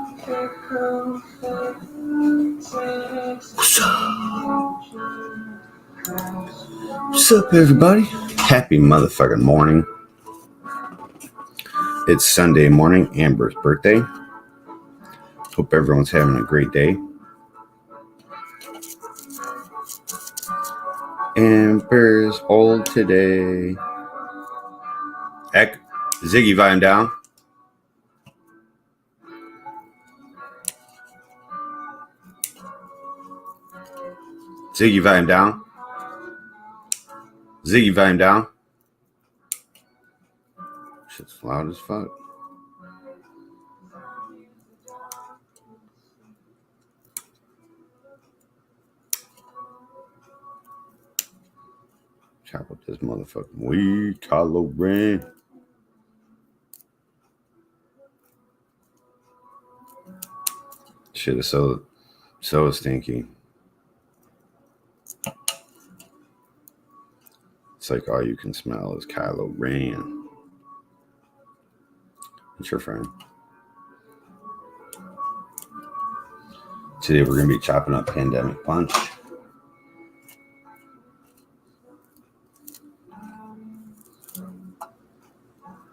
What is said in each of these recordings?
What's up? What's up, everybody? Happy motherfucking morning. It's Sunday morning, Amber's birthday. Hope everyone's having a great day. Amber's old today. Ziggy volume down. Ziggy volume down. Ziggy volume down. Shit's loud as fuck. Chop up this motherfucking weed, Kylo Ren. Shit is so stinky. It's like all you can smell is Kylo Ren. It's your friend. Today we're going to be chopping up Pandemic Punch.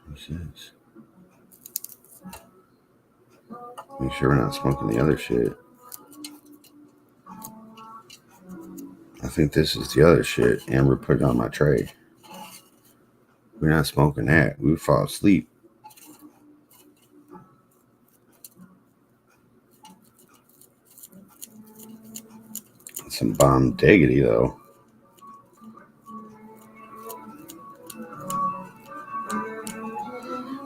What's this? Make sure we're not smoking the other shit. I think this is the other shit Amber put on my tray. We're not smoking that. We would fall asleep. Some bomb diggity though.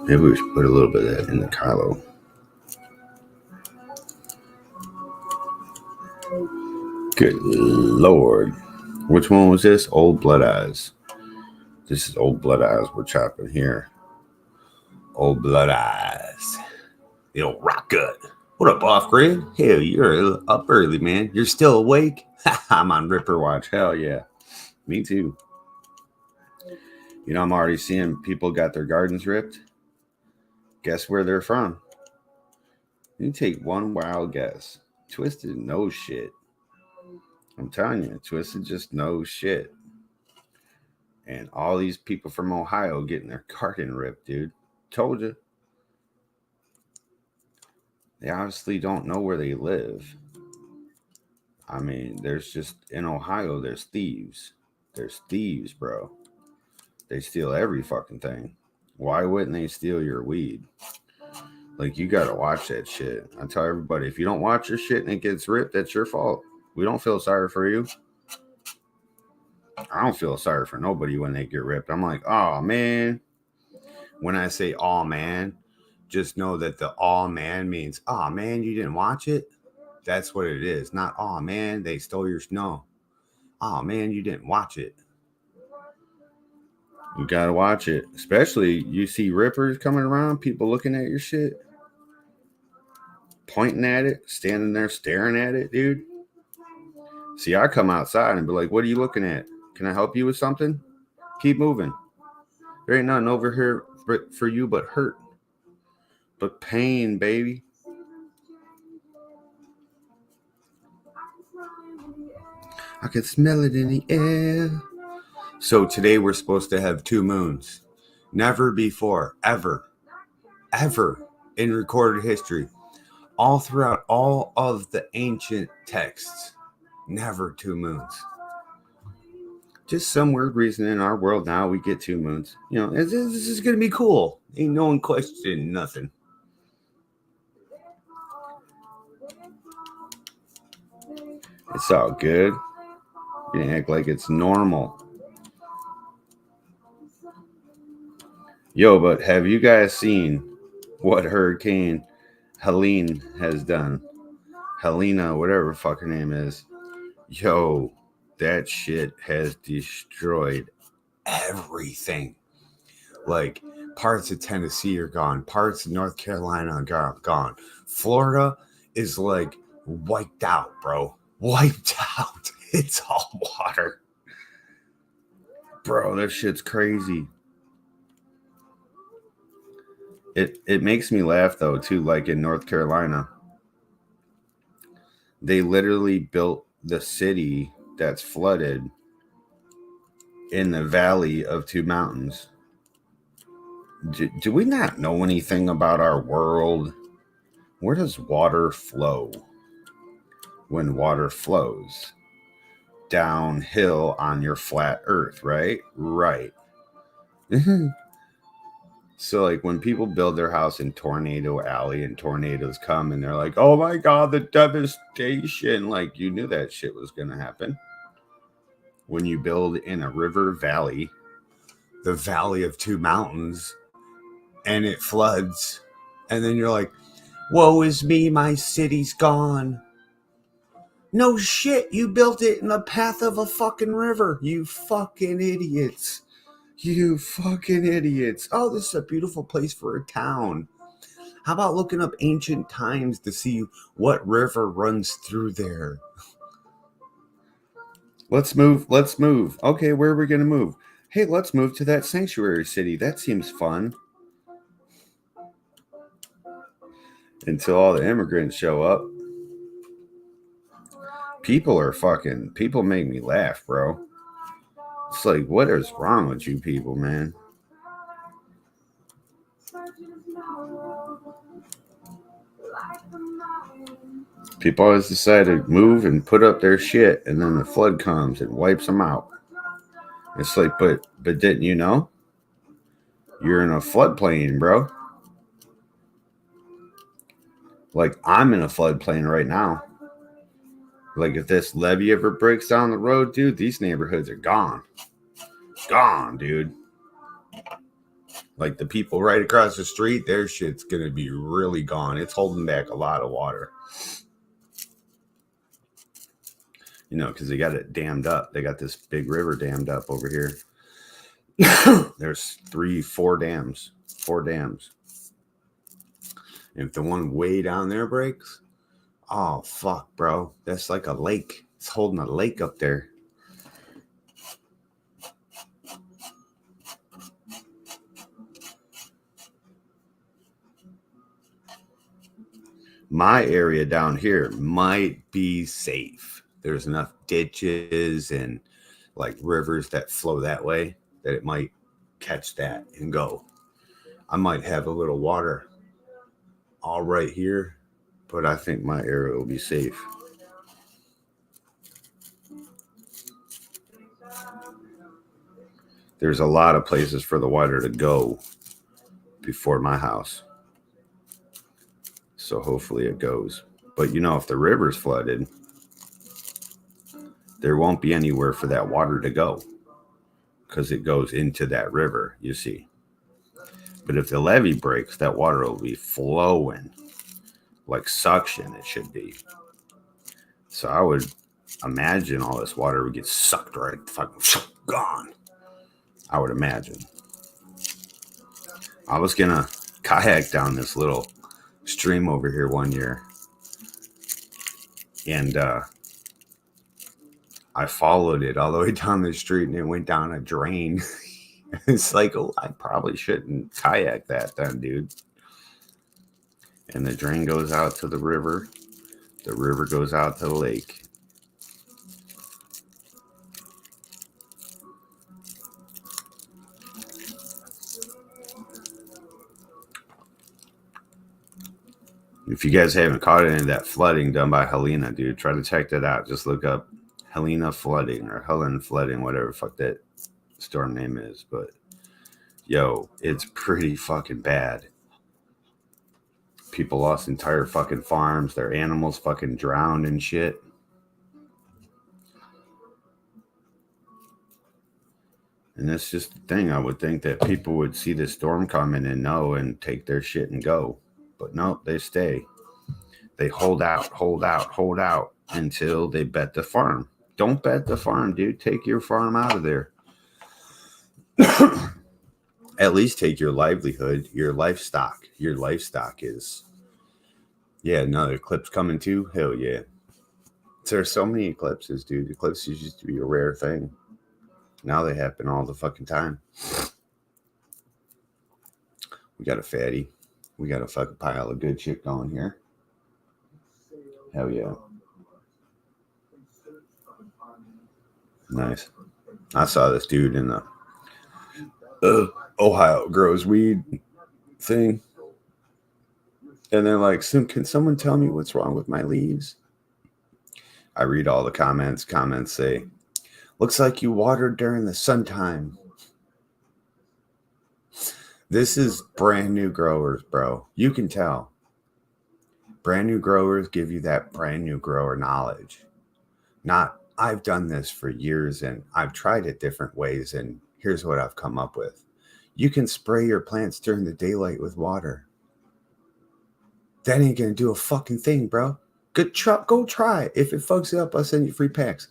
Maybe we should put a little bit of that in the Kylo. Good Lord. Which one was this? Old Blood Eyes. This is Old Blood Eyes we're chopping here. Old Blood Eyes. The old rock gut. What up, off grid? Hell, you're up early, man. You're still awake? I'm on Ripper Watch. Hell yeah. Me too. You know, I'm already seeing people got their gardens ripped. Guess where they're from? You take one wild guess. Twisted knows shit. I'm telling you, Twisted just knows shit. And all these people from Ohio getting their garden ripped, dude. Told you. They obviously don't know where they live. I mean, there's just, in Ohio, there's thieves. There's thieves, bro. They steal every fucking thing. Why wouldn't they steal your weed? Like, you gotta watch that shit. I tell everybody, if you don't watch your shit and it gets ripped, that's your fault. We don't feel sorry for you. I don't feel sorry for nobody when they get ripped. I'm like, oh, man. When I say, oh, man, just know that the oh, man means, oh, man, you didn't watch it? That's what it is. Not, oh, man, they stole your snow. Oh, man, you didn't watch it. You gotta watch it. Especially, you see rippers coming around, people looking at your shit, pointing at it, standing there staring at it, dude. See, I come outside and be like, what are you looking at? Can I help you with something? Keep moving. There ain't nothing over here for you but hurt. But pain, baby. I can smell it in the air. So today we're supposed to have 2 moons. Never before, ever in recorded history. All throughout all of the ancient texts. Never 2 moons. Just some weird reason in our world now we get 2 moons. You know, this is going to be cool. Ain't no one questioning nothing. It's all good. You can act like it's normal. Yo, but have you guys seen what Hurricane Helene has done? Helena, whatever the fuck her name is. Yo, that shit has destroyed everything. Like, parts of Tennessee are gone. Parts of North Carolina are gone. Florida is like wiped out, bro. Wiped out. It's all water. Bro, that shit's crazy. It makes me laugh, though, too, like in North Carolina. They literally built the city that's flooded in the valley of two mountains. Do we not know anything about our world? Where does water flow? When water flows downhill on your flat earth, right? Right. So, like, when people build their house in Tornado Alley and tornadoes come and they're like, oh my God, the devastation. Like, you knew that shit was going to happen. When you build in a river valley, the valley of two mountains, and it floods, and then you're like, woe is me, my city's gone. No shit, you built it in the path of a fucking river. You fucking idiots. You fucking idiots. Oh, this is a beautiful place for a town. How about looking up ancient times to see what river runs through there? Let's move. Okay, where are we going to move? Hey, let's move to that sanctuary city. That seems fun. Until all the immigrants show up. People make me laugh, bro. It's like, what is wrong with you people, man? People always decide to move and put up their shit, and then the flood comes and wipes them out. It's like, but didn't you know? You're in a floodplain, bro. Like, I'm in a floodplain right now. Like, if this levee ever breaks down the road, dude, these neighborhoods are gone. Gone, dude. Like, the people right across the street, their shit's gonna be really gone. It's holding back a lot of water. You know, because they got it dammed up. They got this big river dammed up over here. There's 4 dams. If the one way down there breaks, oh, fuck, bro. That's like a lake. It's holding a lake up there. My area down here might be safe. There's enough ditches and like rivers that flow that way that it might catch that and go. I might have a little water all right here, but I think my area will be safe. There's a lot of places for the water to go before my house. So hopefully it goes. But you know, if the river's flooded, there won't be anywhere for that water to go because it goes into that river, you see. But if the levee breaks, that water will be flowing like suction it should be. So I would imagine all this water would get sucked right fucking gone. I would imagine. I was gonna kayak down this little stream over here one year, and I followed it all the way down the street, and it went down a drain. It's like, oh, I probably shouldn't kayak that then, dude. And the drain goes out to the river. The river goes out to the lake. If you guys haven't caught any of that flooding done by Helena, dude, try to check that out. Just look up Helena flooding or Helen flooding, whatever the fuck that storm name is. But, yo, it's pretty fucking bad. People lost entire fucking farms. Their animals fucking drowned and shit. And that's just the thing. I would think that people would see the storm coming and know and take their shit and go. But no, they stay. They hold out until they bet the farm. Don't bet the farm, dude. Take your farm out of there. At least take your livelihood, your livestock. Your livestock is... Yeah, another eclipse coming too? Hell yeah. There's so many eclipses, dude. Eclipses used to be a rare thing. Now they happen all the fucking time. We got a fatty. We got a fucking pile of good shit going here. Hell yeah. Nice. I saw this dude in the Ohio grows weed thing. And they're like, "Soon, can someone tell me what's wrong with my leaves?" I read all the comments. Comments say, "Looks like you watered during the sun time." This is brand new growers, bro. You can tell. Brand new growers give you that brand new grower knowledge. Not, I've done this for years and I've tried it different ways, and here's what I've come up with. You can spray your plants during the daylight with water. That ain't gonna do a fucking thing, bro. Go try. If it fucks it up, I'll send you free packs.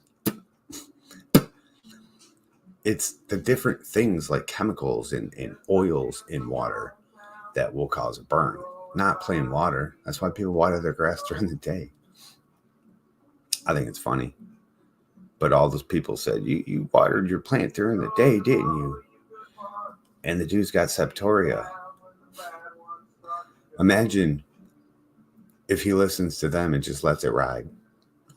It's the different things like chemicals and oils in water that will cause a burn, not plain water. That's why people water their grass during the day. I think it's funny. But all those people said, you watered your plant during the day, didn't you? And the dude's got septoria. Imagine if he listens to them and just lets it ride.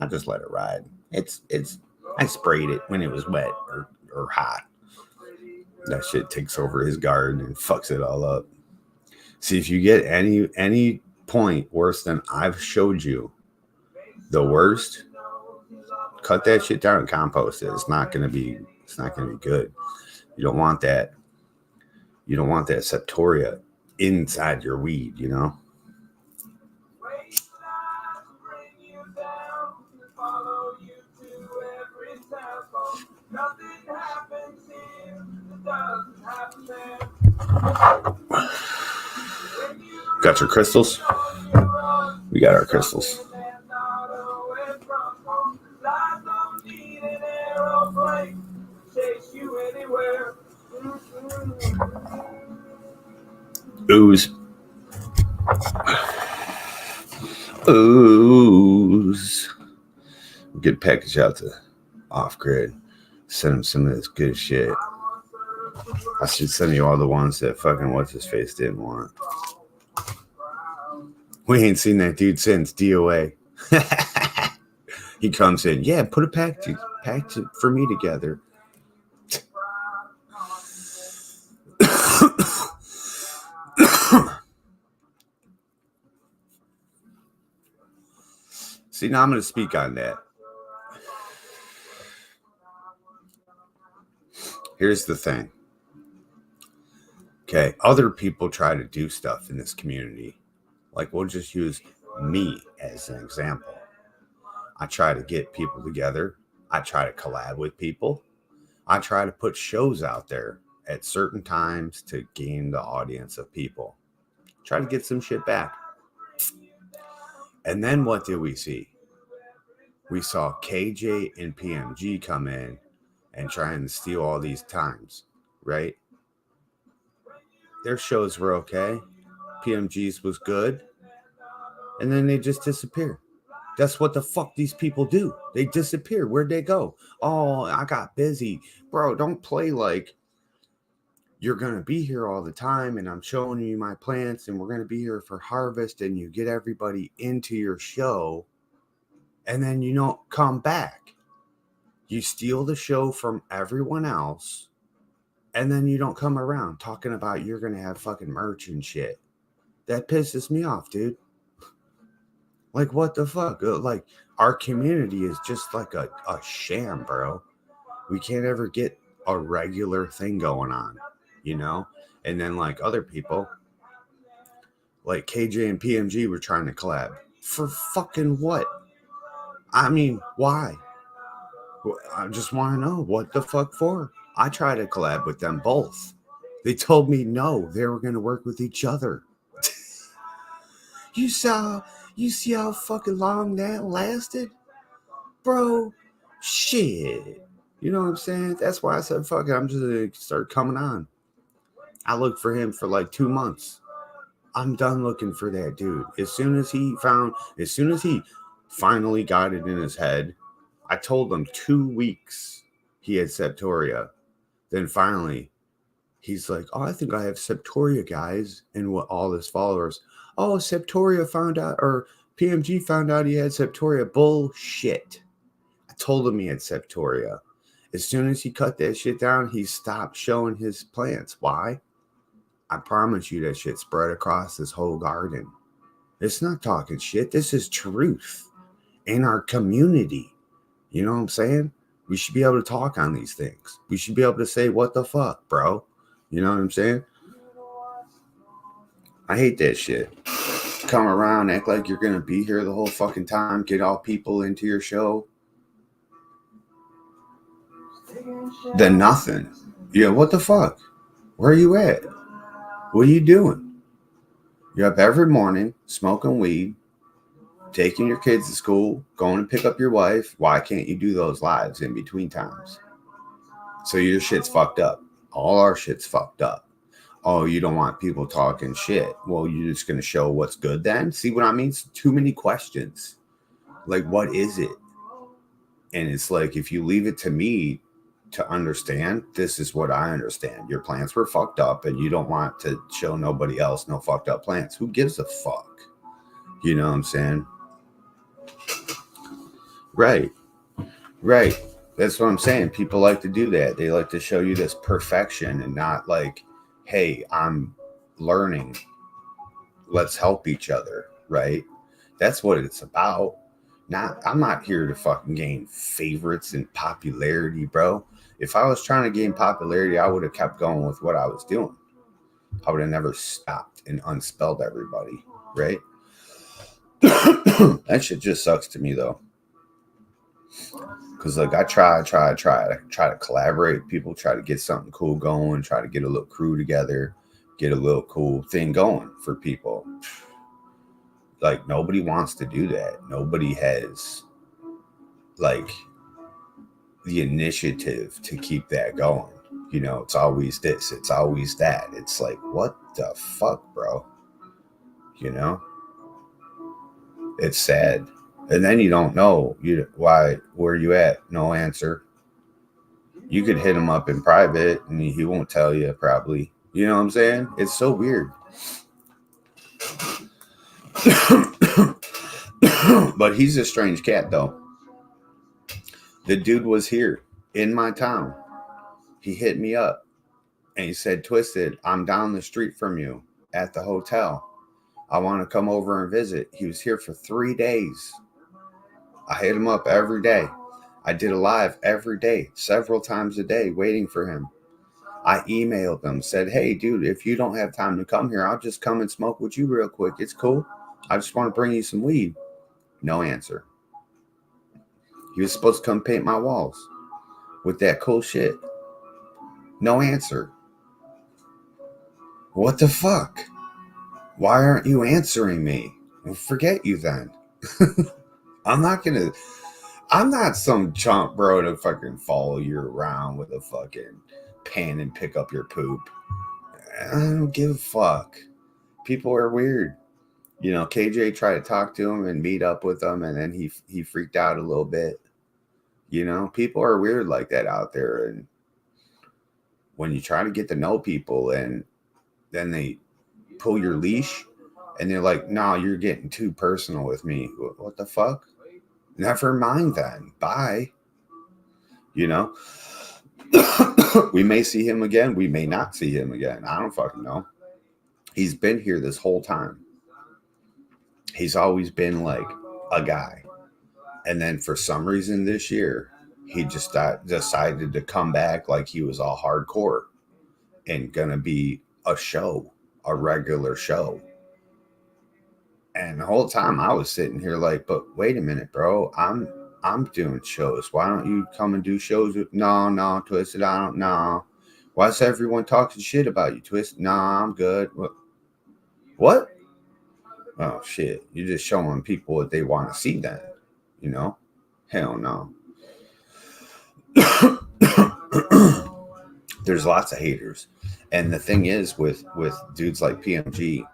I just let it ride. I sprayed it when it was wet or hot. That shit takes over his garden and fucks it all up. See, if you get any point worse than I've showed you, the worst, cut that shit down and compost it. It's not gonna be good. You don't want that. You don't want that septoria inside your weed, you know? Got your crystals? We got our crystals. Ooze. Ooze. Get a package out to Off Grid. Send them some of this good shit. I should send you all the ones that fucking what's his face didn't want. We ain't seen that dude since DOA. He comes in, yeah, put a package for me together. See, now I'm going to speak on that. Here's the thing. Okay, other people try to do stuff in this community. Like, we'll just use me as an example. I try to get people together. I try to collab with people. I try to put shows out there at certain times to gain the audience of people. Try to get some shit back. And then what did we see? We saw KJ and PMG come in and try and steal all these times, right? Their shows were okay. PMG's was good. And then they just disappear. That's what the fuck these people do. They disappear. Where'd they go? Oh, I got busy. Bro, don't play like you're going to be here all the time and I'm showing you my plants and we're going to be here for harvest, and you get everybody into your show and then you don't come back. You steal the show from everyone else and then you don't come around talking about you're going to have fucking merch and shit. That pisses me off, dude. Like, what the fuck? Like, our community is just like a sham, bro. We can't ever get a regular thing going on, you know? And then, like, other people, like KJ and PMG were trying to collab. For fucking what? I mean, why? I just want to know what the fuck for. I tried to collab with them both. They told me no, they were going to work with each other. You see how fucking long that lasted? Bro, shit. You know what I'm saying? That's why I said, fuck it, I'm just going to start coming on. I looked for him for like 2 months. I'm done looking for that dude. As soon as he finally got it in his head, I told him 2 weeks he had septoria. Then finally, he's like, oh, I think I have septoria, guys. And what all his followers, oh, septoria found out, or PMG found out he had septoria. Bullshit. I told him he had septoria. As soon as he cut that shit down, he stopped showing his plants. Why? I promise you that shit spread across this whole garden. It's not talking shit. This is truth in our community. You know what I'm saying? We should be able to talk on these things. We should be able to say, what the fuck, bro? You know what I'm saying? I hate that shit. Come around, act like you're going to be here the whole fucking time, get all people into your show. Then nothing. Yeah, what the fuck? Where are you at? What are you doing? You're up every morning, smoking weed, taking your kids to school, going to pick up your wife. Why can't you do those lives in between times? So your shit's fucked up. All our shit's fucked up. Oh, you don't want people talking shit. Well, you're just going to show what's good then? See what I mean? It's too many questions. Like, what is it? And it's like, if you leave it to me to understand, this is what I understand. Your plants were fucked up and you don't want to show nobody else no fucked up plants. Who gives a fuck? You know what I'm saying? Right. That's what I'm saying. People like to do that. They like to show you this perfection and not like, hey, I'm learning. Let's help each other, right? That's what it's about. I'm not here to fucking gain favorites and popularity, bro. If I was trying to gain popularity, I would have kept going with what I was doing. I would have never stopped and unspelled everybody, right? That shit just sucks to me, though. Because, like, I try to collaborate with people, try to get something cool going, try to get a little crew together, get a little cool thing going for people. Like, nobody wants to do that. Nobody has, like, the initiative to keep that going. You know, it's always this, it's always that. It's like, what the fuck, bro? You know? It's sad. And then you don't know where you at? No answer. You could hit him up in private and he won't tell you, probably. You know what I'm saying? It's so weird. But he's a strange cat, though. The dude was here in my town. He hit me up and he said, Twisted, I'm down the street from you at the hotel. I want to come over and visit. He was here for 3 days. I hit him up every day. I did a live every day, several times a day, waiting for him. I emailed him, said, hey, dude, if you don't have time to come here, I'll just come and smoke with you real quick. It's cool. I just want to bring you some weed. No answer. He was supposed to come paint my walls with that cool shit. No answer. What the fuck? Why aren't you answering me? Well, forget you then. I'm not some chump, bro, to fucking follow you around with a fucking pen and pick up your poop. I don't give a fuck. People are weird. You know, KJ tried to talk to him and meet up with him, and then he freaked out a little bit. You know, people are weird like that out there. And when you try to get to know people and then they pull your leash and they're like, no, you're getting too personal with me. What the fuck? Never mind then. Bye. You know, we may see him again. We may not see him again. I don't fucking know. He's been here this whole time. He's always been like a guy. And then for some reason this year, he just decided to come back like he was all hardcore and gonna be a show, a regular show. And the whole time I was sitting here like, but wait a minute, bro, I'm doing shows. Why don't you come and do shows with? No, Twisted, I don't know. Why is everyone talking shit about you, Twisted? Nah, I'm good. What? Oh shit, you're just showing people what they want to see then, you know? Hell no. There's lots of haters. And the thing is with dudes like PMG,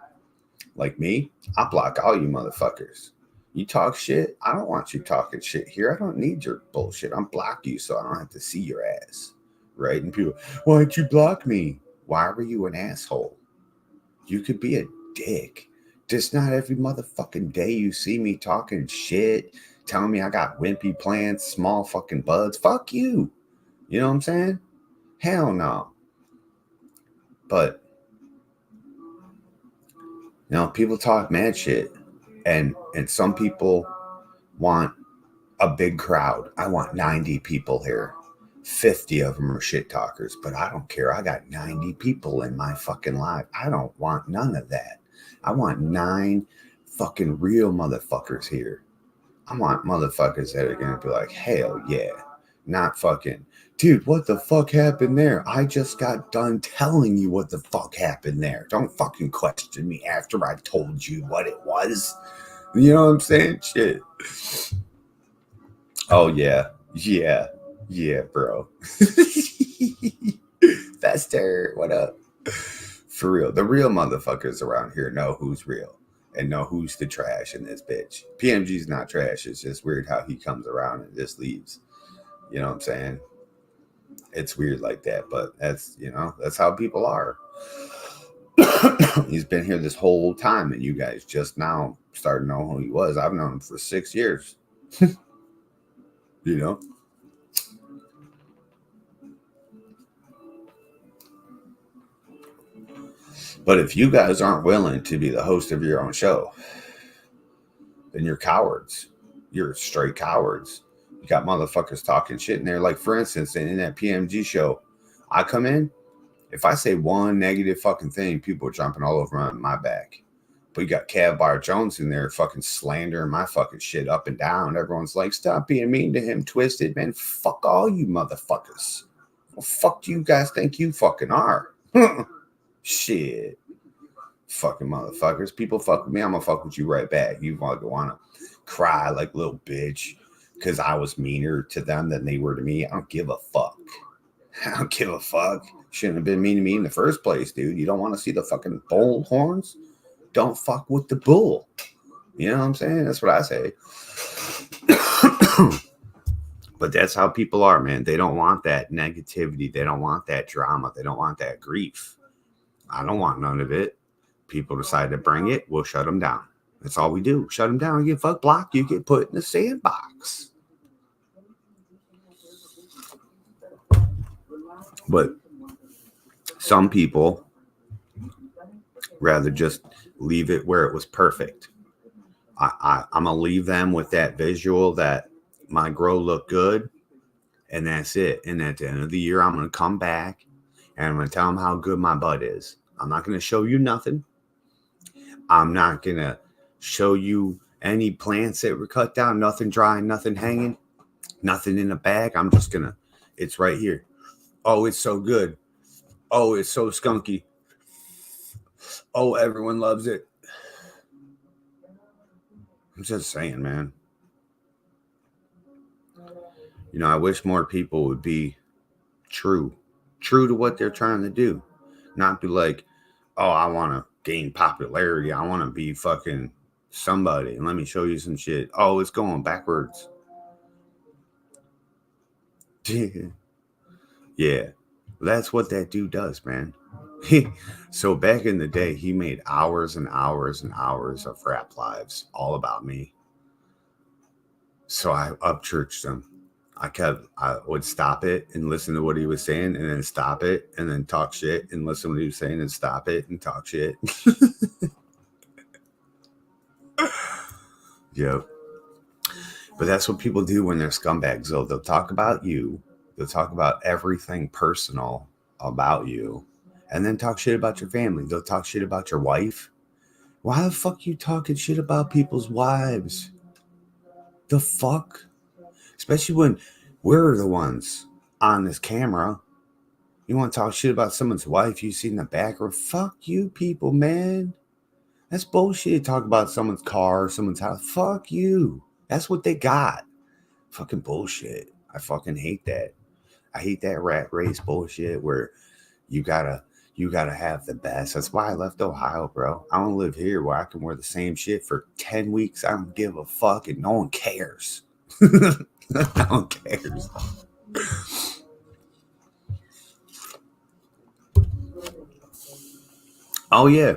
like me, I block all you motherfuckers. You talk shit, I don't want you talking shit here. I don't need your bullshit. I'm block you so I don't have to see your ass. Right? And people, why'd you block me? Why were you an asshole? You could be a dick. Just not every motherfucking day you see me talking shit, telling me I got wimpy plants, small fucking buds. Fuck you. You know what I'm saying? Hell no. But, people talk mad shit. And some people want a big crowd. I want 90 people here. 50 of them are shit talkers, but I don't care. I got 90 people in my fucking life. I don't want none of that. I want 9 fucking real motherfuckers here. I want motherfuckers that are going to be like, hell yeah. Not fucking, dude, what the fuck happened there? I just got done telling you what the fuck happened there. Don't fucking question me after I told you what it was. You know what I'm saying? Shit. Oh, yeah. Yeah. Yeah, bro. Fester, what up? For real. The real motherfuckers around here know who's real and know who's the trash in this bitch. PMG's not trash. It's just weird how he comes around and just leaves. You know what I'm saying? It's weird like that, but that's how people are. He's been here this whole time, and you guys just now started to know who he was. I've known him for 6 years. You know? But if you guys aren't willing to be the host of your own show, then you're cowards. You're straight cowards. You got motherfuckers talking shit in there. Like, for instance, in that PMG show, I come in, if I say one negative fucking thing, people are jumping all over my back. But you got Cav Bar Jones in there fucking slandering my fucking shit up and down. Everyone's like, stop being mean to him, Twisted. Man, fuck all you motherfuckers. Well, fuck do you guys think you fucking are? Shit. Fucking motherfuckers. People fuck with me, I'm gonna fuck with you right back. You wanna cry like a little bitch because I was meaner to them than they were to me. I don't give a fuck. I don't give a fuck. Shouldn't have been mean to me in the first place, dude. You don't want to see the fucking bull horns? Don't fuck with the bull. You know what I'm saying? That's what I say. But that's how people are, man. They don't want that negativity. They don't want that drama. They don't want that grief. I don't want none of it. People decide to bring it, we'll shut them down. That's all we do. Shut them down. You get fuck blocked. You get put in the sandbox. But some people rather just leave it where it was perfect. I'm going to leave them with that visual that my grow looked good, and that's it. And at the end of the year, I'm going to come back, and I'm going to tell them how good my bud is. I'm not going to show you nothing. I'm not going to show you any plants that were cut down, nothing drying, nothing hanging, nothing in a bag. I'm just going to, it's right here. Oh, it's so good. Oh, it's so skunky. Oh, everyone loves it. I'm just saying, man. I wish more people would be true to what they're trying to do. Not be like, oh, I want to gain popularity. I want to be fucking somebody. And let me show you some shit. Oh, it's going backwards. Yeah. That's what that dude does, man. So back in the day, he made hours and hours and hours of rap lives all about me. So I upchurched him. I would stop it and listen to what he was saying, and then stop it and then talk shit and listen to what he was saying and stop it and talk shit. Yep. But that's what people do when they're scumbags. They'll talk about you. They'll talk about everything personal about you, and then talk shit about your family. They'll talk shit about your wife. Why the fuck you talking shit about people's wives? The fuck? Especially when we're the ones on this camera. You want to talk shit about someone's wife you see in the background? Fuck you people, man. That's bullshit. Talk about someone's car, someone's house. Fuck you. That's what they got. Fucking bullshit. I fucking hate that. I hate that rat race bullshit where you gotta have the best. That's why I left Ohio, bro. I don't live here where I can wear the same shit for 10 weeks. I don't give a fuck and no one cares. No one cares. Oh, yeah.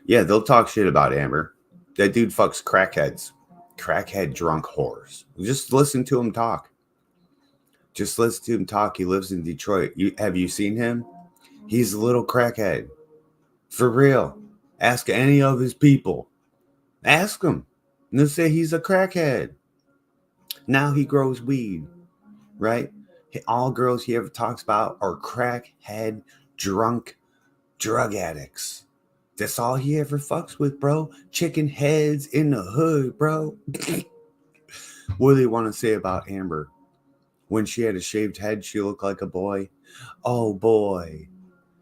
Yeah, they'll talk shit about Amber. That dude fucks crackheads. Crackhead drunk whores. Just listen to him talk. Just listen to him talk. He lives in Detroit. Have you seen him? He's a little crackhead. For real. Ask any of his people. Ask him. And they'll say he's a crackhead. Now he grows weed, right? All girls he ever talks about are crackhead, drunk, drug addicts. That's all he ever fucks with, bro. Chicken heads in the hood, bro. What do they want to say about Amber? When she had a shaved head, she looked like a boy. Oh, boy.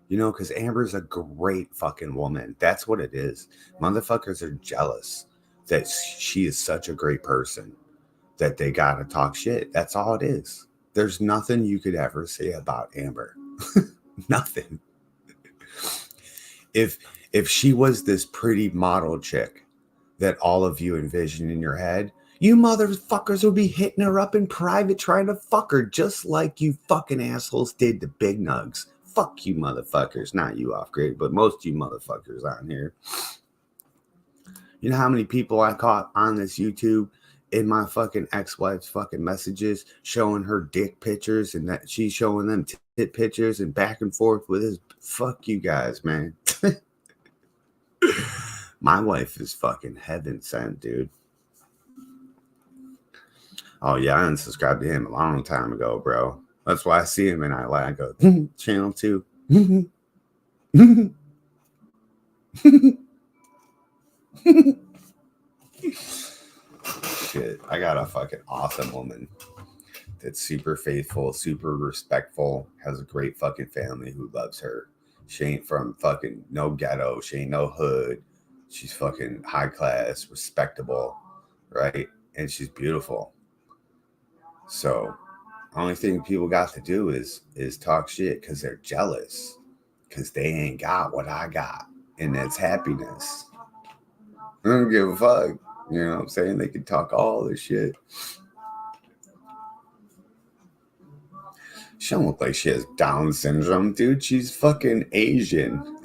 You know, because Amber's a great fucking woman. That's what it is. Motherfuckers are jealous that she is such a great person that they gotta talk shit. That's all it is. There's nothing you could ever say about Amber. Nothing. If she was this pretty model chick that all of you envision in your head, you motherfuckers would be hitting her up in private trying to fuck her just like you fucking assholes did to Big Nugs. Fuck you motherfuckers. Not you off grid, but most of you motherfuckers on here. You know how many people I caught on this YouTube in my fucking ex-wife's fucking messages showing her dick pictures and that she's showing them tit pictures and back and forth with his. Fuck you guys, man. My wife is fucking heaven sent, dude. Oh yeah, I unsubscribed to him a long time ago, bro. That's why I see him and I go, channel 2. Shit, I got a fucking awesome woman that's super faithful, super respectful, has a great fucking family who loves her. She ain't from fucking no ghetto. She ain't no hood. She's fucking high class, respectable, right? And she's beautiful. So only thing people got to do is talk shit because they're jealous, because they ain't got what I got, and that's happiness. I don't give a fuck. You know what I'm saying? They can talk all this shit. She don't look like she has Down syndrome, dude. She's fucking Asian.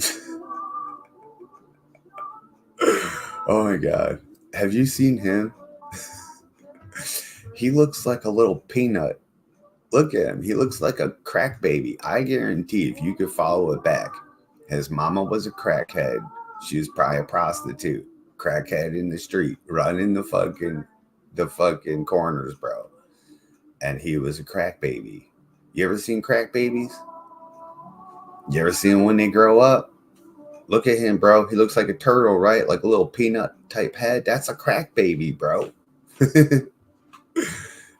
Oh my god. Have you seen him? He looks like a little peanut. Look at him. He looks like a crack baby. I guarantee if you could follow it back, his mama was a crackhead. She was probably a prostitute. Crackhead in the street, running the fucking corners, bro. And he was a crack baby. You ever seen crack babies? You ever seen them when they grow up? Look at him, bro. He looks like a turtle, right? Like a little peanut type head. That's a crack baby, bro.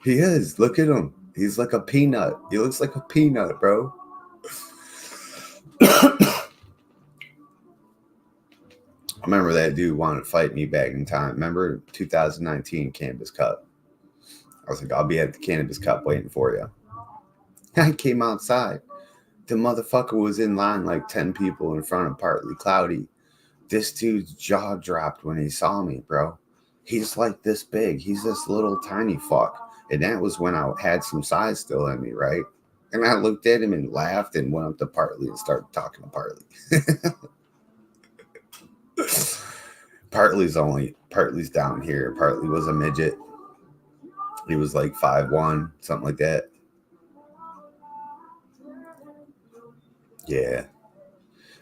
He is. Look at him. He's like a peanut. He looks like a peanut, bro. I remember that dude wanted to fight me back in time. Remember 2019 Cannabis Cup? I was like, I'll be at the Cannabis Cup waiting for you. I came outside. The motherfucker was in line like 10 people in front of Partly Cloudy. This dude's jaw dropped when he saw me, bro. He's like this big. He's this little tiny fuck. And that was when I had some size still in me, right? And I looked at him and laughed and went up to Partly and started talking to Partly. Partly's down here. Partly was a midget. He was like 5'1", something like that. Yeah.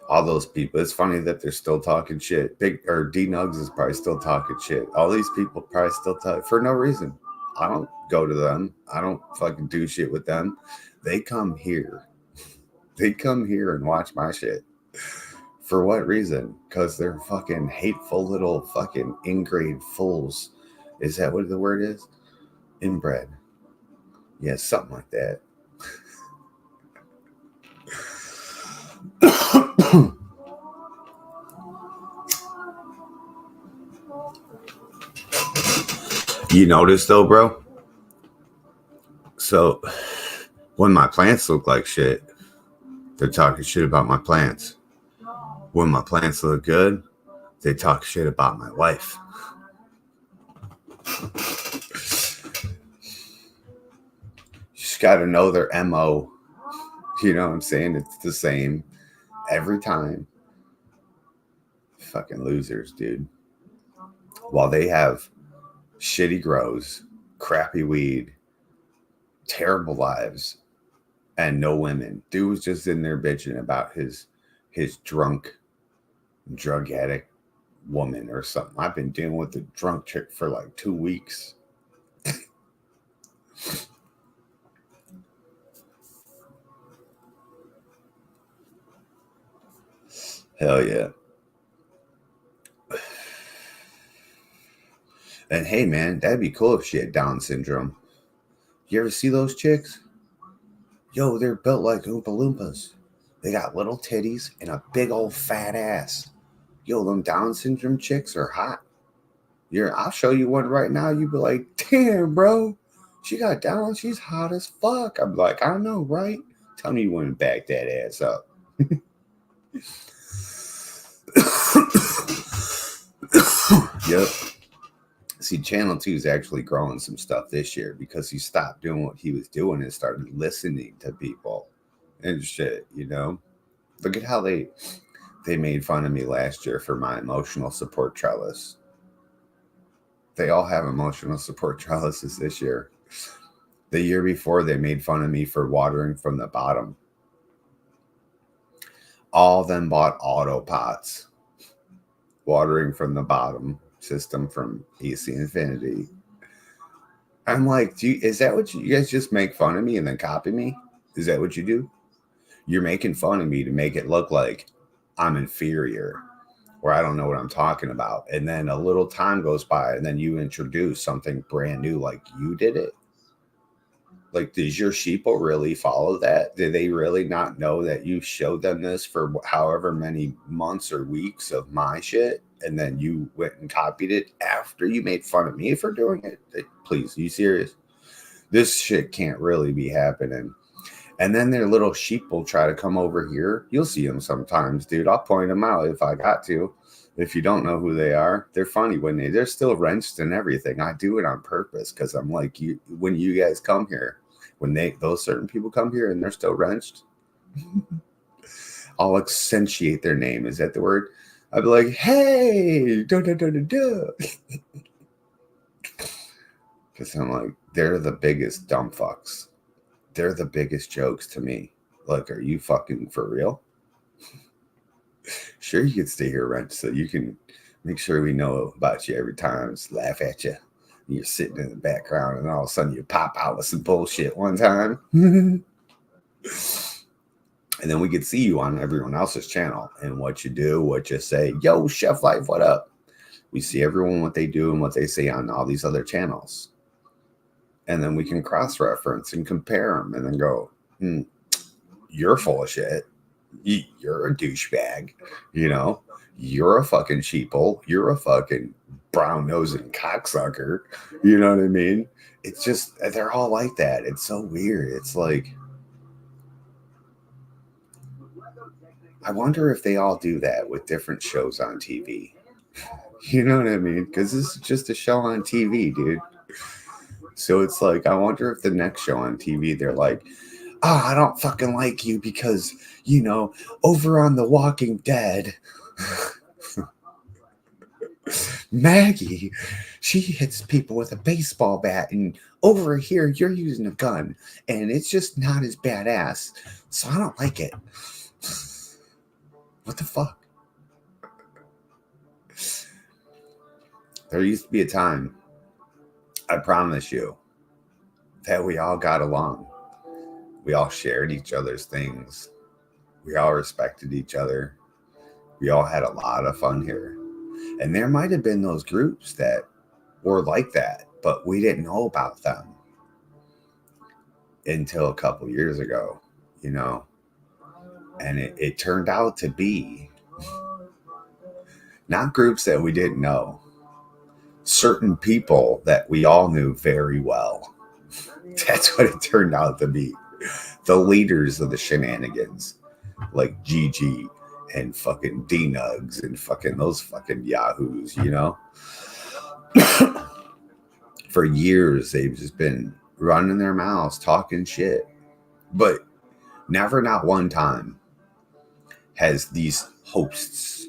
All those people. It's funny that they're still talking shit. D Nugs is probably still talking shit. All these people probably still talk for no reason. I don't go to them. I don't fucking do shit with them. They come here. They come here and watch my shit. For what reason? Because they're fucking hateful little fucking ingrained fools. Is that what the word is? Inbred. Yeah, something like that. You notice though, bro? So when my plants look like shit, they're talking shit about my plants. When my plants look good, they talk shit about my wife. You just got to know their MO. You know what I'm saying? It's the same every time. Fucking losers, dude. While they have shitty grows, crappy weed, terrible lives and no women. Dude was just in there bitching about his drunk drug addict woman or something. I've been dealing with the drunk chick for like 2 weeks. Hell yeah. And hey man, that'd be cool if she had Down syndrome. You ever see those chicks? Yo, they're built like Oompa Loompas. They got little titties and a big old fat ass. Yo, them Down syndrome chicks are hot. I'll show you one right now. You be like, damn, bro, she got Down. She's hot as fuck. I'm like, I know, right? Tell me you wouldn't back that ass up. Yep. See, Channel 2 is actually growing some stuff this year because he stopped doing what he was doing and started listening to people and shit, you know? Look at how they made fun of me last year for my emotional support trellis. They all have emotional support trellises this year. The year before, they made fun of me for watering from the bottom. All of them bought auto pots. Watering from the bottom system from AC Infinity. I'm like, is that what you guys just make fun of me and then copy me? Is that what you do? You're making fun of me to make it look like I'm inferior or I don't know what I'm talking about. And then a little time goes by and then you introduce something brand new like you did it. Like, does your sheeple really follow that? Do they really not know that you showed them this for however many months or weeks of my shit? And then you went and copied it after you made fun of me for doing it? Please, are you serious? This shit can't really be happening. And then their little sheep will try to come over here. You'll see them sometimes, dude. I'll point them out if I got to. If you don't know who they are, they're funny when they're still wrenched and everything. I do it on purpose because I'm like, when you guys come here, when those certain people come here and they're still wrenched, I'll accentuate their name. Is that the word? I'd be like, hey, because I'm like, they're the biggest dumb fucks. They're the biggest jokes to me. Like, are you fucking for real? Sure, you can stay here, Wrench, so you can make sure we know about you every time. Just laugh at you. You're sitting in the background, and all of a sudden you pop out with some bullshit one time. And then we could see you on everyone else's channel and what you do, what you say. Yo, Chef Life, what up? We see everyone, what they do and what they say on all these other channels. And then we can cross-reference and compare them and then go, you're full of shit. You're a douchebag. You know, you're a fucking sheeple. You're a fucking brown-nosing cocksucker. You know what I mean? It's just, they're all like that. It's so weird. It's like, I wonder if they all do that with different shows on TV. You know what I mean? Because this is just a show on TV, dude. So it's like, I wonder if the next show on TV, they're like, oh, I don't fucking like you because, you know, over on The Walking Dead, Maggie, she hits people with a baseball bat, and over here, you're using a gun, and it's just not as badass. So I don't like it. What the fuck? There used to be a time, I promise you, that we all got along. We all shared each other's things. We all respected each other. We all had a lot of fun here. And there might have been those groups that were like that, but we didn't know about them until a couple years ago, you know. And it turned out to be not groups that we didn't know, certain people that we all knew very well. That's what it turned out to be. The leaders of the shenanigans, like Gigi and fucking D-Nugs and fucking those fucking yahoos, you know? For years, they've just been running their mouths, talking shit. But never, not one time, has these hosts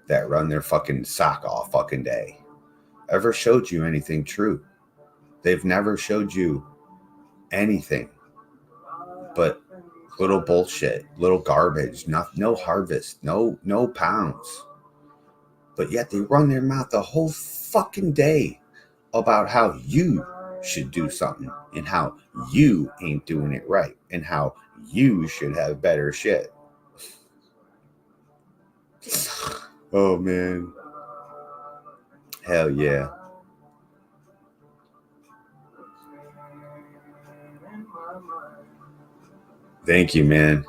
that run their fucking sock off fucking day ever showed you anything true. They've never showed you anything but little bullshit, little garbage, no harvest, no pounds. But yet they run their mouth the whole fucking day about how you should do something and how you ain't doing it right and how you should have better shit. Oh man. Hell yeah. Thank you, man.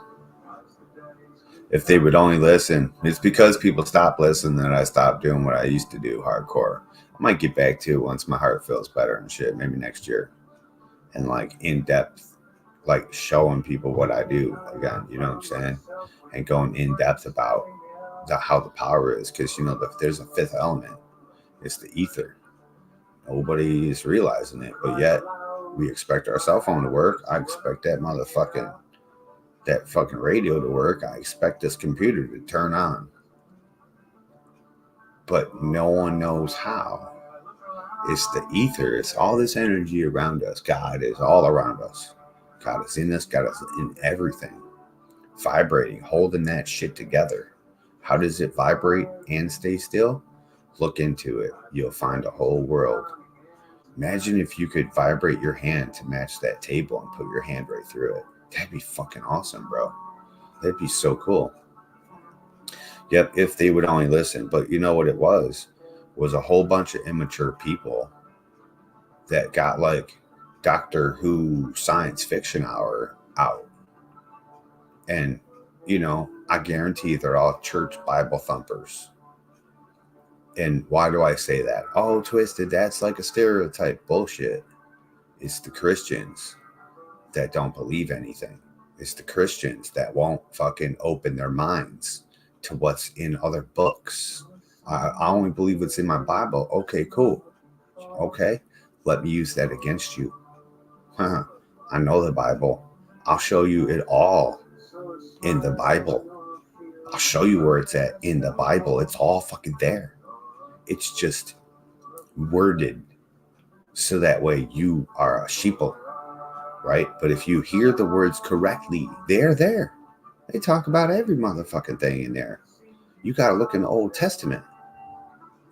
If they would only listen. It's because people stop listening that I stopped doing what I used to do hardcore. I might get back to it once my heart feels better and shit, maybe next year. And like in depth, like showing people what I do again, you know what I'm saying? And going in depth about how the power is. Because, you know, there's a fifth element, it's the ether. Nobody is realizing it, but yet we expect our cell phone to work. I expect that fucking radio to work. I expect this computer to turn on. But no one knows how. It's the ether. It's all this energy around us. God is all around us. God is in us. God is in everything. Vibrating, holding that shit together. How does it vibrate and stay still? Look into it. You'll find a whole world. Imagine if you could vibrate your hand to match that table and put your hand right through it. That'd be fucking awesome, bro. That'd be so cool. Yep, if they would only listen. But you know what it was a whole bunch of immature people that got like Doctor Who science fiction hour out. And, you know, I guarantee they're all church Bible thumpers. And why do I say that? Oh, Twisted, that's like a stereotype. Bullshit. It's the Christians that don't believe anything. It's the Christians that won't fucking open their minds to what's in other books. I only believe what's in my Bible. Okay, cool. Okay, let me use that against you. I know the Bible. I'll show you it all in the Bible. I'll show you where it's at in the Bible. It's all fucking there. It's just worded so that way you are a sheeple, right? But if you hear the words correctly, they're there. They talk about every motherfucking thing in there. You got to look in the Old Testament.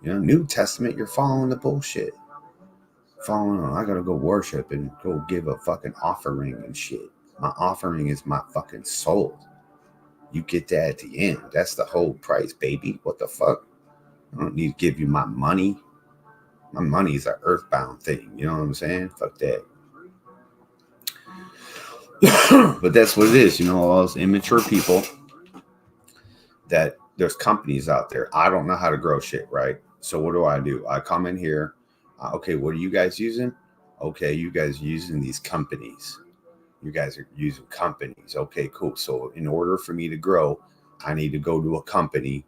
You know, New Testament, you're following the bullshit. Following on, I got to go worship and go give a fucking offering and shit. My offering is my fucking soul. You get that at the end. That's the whole price, baby. What the fuck? I don't need to give you my money. My money is an earthbound thing. You know what I'm saying? Fuck that. But that's what it is. You know, all those immature people that there's companies out there. I don't know how to grow shit, right? So what do? I come in here. Okay, what are you guys using? Okay, you guys are using these companies. You guys are using companies. Okay, cool. So in order for me to grow, I need to go to a company.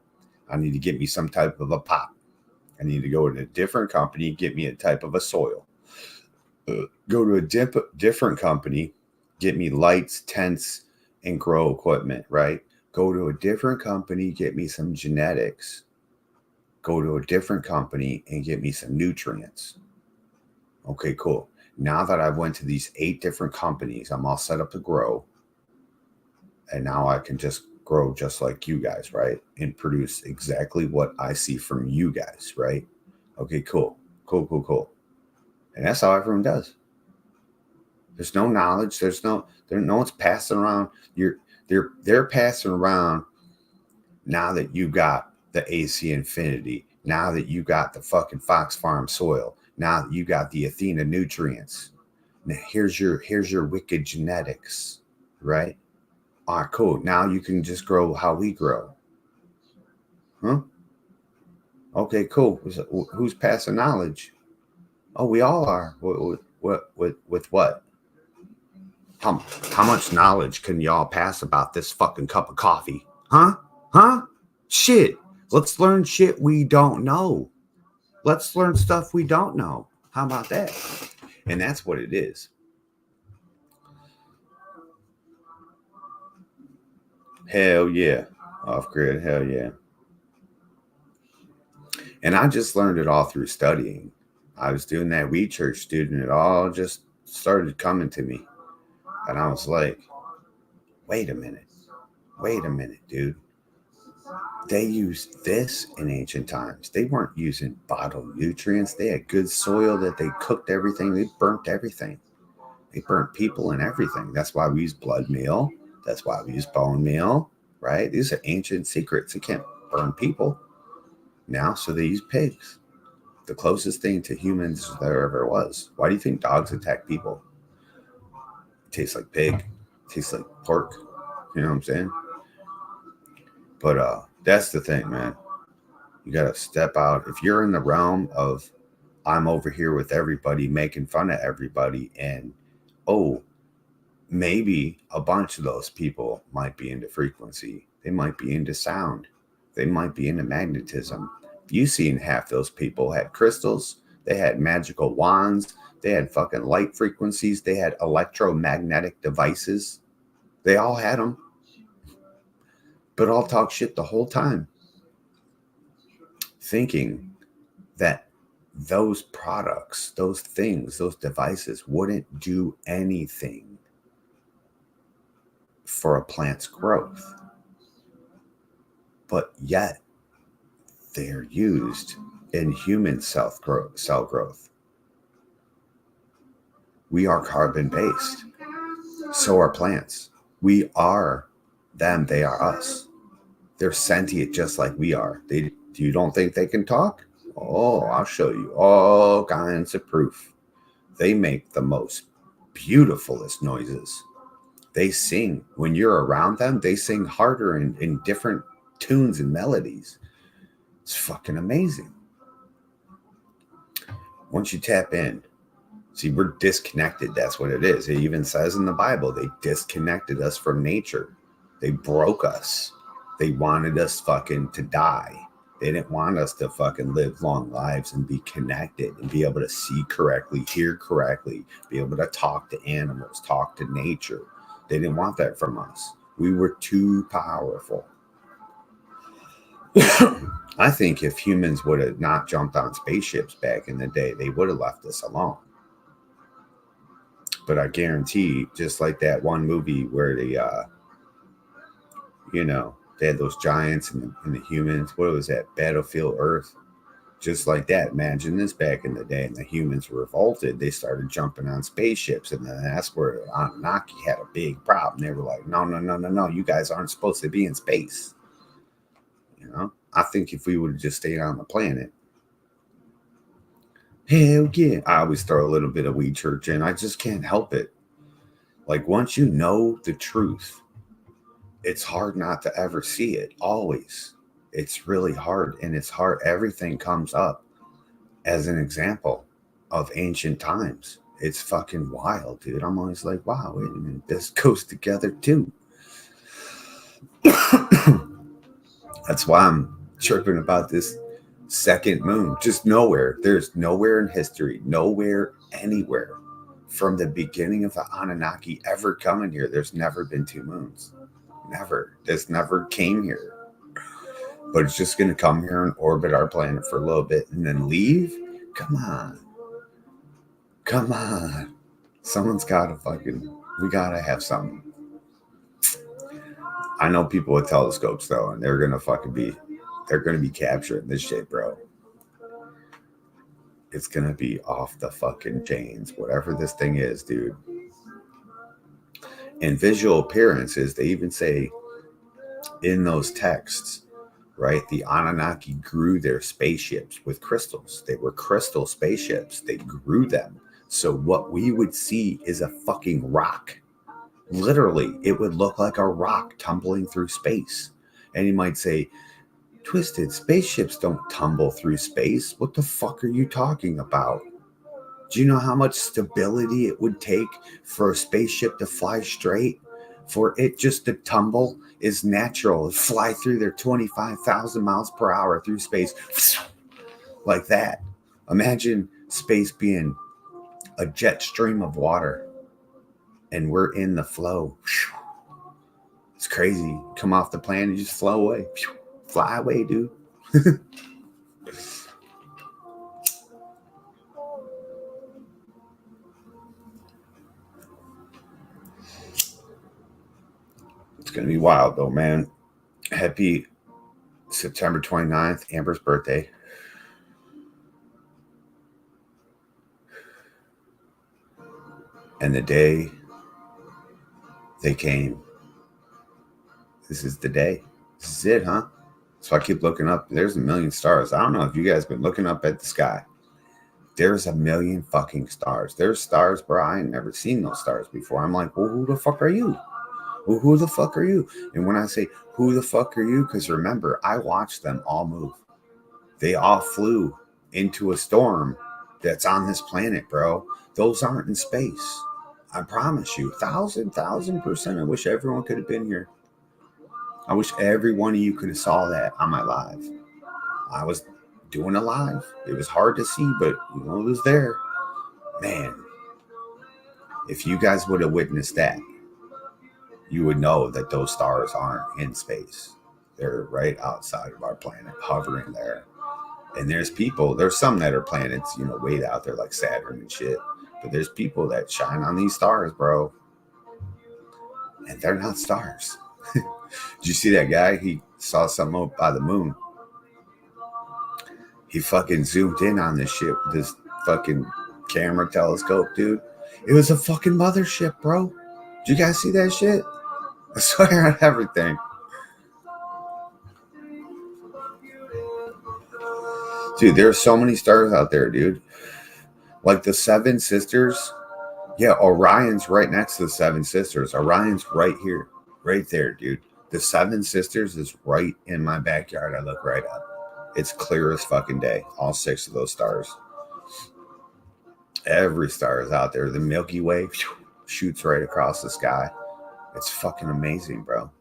I need to get me some type of a pot. I need to go to a different company, get me a type of a soil. Go to a different company, get me lights, tents, and grow equipment, right? Go to a different company, get me some genetics. Go to a different company and get me some nutrients. Okay, cool. Now that I've went to these 8 different companies, I'm all set up to grow. And now I can just grow just like you guys, right? And produce exactly what I see from you guys, right? Okay, cool. Cool. And that's how everyone does. There's no knowledge. No one's passing around. They're passing around now that you got the AC Infinity, now that you got the fucking Fox Farm soil, now that you got the Athena nutrients. Now here's your wicked genetics, right? All right, cool. Now you can just grow how we grow. Huh? Okay, cool. Who's passing knowledge? Oh, we all are. With what? How much knowledge can y'all pass about this fucking cup of coffee? Huh? Shit. Let's learn shit we don't know. Let's learn stuff we don't know. How about that? And that's what it is. Hell yeah. Off grid. Hell yeah. And I just learned it all through studying. I was doing that weed church student. It all just started coming to me. And I was like, wait a minute, dude. They used this in ancient times. They weren't using bottled nutrients. They had good soil that they cooked everything. They burnt everything. They burnt people and everything. That's why we use blood meal. That's why we use bone meal, right? These are ancient secrets. They can't burn people now, so they use pigs. The closest thing to humans there ever was. Why do you think dogs attack people? It tastes like pig. It tastes like pork. You know what I'm saying? But that's the thing, man. You got to step out. If you're in the realm of I'm over here with everybody making fun of everybody, and oh, maybe a bunch of those people might be into frequency. They might be into sound. They might be into magnetism. You've seen half those people had crystals. They had magical wands. They had fucking light frequencies. They had electromagnetic devices. They all had them. But all talk shit the whole time, thinking that those products, those things, those devices wouldn't do anything for a plant's growth. But yet they're used in human cell growth. We are carbon based. So are plants. We are them. They are us. They're sentient just like we are. You don't think they can talk? Oh, I'll show you all kinds of proof. They make the most beautifulest noises. They sing. When you're around them, they sing harder in different tunes and melodies. It's fucking amazing. Once you tap in, see, we're disconnected. That's what it is. It even says in the Bible, they disconnected us from nature. They broke us. They wanted us fucking to die. They didn't want us to fucking live long lives and be connected and be able to see correctly, hear correctly, be able to talk to animals, talk to nature. They didn't want that from us. We were too powerful. I think if humans would have not jumped on spaceships back in the day, they would have left us alone. But I guarantee, just like that one movie where they had those giants and the humans. What was that? Battlefield Earth. Just like that. Imagine this back in the day, and the humans revolted. They started jumping on spaceships, and then that's where Anunnaki had a big problem. They were like, no, you guys aren't supposed to be in space. I think if we would have just stayed on the planet, hell yeah. I always throw a little bit of weed church in. I just can't help it. Like, once you know the truth, it's hard not to ever see it. Always. It's really hard, and it's hard. Everything comes up as an example of ancient times. It's fucking wild, dude. I'm always like, wow, wait a minute. This goes together too. That's why I'm chirping about this second moon. Just nowhere. There's nowhere in history, nowhere, anywhere from the beginning of the Anunnaki ever coming here. There's never been two moons. Never. This never came here. But it's just going to come here and orbit our planet for a little bit and then leave? Come on. Someone's got to we got to have something. I know people with telescopes, though, and they're going to be capturing this shit, bro. It's going to be off the fucking chains, whatever this thing is, dude. And visual appearances, they even say in those texts, right? The Anunnaki grew their spaceships with crystals. They were crystal spaceships. They grew them. So what we would see is a fucking rock. Literally, it would look like a rock tumbling through space. And you might say, Twisted, spaceships don't tumble through space. What the fuck are you talking about? Do you know how much stability it would take for a spaceship to fly straight? For it just to tumble is natural. Fly through their 25,000 miles per hour through space like that. Imagine space being a jet stream of water and we're in the flow. It's crazy. Come off the planet, you just flow away. Fly away, dude. It's going to be wild, though, man. Happy September 29th, Amber's birthday. And the day they came, this is the day. This is it, huh? So I keep looking up. There's a million stars. I don't know if you guys been looking up at the sky. There's a million fucking stars. There's stars, bro. I ain't never seen those stars before. I'm like, well, who the fuck are you? Well, who the fuck are you? And when I say, who the fuck are you? Because remember, I watched them all move. They all flew into a storm that's on this planet, bro. Those aren't in space. I promise you, 1,000%. I wish everyone could have been here. I wish every one of you could have saw that on my live. I was doing a live. It was hard to see, but it was there. Man, if you guys would have witnessed that, you would know that those stars aren't in space. They're right outside of our planet, hovering there. And there's some that are planets, way out there like Saturn and shit. But there's people that shine on these stars, bro. And they're not stars. Did you see that guy? He saw something up by the moon. He fucking zoomed in on this shit with this fucking camera telescope, dude. It was a fucking mothership, bro. Did you guys see that shit? I swear on everything. Dude, there's so many stars out there, dude. Like the Seven Sisters. Yeah, Orion's right next to the Seven Sisters. Orion's right here. Right there, dude. The Seven Sisters is right in my backyard. I look right up. It's clear as fucking day. All 6 of those stars. Every star is out there. The Milky Way shoots right across the sky. It's fucking amazing, bro.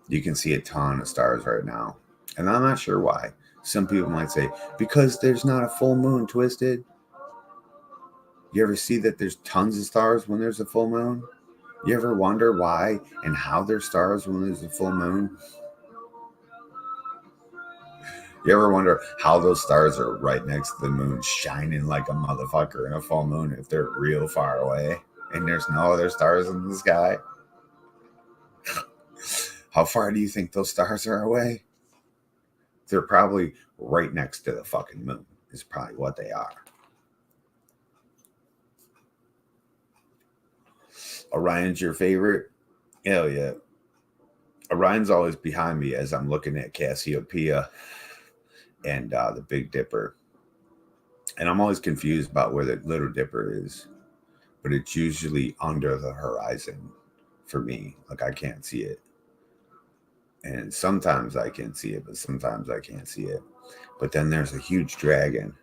You can see a ton of stars right now. And I'm not sure why. Some people might say, because there's not a full moon, Twisted. You ever see that there's tons of stars when there's a full moon? You ever wonder why and how there's stars when there's a full moon? You ever wonder how those stars are right next to the moon, shining like a motherfucker in a full moon if they're real far away and there's no other stars in the sky? How far do you think those stars are away? They're probably right next to the fucking moon is probably what they are. Orion's your favorite? Hell yeah. Orion's always behind me as I'm looking at Cassiopeia and the Big Dipper. And I'm always confused about where the Little Dipper is. But it's usually under the horizon for me. Like I can't see it. And sometimes I can see it, but sometimes I can't see it. But then there's a huge dragon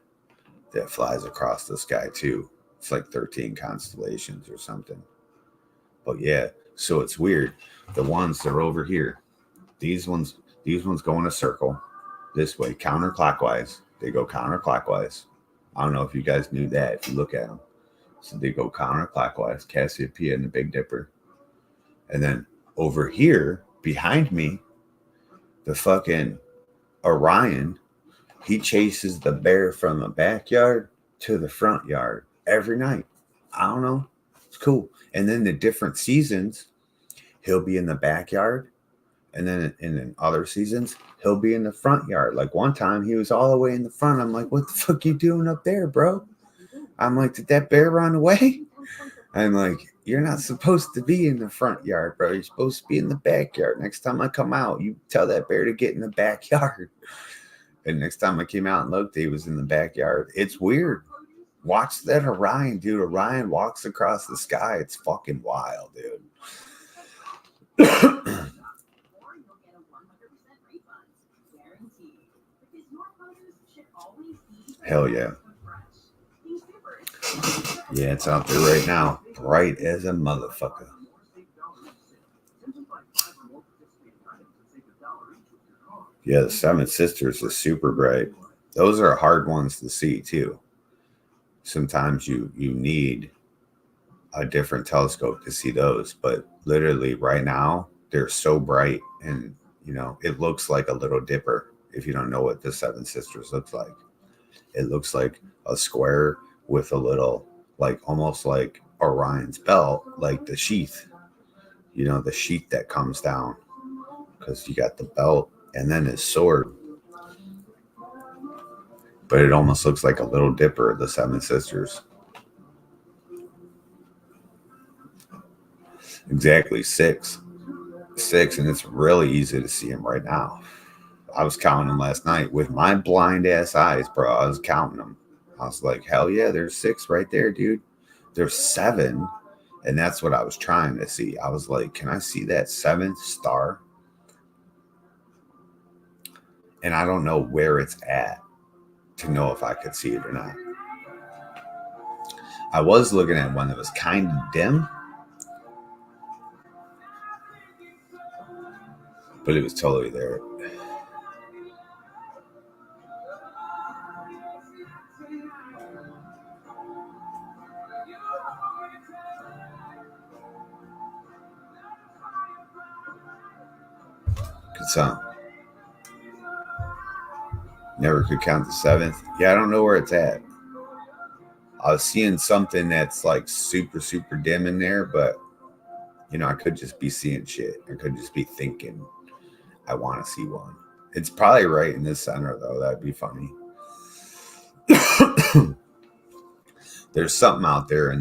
that flies across the sky too. It's like 13 constellations or something. But yeah, so it's weird. The ones that are over here, these ones go in a circle this way, counterclockwise. They go counterclockwise. I don't know if you guys knew that if you look at them. So they go counterclockwise, Cassiopeia and the Big Dipper. And then over here, behind me, the fucking Orion, he chases the bear from the backyard to the front yard every night. I don't know. It's cool. And then the different seasons, he'll be in the backyard. And then in other seasons, he'll be in the front yard. Like one time, he was all the way in the front. I'm like, what the fuck you doing up there, bro? I'm like, did that bear run away? I'm like, you're not supposed to be in the front yard, bro. You're supposed to be in the backyard. Next time I come out, you tell that bear to get in the backyard. And next time I came out and looked, he was in the backyard. It's weird. Watch that Orion, dude. Orion walks across the sky. It's fucking wild, dude. Hell yeah. Yeah, it's out there right now. Bright as a motherfucker. Yeah, the Seven Sisters is super bright. Those are hard ones to see too. Sometimes you need a different telescope to see those, but literally right now they're so bright, and it looks like a Little Dipper. If you don't know what the Seven Sisters looks like, it looks like a square with a little, like almost like Orion's belt, like the sheath. the sheet that comes down, because you got the belt and then his sword. But it almost looks like a little dipper of the Seven Sisters. Exactly, six, and it's really easy to see him right now. I was counting them last night with my blind ass eyes, bro. I was counting them. I was like, hell yeah, there's 6 right there, dude. There's 7. And that's what I was trying to see. I was like, can I see that 7th star? And I don't know where it's at to know if I could see it or not. I was looking at one that was kind of dim, but it was totally there. Good song. Never could count the 7th. Yeah, I don't know where it's at. I was seeing something that's like super, super dim in there, but I could just be seeing shit. I could just be thinking I want to see one. It's probably right in the center, though. That'd be funny. There's something out there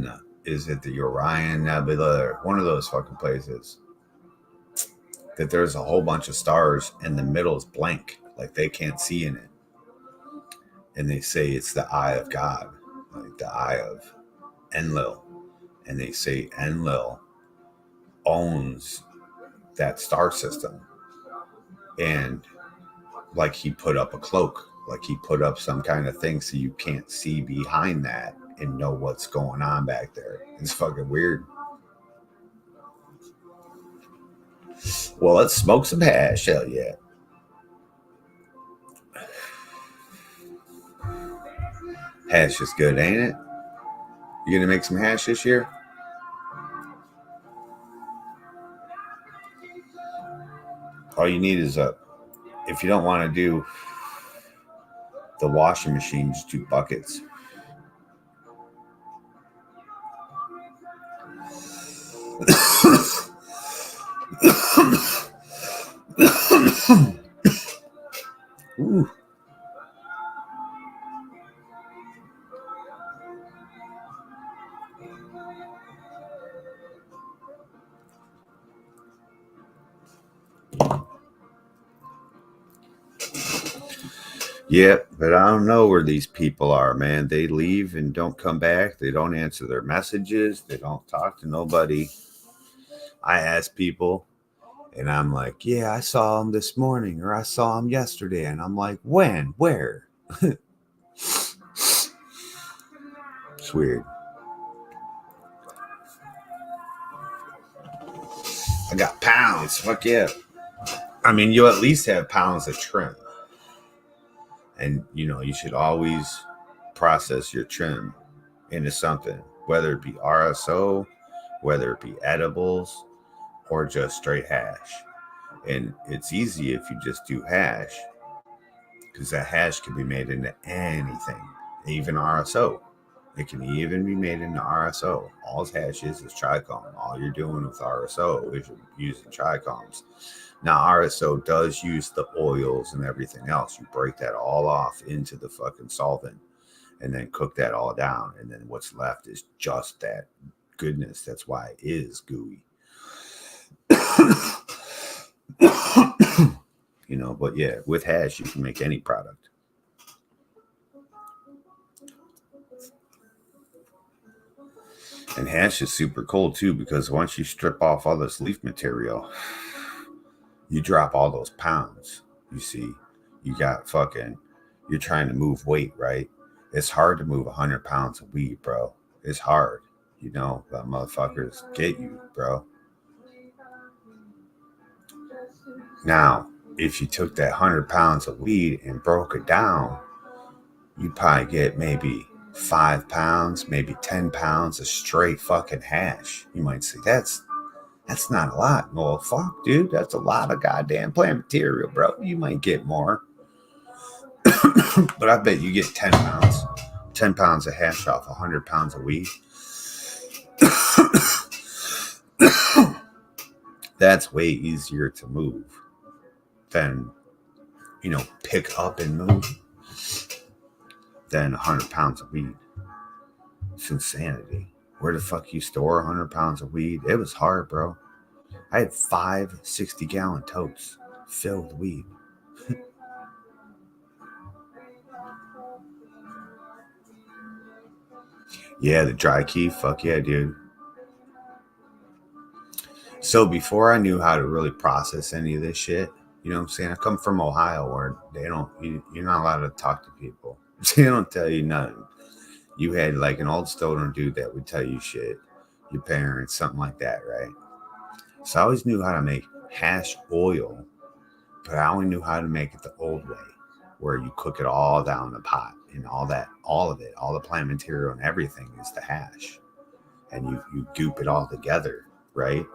is it the Orion Nebula or one of those fucking places that there's a whole bunch of stars and the middle is blank, like they can't see in it. And they say it's the eye of God, like the eye of Enlil. And they say Enlil owns that star system. And like he put up a cloak, like he put up some kind of thing so you can't see behind that and know what's going on back there. It's fucking weird. Well, let's smoke some hash. Hell yeah. Hash is good, ain't it? You gonna make some hash this year? All you need is if you don't want to do the washing machine, just do buckets. Ooh. Yeah, but I don't know where these people are, man. They leave and don't come back. They don't answer their messages. They don't talk to nobody. I ask people, and I'm like, yeah, I saw him this morning, or I saw him yesterday. And I'm like, when? Where? It's weird. I got pounds. Fuck yeah. I mean, you at least have pounds of trim. And, you should always process your trim into something, whether it be RSO, whether it be edibles, or just straight hash. And it's easy if you just do hash, because that hash can be made into anything, even RSO. It can even be made into RSO. All hash is trichome. All you're doing with RSO is you're using trichomes. Now, RSO does use the oils and everything else. You break that all off into the fucking solvent and then cook that all down. And then what's left is just that goodness. That's why it is gooey. But yeah, with hash, you can make any product. And hash is super cool too, because once you strip off all this leaf material, you drop all those pounds. You see, you got you're trying to move weight, right? It's hard to move 100 pounds of weed, bro. It's hard. The motherfuckers get you, bro. Now, if you took that 100 pounds of weed and broke it down, you'd probably get maybe 5 pounds, maybe 10 pounds of straight fucking hash. You might say, that's not a lot. Well, fuck, dude, that's a lot of goddamn plant material, bro. You might get more. But I bet you get 10 pounds. 10 pounds of hash off 100 pounds of weed. That's way easier to move than, pick up and move than 100 pounds of weed. It's insanity. Where the fuck you store 100 pounds of weed? It was hard, bro. I had 5 60-gallon totes filled with weed. Yeah, the dry key. Fuck yeah, dude. So before I knew how to really process any of this shit, you know what I'm saying? I come from Ohio where you're not allowed to talk to people. They don't tell you nothing. You had like an old stoner dude that would tell you shit, your parents, something like that, right? So I always knew how to make hash oil, but I only knew how to make it the old way, where you cook it all down the pot and all of it, all the plant material and everything is the hash. And you goop it all together, right?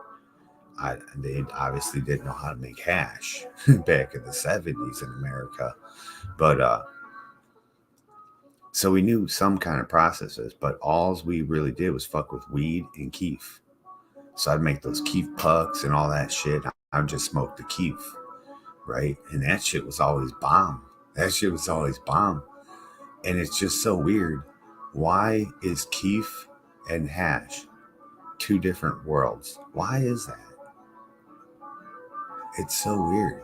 They obviously didn't know how to make hash back in the 70s in America. But so we knew some kind of processes, but all we really did was fuck with weed and keef. So I'd make those keef pucks and all that shit. I'd just smoke the keef, right? And that shit was always bomb. That shit was always bomb. And it's just so weird. Why is keef and hash two different worlds? Why is that? It's so weird.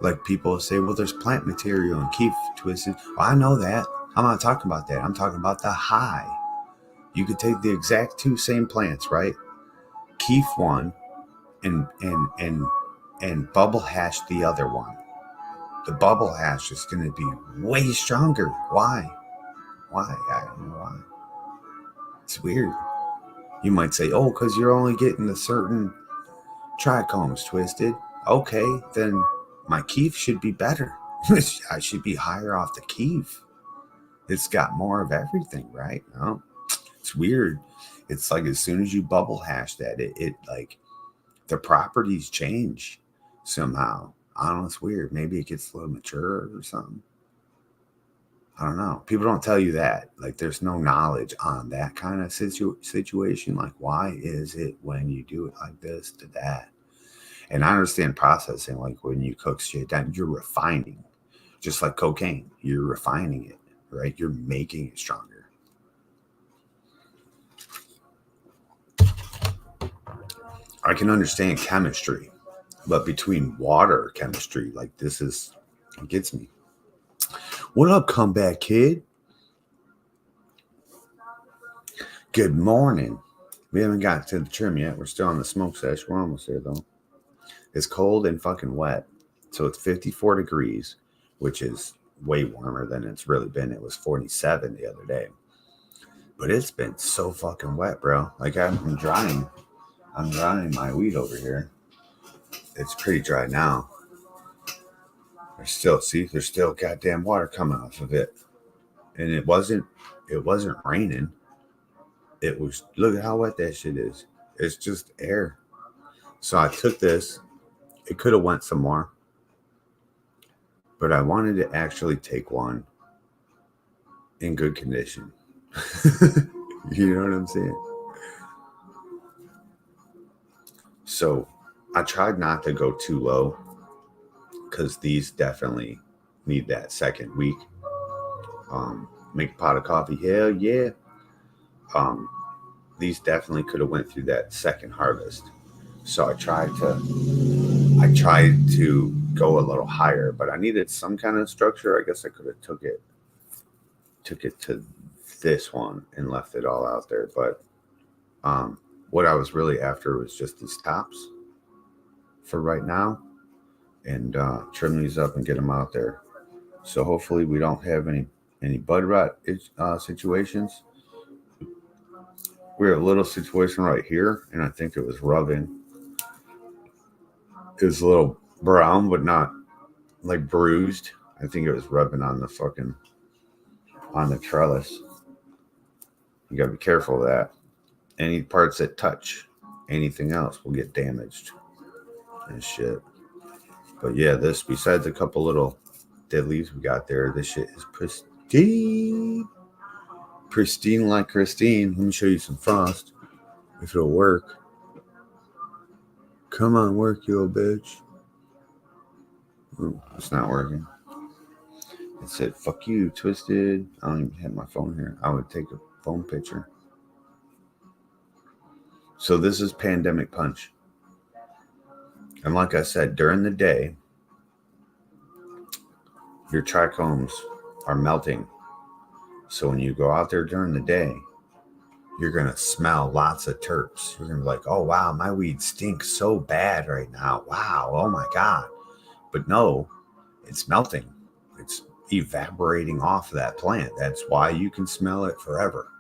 Like people say, well, there's plant material and keef twisted. Well, I know that. I'm not talking about that. I'm talking about the high. You could take the exact two same plants, right? Keef one and bubble hash the other one. The bubble hash is going to be way stronger. Why? Why? I don't know why. It's weird. You might say, oh, because you're only getting the certain trichomes twisted. Okay, then my keef should be better. I should be higher off the keef. It's got more of everything, right? No, it's weird. It's like as soon as you bubble hash that, it like the properties change somehow. I don't know. It's weird. Maybe it gets a little mature or something. I don't know. People don't tell you that. Like, there's no knowledge on that kind of situation. Like, why is it when you do it like this to that? And I understand processing. Like, when you cook shit down, you're refining. Just like cocaine, you're refining it, right? You're making it stronger. I can understand chemistry, but between water chemistry, like this is, it gets me. What up, comeback kid? Good morning. We haven't got to the trim yet. We're still on the smoke sesh. We're almost there though. It's cold and fucking wet. So it's 54 degrees, which is way warmer than it's really been. It was 47 the other day. But it's been so fucking wet, bro. Like I'm drying my weed over here. It's pretty dry now. There's still goddamn water coming off of it. And it wasn't raining. It was, look at how wet that shit is. It's just air. So I took this. It could have went some more. But I wanted to actually take one in good condition. You know what I'm saying? So I tried not to go too low because these definitely need that second week. Make a pot of coffee, hell yeah. These definitely could have went through that second harvest. So I tried to go a little higher, but I needed some kind of structure. I guess I could have took it to this one and left it all out there. But what I was really after was just these tops for right now, and trim these up and get them out there. So hopefully we don't have any bud rot situations. We have a little situation right here, and I think it was rubbing. It was a little brown, but not like bruised. I think it was rubbing on the trellis. You gotta be careful of that. Any parts that touch anything else will get damaged and shit. But yeah, this, besides a couple little dead leaves we got there, this shit is pristine. Pristine like Christine. Let me show you some frost if it'll work. Come on, work, you old bitch. Ooh, it's not working. It said, fuck you, Twisted. I don't even have my phone here. I would take a phone picture. So this is Pandemic Punch. And like I said, during the day, your trichomes are melting. So when you go out there during the day, you're going to smell lots of terps. You're going to be like, oh, wow, my weed stinks so bad right now. Wow, oh my God. But no, it's melting. It's evaporating off that plant. That's why you can smell it forever.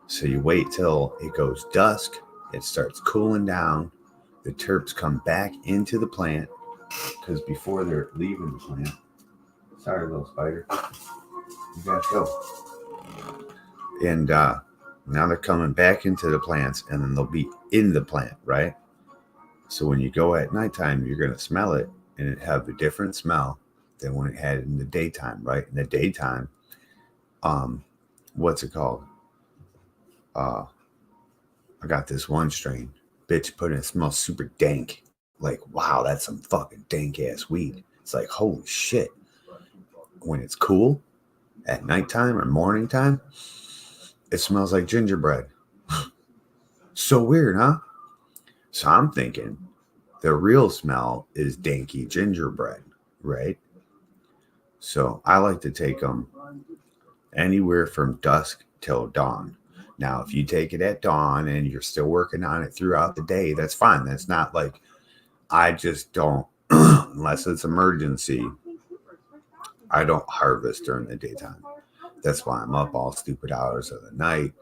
So you wait till it goes dusk, it starts cooling down, the terps come back into the plant, because before they're leaving the plant, sorry little spider, you gotta go. And now they're coming back into the plants, and then they'll be in the plant, right? So when you go at nighttime, you're gonna smell it, and it have a different smell than when it had in the daytime, right? In the daytime, what's it called? I got this one strain. Bitch put in, it smells super dank. Like, wow, that's some fucking dank ass weed. It's like, holy shit. When it's cool at nighttime or morning time, it smells like gingerbread. So weird, huh? So I'm thinking the real smell is danky gingerbread, right? So I like to take them anywhere from dusk till dawn. Now, if you take it at dawn and you're still working on it throughout the day, that's fine. That's not like, I just don't, unless it's emergency, I don't harvest during the daytime. That's why I'm up all stupid hours of the night,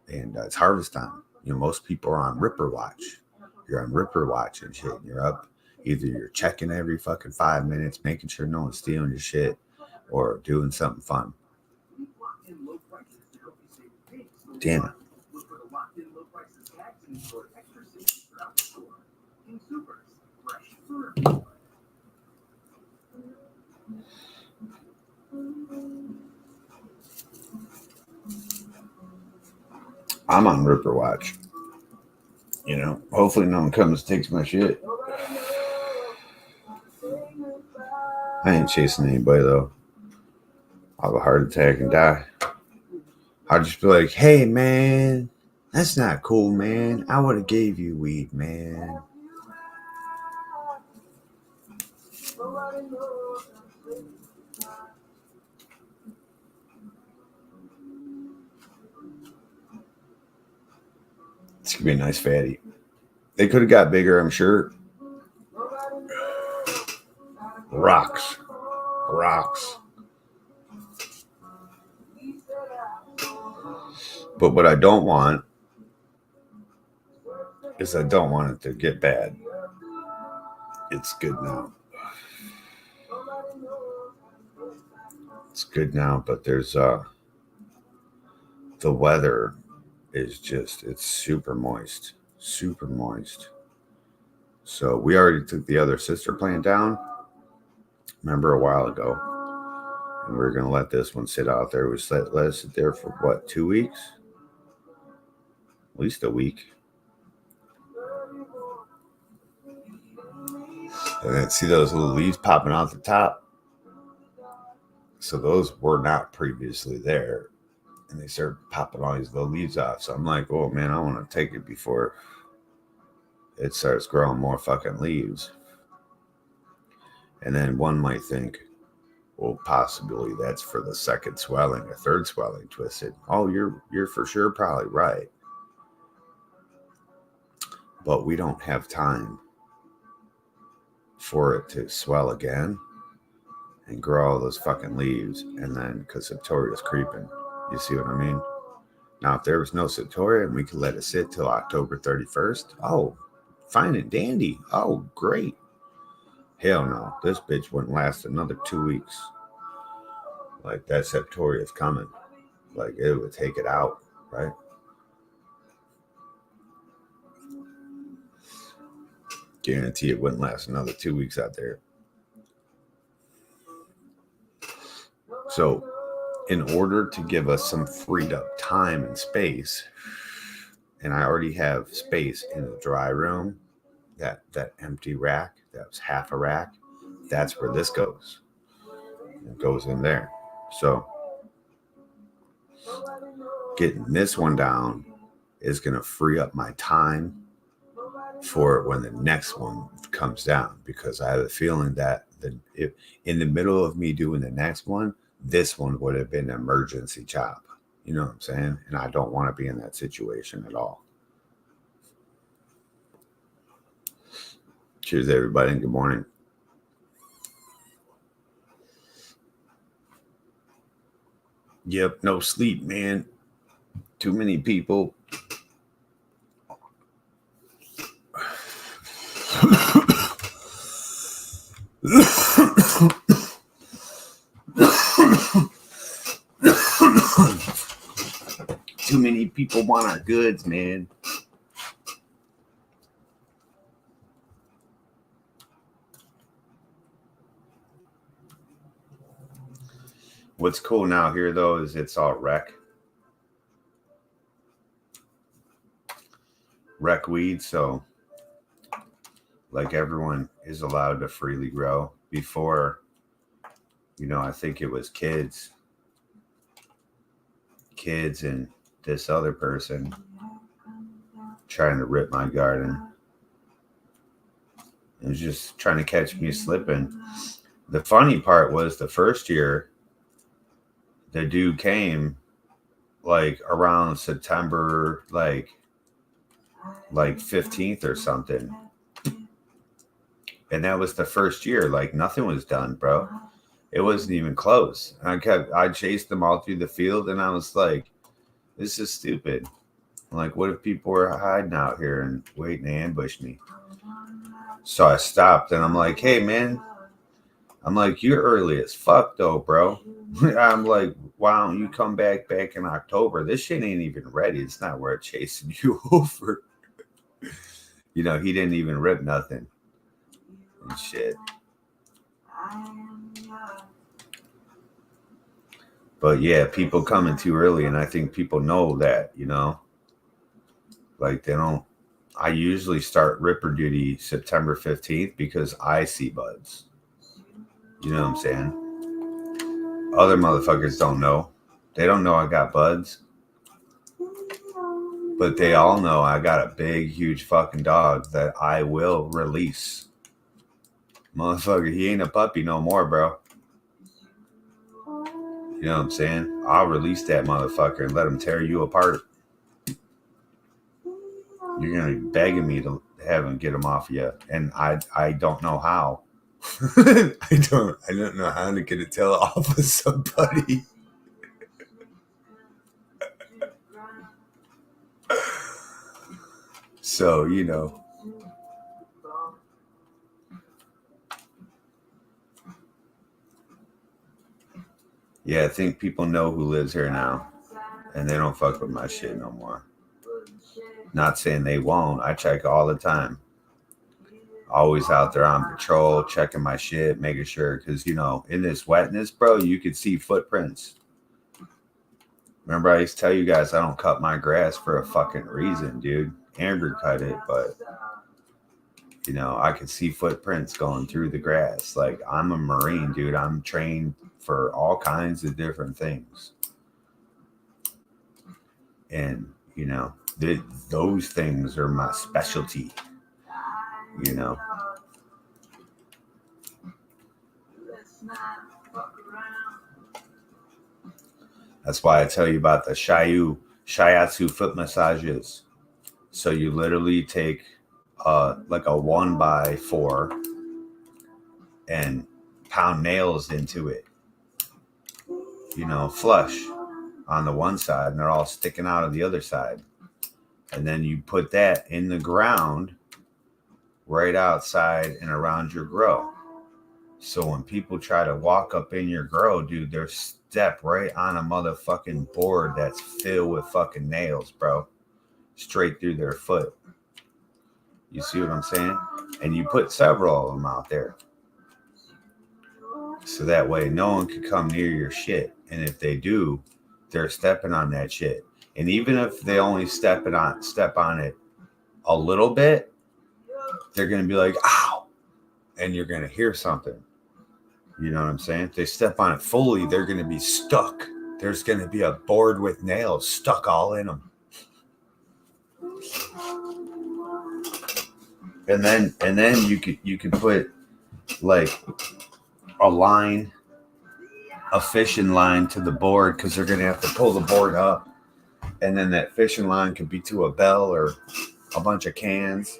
and it's harvest time. You know, most people are on Ripper Watch. You're on Ripper Watch and shit, and you're up. Either you're checking every fucking 5 minutes, making sure no one's stealing your shit, or doing something fun. Damn it. I'm on Ripper Watch. You know, hopefully no one comes and takes my shit. I ain't chasing anybody though. I'll have a heart attack and die. I'll just be like, hey man, that's not cool, man. I would have gave you weed, man. It's gonna be a nice fatty. They could have got bigger, I'm sure. Rocks. But what I don't want is I don't want it to get bad. It's good now. It's good now, but there's the weather is just, it's super moist. So we already took the other sister plant down. Remember a while ago. And we were going to let this one sit out there. We let it sit there for what, 2 weeks? At least a week. And then see those little leaves popping out the top? So those were not previously there. And they started popping all these little leaves off. So I'm like, oh man, I want to take it before it starts growing more fucking leaves. And then one might think, well, possibly that's for the second swelling or third swelling, Twisted. Oh, you're for sure probably right. But we don't have time for it to swell again and grow all those fucking leaves. And then, because Septoria's creeping. You see what I mean? Now, if there was no Septoria and we could let it sit till October 31st, oh, fine and dandy. Oh, great. Hell no. This bitch wouldn't last another 2 weeks. Like, that Septoria's coming. Like, it would take it out, right? Guarantee it wouldn't last another 2 weeks out there. So, in order to give us some freed up time and space, and I already have space in the dry room that empty rack, that was half a rack, that's where this goes. It goes in there. So getting this one down is going to free up my time for when the next one comes down, because I have a feeling that if in the middle of me doing the next one, this one would have been an emergency chop. You know what I'm saying? And I don't want to be in that situation at all. Cheers, everybody, and good morning. Yep, no sleep, man. Too many people. Too many people want our goods, man. What's cool now here, though, is it's all rec weed. So, like, everyone is allowed to freely grow. Before, I think it was kids and this other person trying to rip my garden. It was just trying to catch me slipping. The funny part was the first year, the dude came like around September, like 15th or something. And that was the first year. Like, nothing was done, bro. It wasn't even close. I chased them all through the field, and I was like, this is stupid. Like, what if people were hiding out here and waiting to ambush me? So I stopped, and I'm like, hey, man. I'm like, you're early as fuck, though, bro. I'm like, why don't you come back in October? This shit ain't even ready. It's not worth chasing you over. He didn't even rip nothing and shit. But yeah, people coming too early, and I think people know that, like, they don't. I usually start ripper duty September 15th because I see buds. You know what I'm saying? Other motherfuckers don't know. They don't know I got buds. But they all know I got a big, huge fucking dog that I will release. Motherfucker, he ain't a puppy no more, bro. You know what I'm saying? I'll release that motherfucker and let him tear you apart. You're going to be begging me to have him get him off you. And I don't know how. I don't know how to get a tail off of somebody. So, yeah, I think people know who lives here now, and they don't fuck with my shit no more. Not saying they won't. I check all the time. Always out there on patrol, checking my shit, making sure, because, in this wetness, bro, you could see footprints. Remember, I used to tell you guys I don't cut my grass for a fucking reason, dude. Amber cut it, but, I could see footprints going through the grass. Like, I'm a Marine, dude. I'm trained for all kinds of different things. And, those things are my specialty, That's why I tell you about the shiatsu foot massages. So you literally take like a 1x4 and pound nails into it, flush on the one side, and they're all sticking out of the other side. And then you put that in the ground right outside and around your grow. So when people try to walk up in your grow, dude, they're step right on a motherfucking board that's filled with fucking nails, bro. Straight through their foot. You see what I'm saying? And you put several of them out there. So that way no one can come near your shit. And if they do, they're stepping on that shit. And even if they only step on it a little bit, they're going to be like, ow, and you're going to hear something. You know what I'm saying? If they step on it fully, they're going to be stuck. There's going to be a board with nails stuck all in them. And then you could put like a fishing line to the board, because they're going to have to pull the board up. And then that fishing line could be to a bell or a bunch of cans.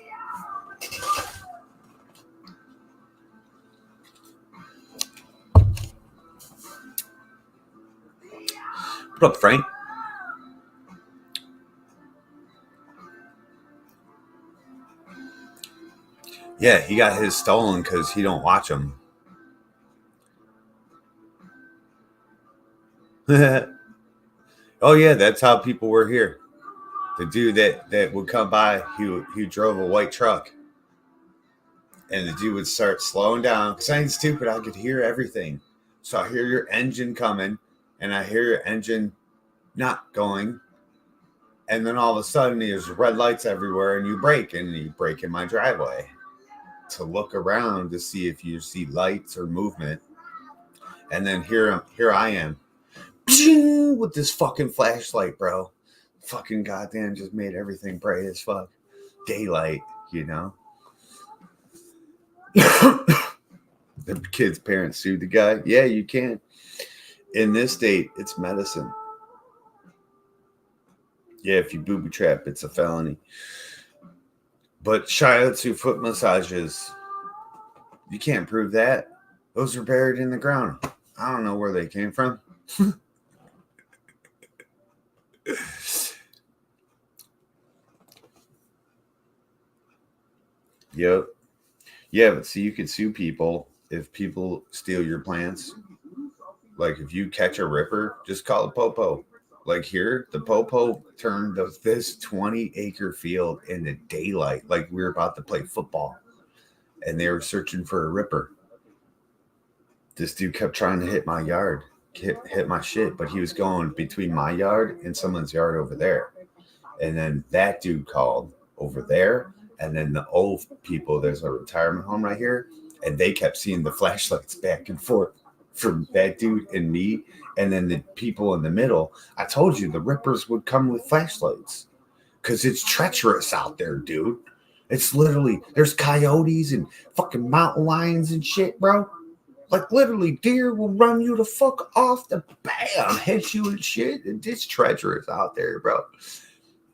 What up, Frank? Yeah, he got his stolen because he don't watch them. Oh yeah, that's how people were here. The dude that would come by, he drove a white truck, and the dude would start slowing down. Because I ain't stupid, I could hear everything. So I hear your engine coming, and I hear your engine not going, and then all of a sudden there's red lights everywhere, and you brake in my driveway to look around to see if you see lights or movement. And then here I am with this fucking flashlight, bro. Fucking goddamn just made everything bright as fuck. Daylight, you know. The kid's parents sued the guy. Yeah, you can. In this state, it's medicine. Yeah, if you booby trap, it's a felony. But shiatsu foot massages, you can't prove that. Those are buried in the ground. I don't know where they came from. Yep. Yeah, but see, you could sue people if people steal your plants. Like if you catch a ripper, just call a popo. Like here, the popo turned this 20-acre field into daylight, like we were about to play football, and they were searching for a ripper. This dude kept trying to hit my yard, hit my shit, but he was going between my yard and someone's yard over there. And then that dude called over there, and then the old people, there's a retirement home right here, and they kept seeing the flashlights back and forth from that dude and me. And then the people in the middle, I told you the rippers would come with flashlights because it's treacherous out there, dude. It's literally, there's coyotes and fucking mountain lions and shit, bro. Like literally deer will run you the fuck off the bam, hit you and shit. It's treacherous out there, bro.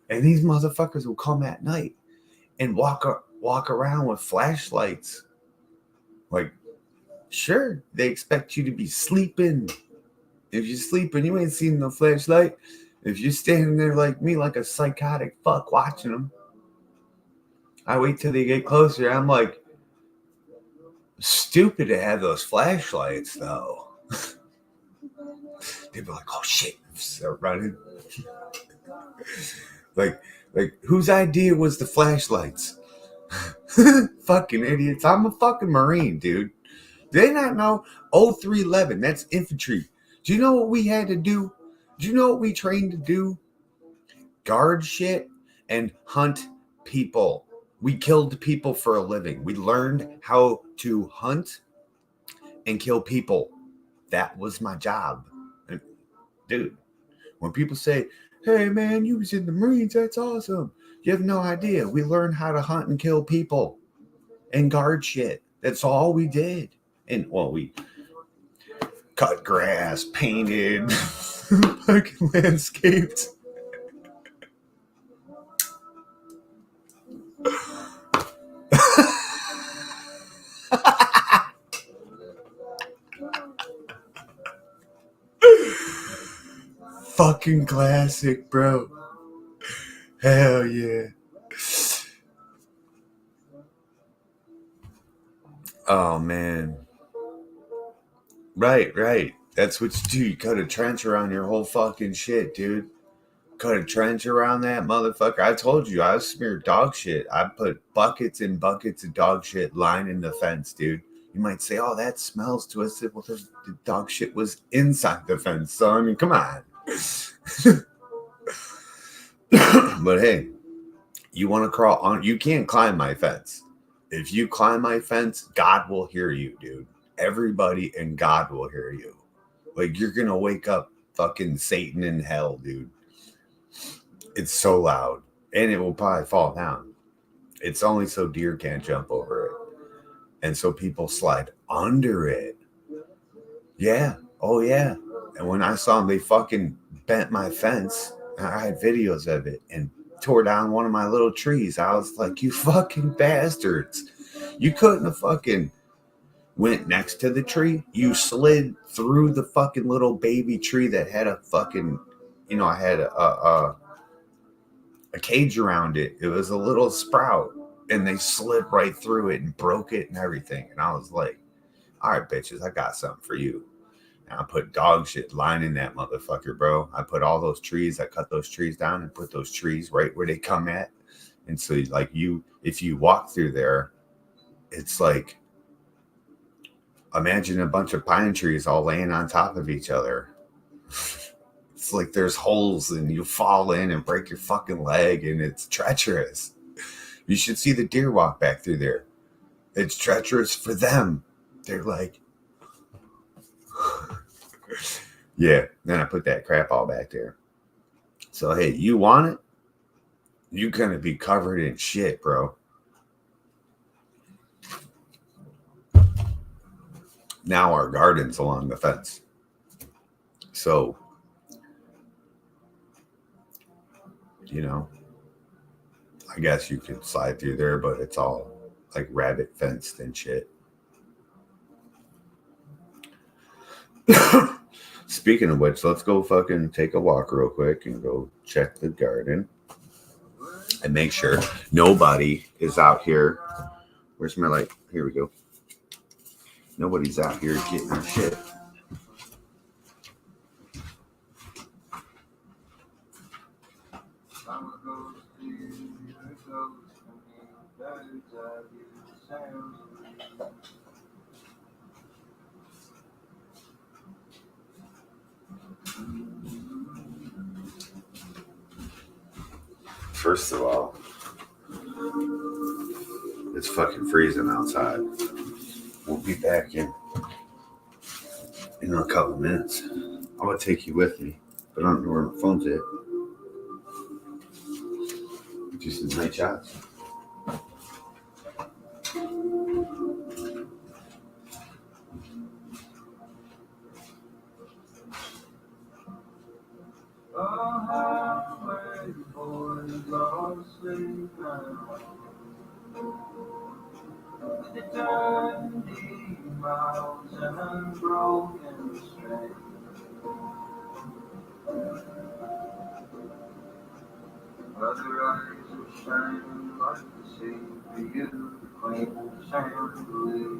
And these motherfuckers will come at night and walk around with flashlights. Like, sure, they expect you to be sleeping. If you're sleeping, you ain't seen no flashlight. If you're standing there like me, like a psychotic fuck watching them, I wait till they get closer. I'm like, stupid to have those flashlights, though. They'd be like, oh shit, start running. like, whose idea was the flashlights? Fucking idiots. I'm a fucking Marine, dude. Do they not know? 0311, that's infantry. Do you know what we had to do? Do you know what we trained to do? Guard shit and hunt people. We killed people for a living. We learned how to hunt and kill people. That was my job. And, dude, when people say, hey, man, you was in the Marines, that's awesome. You have no idea. We learned how to hunt and kill people and guard shit. That's all we did. And, well, we cut grass, painted, fucking landscaped. Fucking classic, bro. Hell yeah. Oh, man. Right. That's what you do. You cut a trench around your whole fucking shit, dude. Cut a trench around that motherfucker. I told you, I smeared dog shit. I put buckets and buckets of dog shit lining the fence, dude. You might say, oh, that smells twisted. Well, the dog shit was inside the fence. So, I mean, come on. But hey, you want to crawl on, you can't climb my fence. If you climb my fence, God will hear you, dude. Everybody and God will hear you. Like, you're going to wake up fucking Satan in hell, dude. It's so loud. And it will probably fall down. It's only so deer can't jump over it. And so people slide under it. Yeah. Oh, yeah. And when I saw them, they fucking bent my fence. I had videos of it and tore down one of my little trees. I was like, you fucking bastards. You couldn't have fucking went next to the tree. You slid through the fucking little baby tree that had a fucking, I had a cage around it. It was a little sprout. And they slid right through it and broke it and everything. And I was like, all right, bitches, I got something for you. And I put dog shit lining that motherfucker, bro. I put all those trees, I cut those trees down and put those trees right where they come at. And so, like, if you walk through there, it's like, imagine a bunch of pine trees all laying on top of each other. It's like there's holes and you fall in and break your fucking leg and it's treacherous. You should see the deer walk back through there. It's treacherous for them. They're like, yeah. Then I put that crap all back there. So, hey, you want it? You're going to be covered in shit, bro. Now our garden's along the fence. So, I guess you could slide through there, but it's all like rabbit fenced and shit. Speaking of which, let's go fucking take a walk real quick and go check the garden and make sure nobody is out here. Where's my light? Here we go. Nobody's out here getting their shit. First of all, it's fucking freezing outside. We'll be back in a couple minutes. I'm gonna take you with me, but I don't know where my phone's at. Just some night shots. Other eyes are shining like the sea for you, queen chandelier.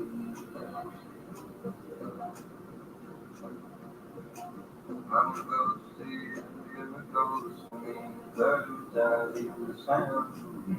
I'm a ghost here, you're a ghost to me. Birds out of the sound of me.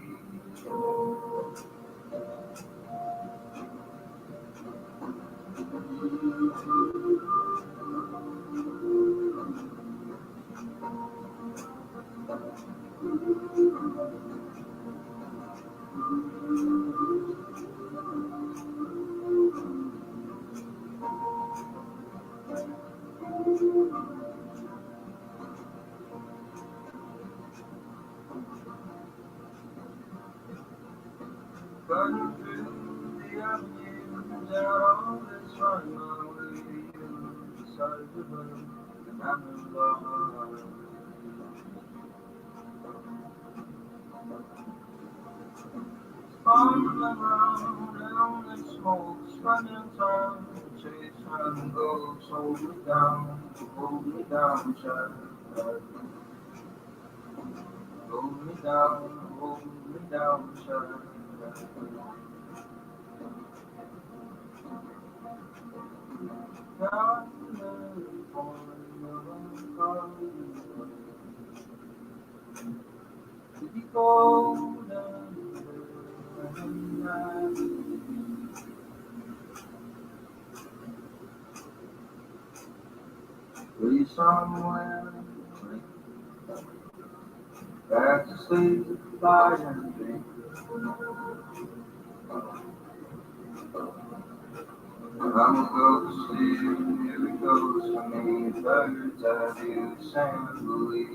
Cutting through the avenues out all that's running my way to you. Beside the room, and I'm in love. Sparkling around down in smoke, spending time chasing ghosts. Hold me down, child. Hold me down, child. We somewhere back to sleep by and drink. I'm a ghost, here it goes for me. Birds I do assembly.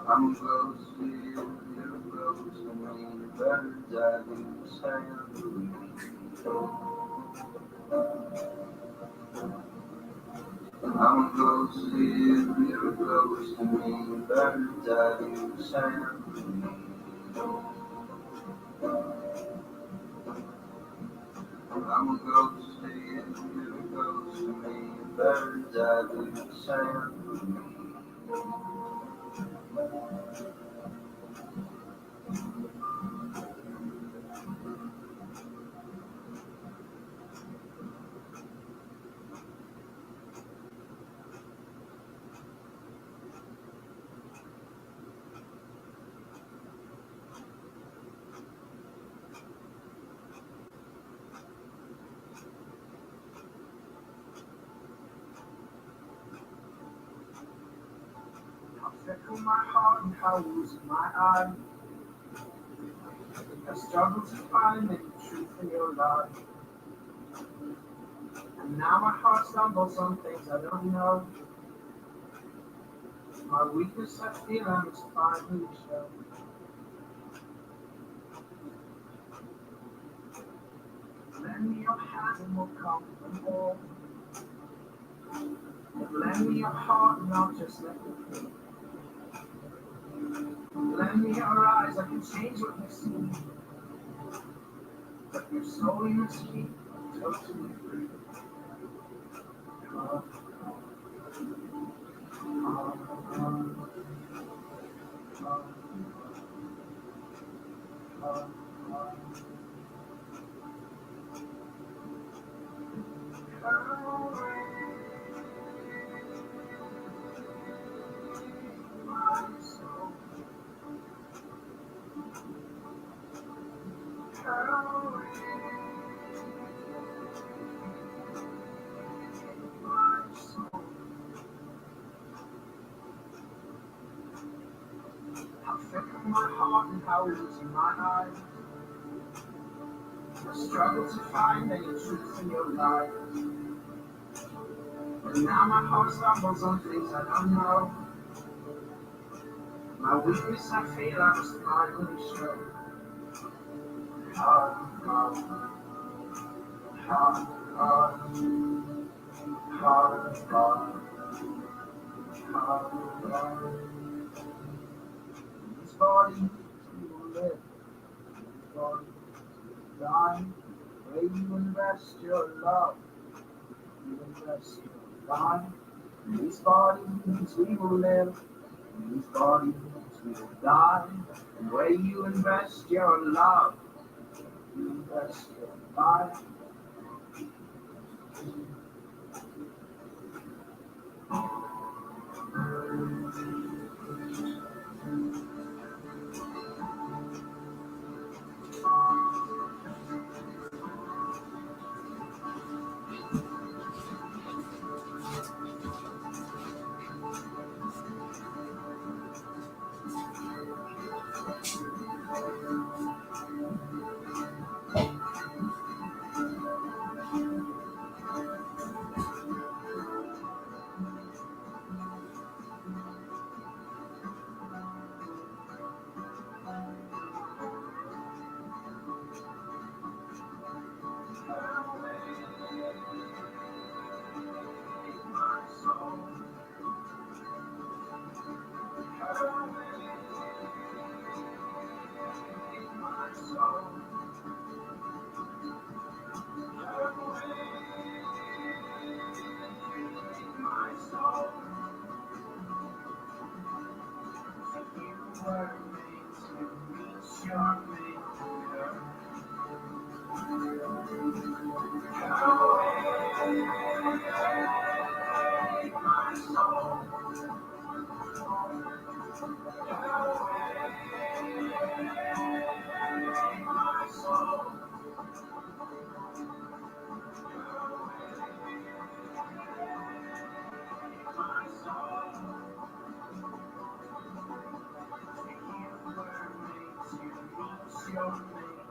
I'm a ghost, here it goes for me. Birds I do assembly. I'm a ghost, here it goes for me. Birds I do assembly. I'm a ghost, here it goes for me. Birds I do assembly. How fickle my heart and how loose my eye. I struggle to find any truth in your life. And now my heart stumbles on things I don't know. My weakness I feel I must finally show. Lend me your hand and we'll come and all. Lend me your heart and I'll just let you be. Lend me your eyes, I can change what you see. But your soul you must keep totally free. Oh, oh, oh, oh, oh, oh. My soul. How thick my heart and how easy my eyes. I struggle to find any truth in your life. And now my heart stumbles on things I don't know. My weakness I feel I must finally show. Heart, heart, heart, heart, heart, heart, heart. This body we will live. This body will die. Where you invest your love, you invest your life. These bodies we will live. These bodies we will die. And where you invest your love, you invest your life. My soul, my soul, my soul. You were made to reach your maker. My soul, my soul. My soul, you were made to reach your maker.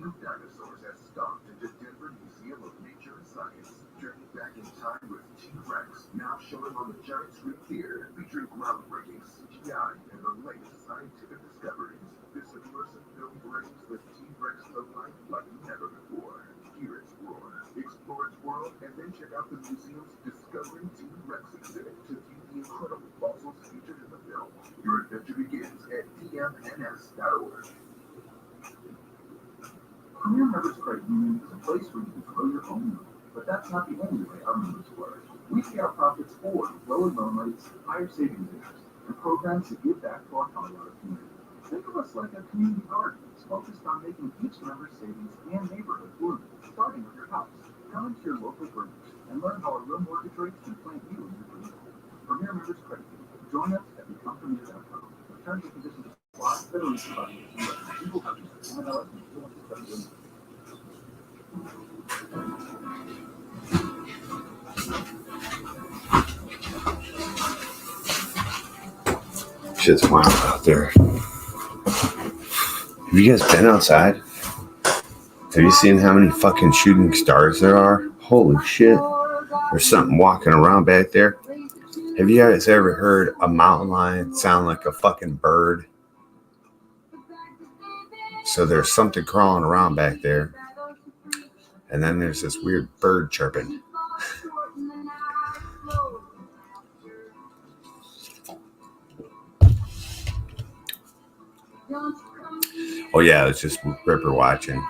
chain of dinosaurs has stopped at the Denver Museum of Nature and Science. Journey back in time with T-Rex, now showing on the giant screen theater, featuring groundbreaking CGI and the latest scientific discoveries. This immersive film brings the T-Rex to life like never before. Hear its roar, explore its world, and then check out the museum's Discovering T-Rex exhibit to view the incredible fossils featured in the film. Your adventure begins at dmns.org. Premier Members Credit Union is a place where you can grow your own money. But that's not the only way our members work. We see our profits forward with lower loan rates, higher savings interest, and programs that give back to our Colorado community. Think of us like a community garden that's focused on making each member's savings and neighborhood bloom, starting with your house. Come into your local branch and learn how our low mortgage rates can plant you in your dream home. Premier Members Credit Union. Join us at becomepremier.com. Terms and conditions apply. Federally provided with U.S. Equal housing, MLS, and 217. Shit's wild out there. Have you guys been outside? Have you seen how many fucking shooting stars there are? Holy shit. There's something walking around back there. Have you guys ever heard a mountain lion sound like a fucking bird? So there's something crawling around back there. And then there's this weird bird chirping. Oh yeah, it's just Ripper watching.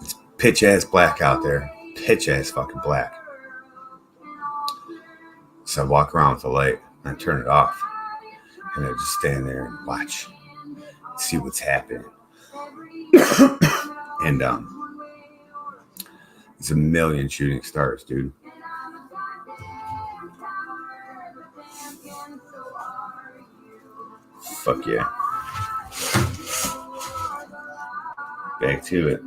It's pitch ass black out there. Pitch ass fucking black. So I walk around with the light and I turn it off. And I just stand there and watch. See what's happening. And it's a million shooting stars, dude. Fuck yeah. Back to it.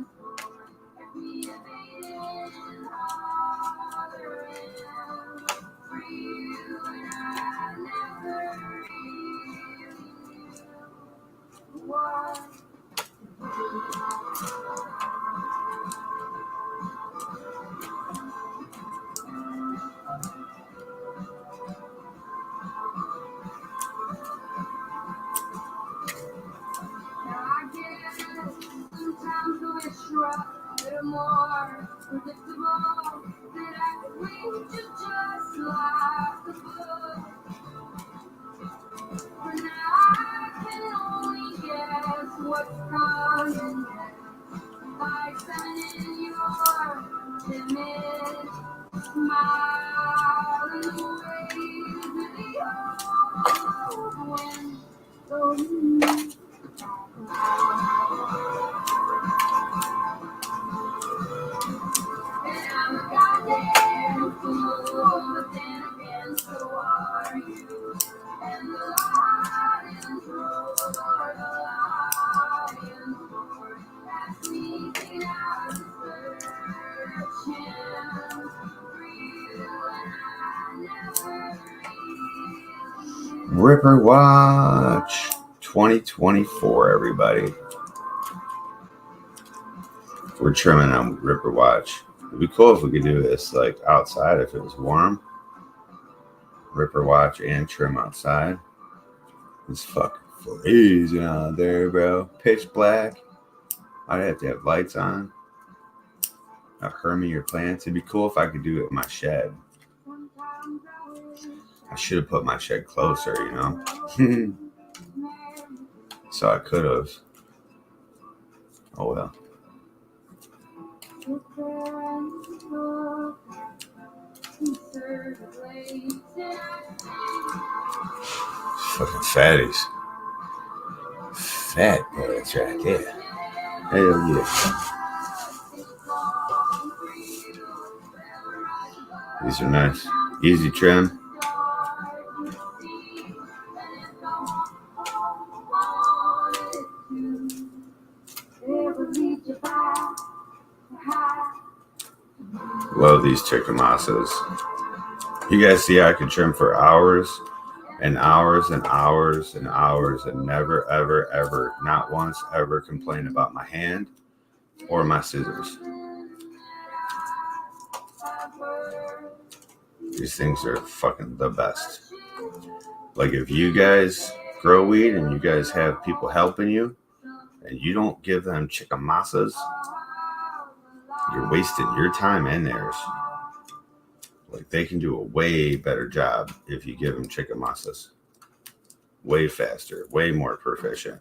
Ripper Watch 2024, everybody. We're trimming on Ripper Watch. It'd be cool if we could do this like outside if it was warm. Ripper Watch and trim outside. It's fucking freezing out there, bro. Pitch black. I'd have to have lights on. A Hermie or plants. It'd be cool if I could do it in my shed. I should have put my shed closer, you know. So I could have. Oh well. Fucking fatties. Fat boys right there. Hell yeah. These are nice. Easy trim. Love these chicken masas. You guys see I can trim for hours and hours and hours and hours and never, ever, ever, not once ever complain about my hand or my scissors. These things are fucking the best. Like if you guys grow weed and you guys have people helping you and you don't give them chicamasas, you're wasting your time and theirs. Like they can do a way better job if you give them chicamasas. Way faster, way more proficient.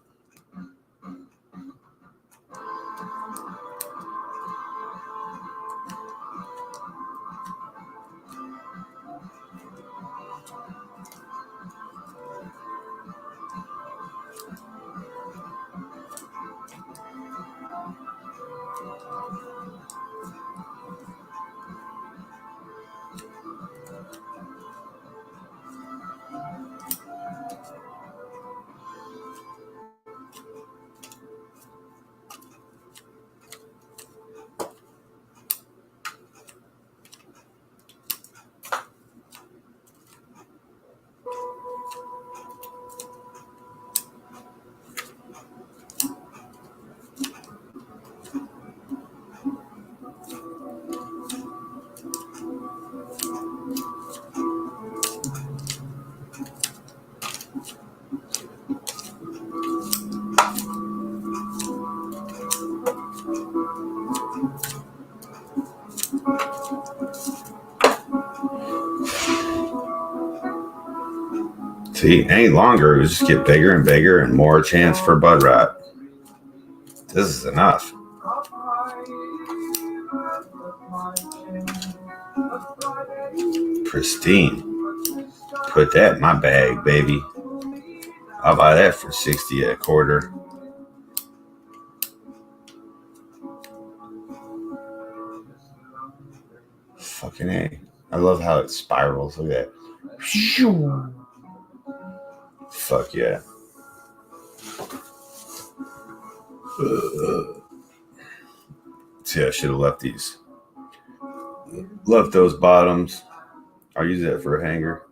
See, any longer, it would just get bigger and bigger and more chance for bud rot. This is enough. Pristine. Put that in my bag, baby. I'll buy that for $60 a quarter. Fucking A. I love how it spirals. Look at that. Fuck yeah. See, I should have left these. Left those bottoms. I'll use that for a hanger.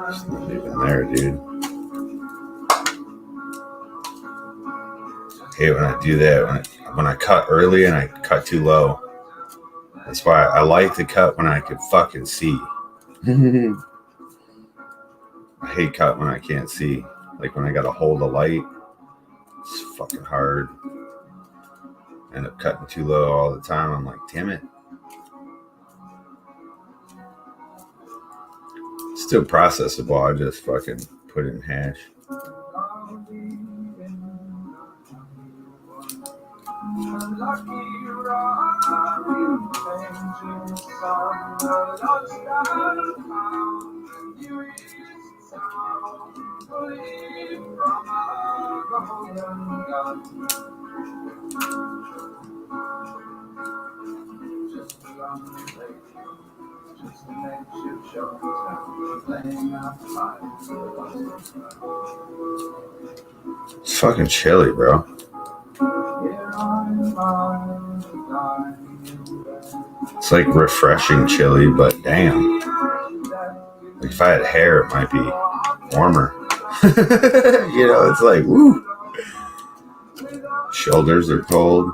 It's not even there, dude. Hey, when I do that, when I cut early and I cut too low, that's why I like to cut when I can fucking see. I hate cut when I can't see. Like when I gotta hold a light, it's fucking hard. I end up cutting too low all the time. I'm like, damn it. Still processable. I just fucking put in hash. It's fucking chilly, bro. It's like refreshing chilly, but damn. Like if I had hair, it might be warmer. You know, it's like, woo. Shoulders are cold.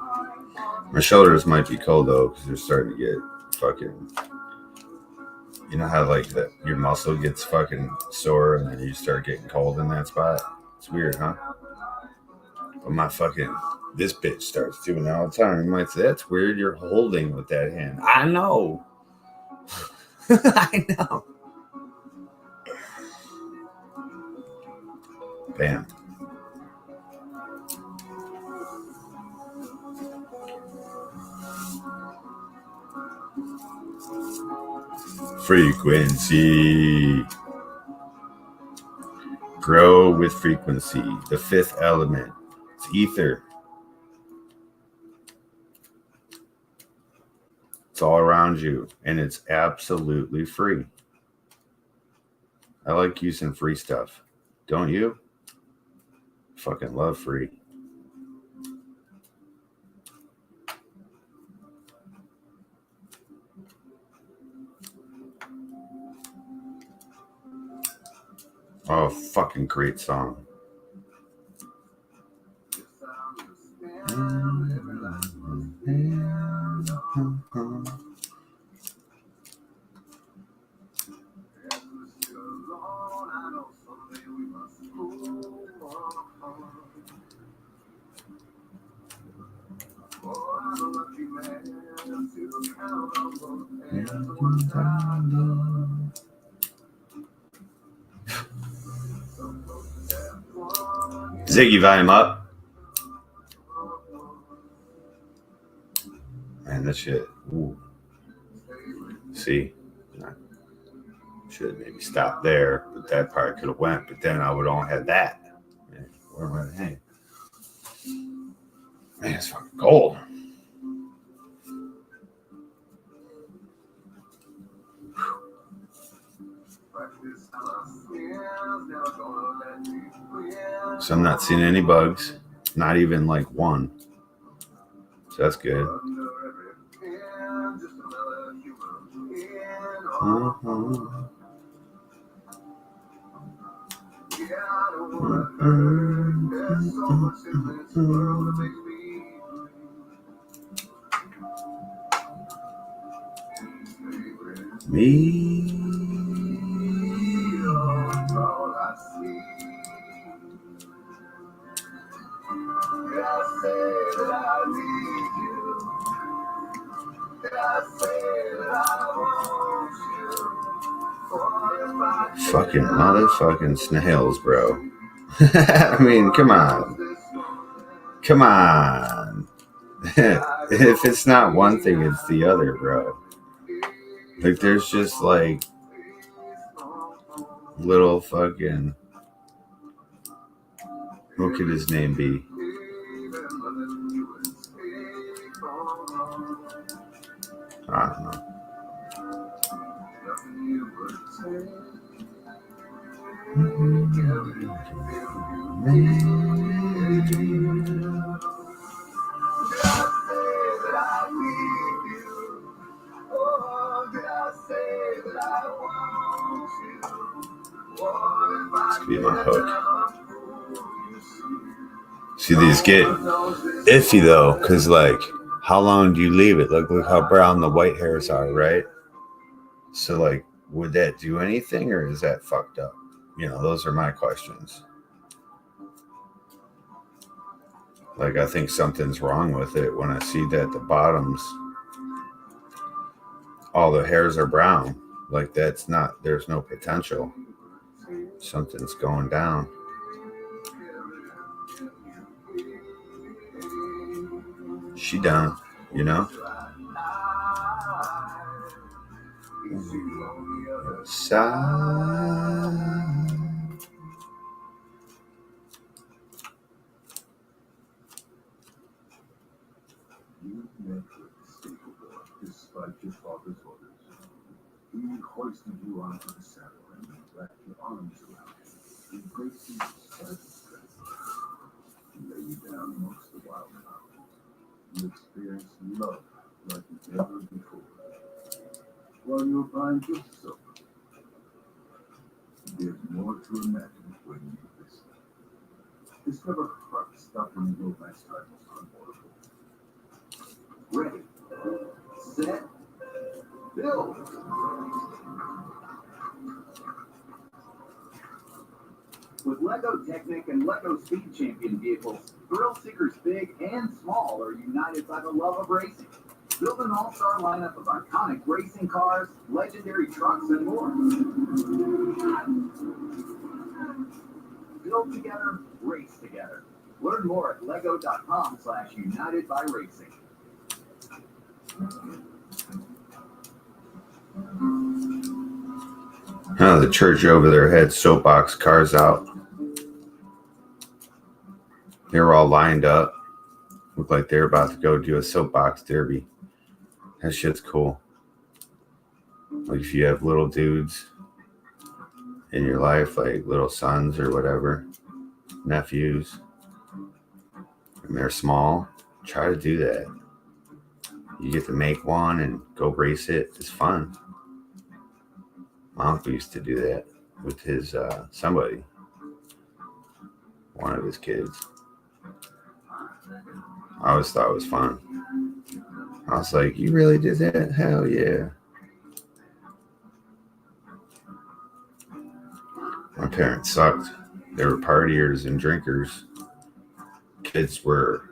My shoulders might be cold though, because they're starting to get fucking. You know how like that your muscle gets fucking sore and then you start getting cold in that spot? It's weird, huh? But my fucking this bitch starts doing it all the time. You might say, that's weird, you're holding with that hand. I know. I know. Bam. Frequency. Grow with frequency. The fifth element. It's ether. It's all around you, and it's absolutely free. I like using free stuff. Don't you? Fucking love free. Oh, fucking great song. Ziggy, volume up. Man, this shit. Ooh. See? Should have maybe stopped there, but that part could have went, but then I would only have that. Man, where am I hang? Man, it's fucking gold. So I'm not seeing any bugs, not even like one. So that's good. Me. Fucking motherfucking snails, bro. I mean, come on. Come on. If it's not one thing, it's the other, bro. Like, there's just like little fucking. What could his name be? I don't know. This could be my hook. See, these get iffy though, because like, how long do you leave it? Look how brown the white hairs are, right? So like, would that do anything, or is that fucked up? You know, those are my questions. Like, I think something's wrong with it when I see that the bottoms, all the hairs are brown. Like, that's not, there's no potential. Something's going down. She done, you know? Side. Despite your father's orders, he hoisted you onto the saddle and wrapped your arms around him. In great deeds, strength. He laid you down amongst the wild mountains. You experienced love like never before. While you were buying gifts of them. There's more to imagine when you listen. Discover heart stopping romance titles unavoidable. Ready, set, build. With LEGO Technic and LEGO Speed Champion vehicles, thrill seekers big and small are united by the love of racing. Build an all-star lineup of iconic racing cars, legendary trucks, and more. Build together, race together. Learn more at lego.com/unitedbyracing. The church over there had soapbox cars out. They were all lined up. Looked like they were about to go do a soapbox derby. That shit's cool. Like, if you have little dudes in your life, like little sons or whatever, nephews, and they're small, try to do that. You get to make one and go race it. It's fun. My uncle used to do that with his somebody, one of his kids. I always thought it was fun. I was like, you really did that? Hell yeah. My parents sucked. They were partiers and drinkers. Kids were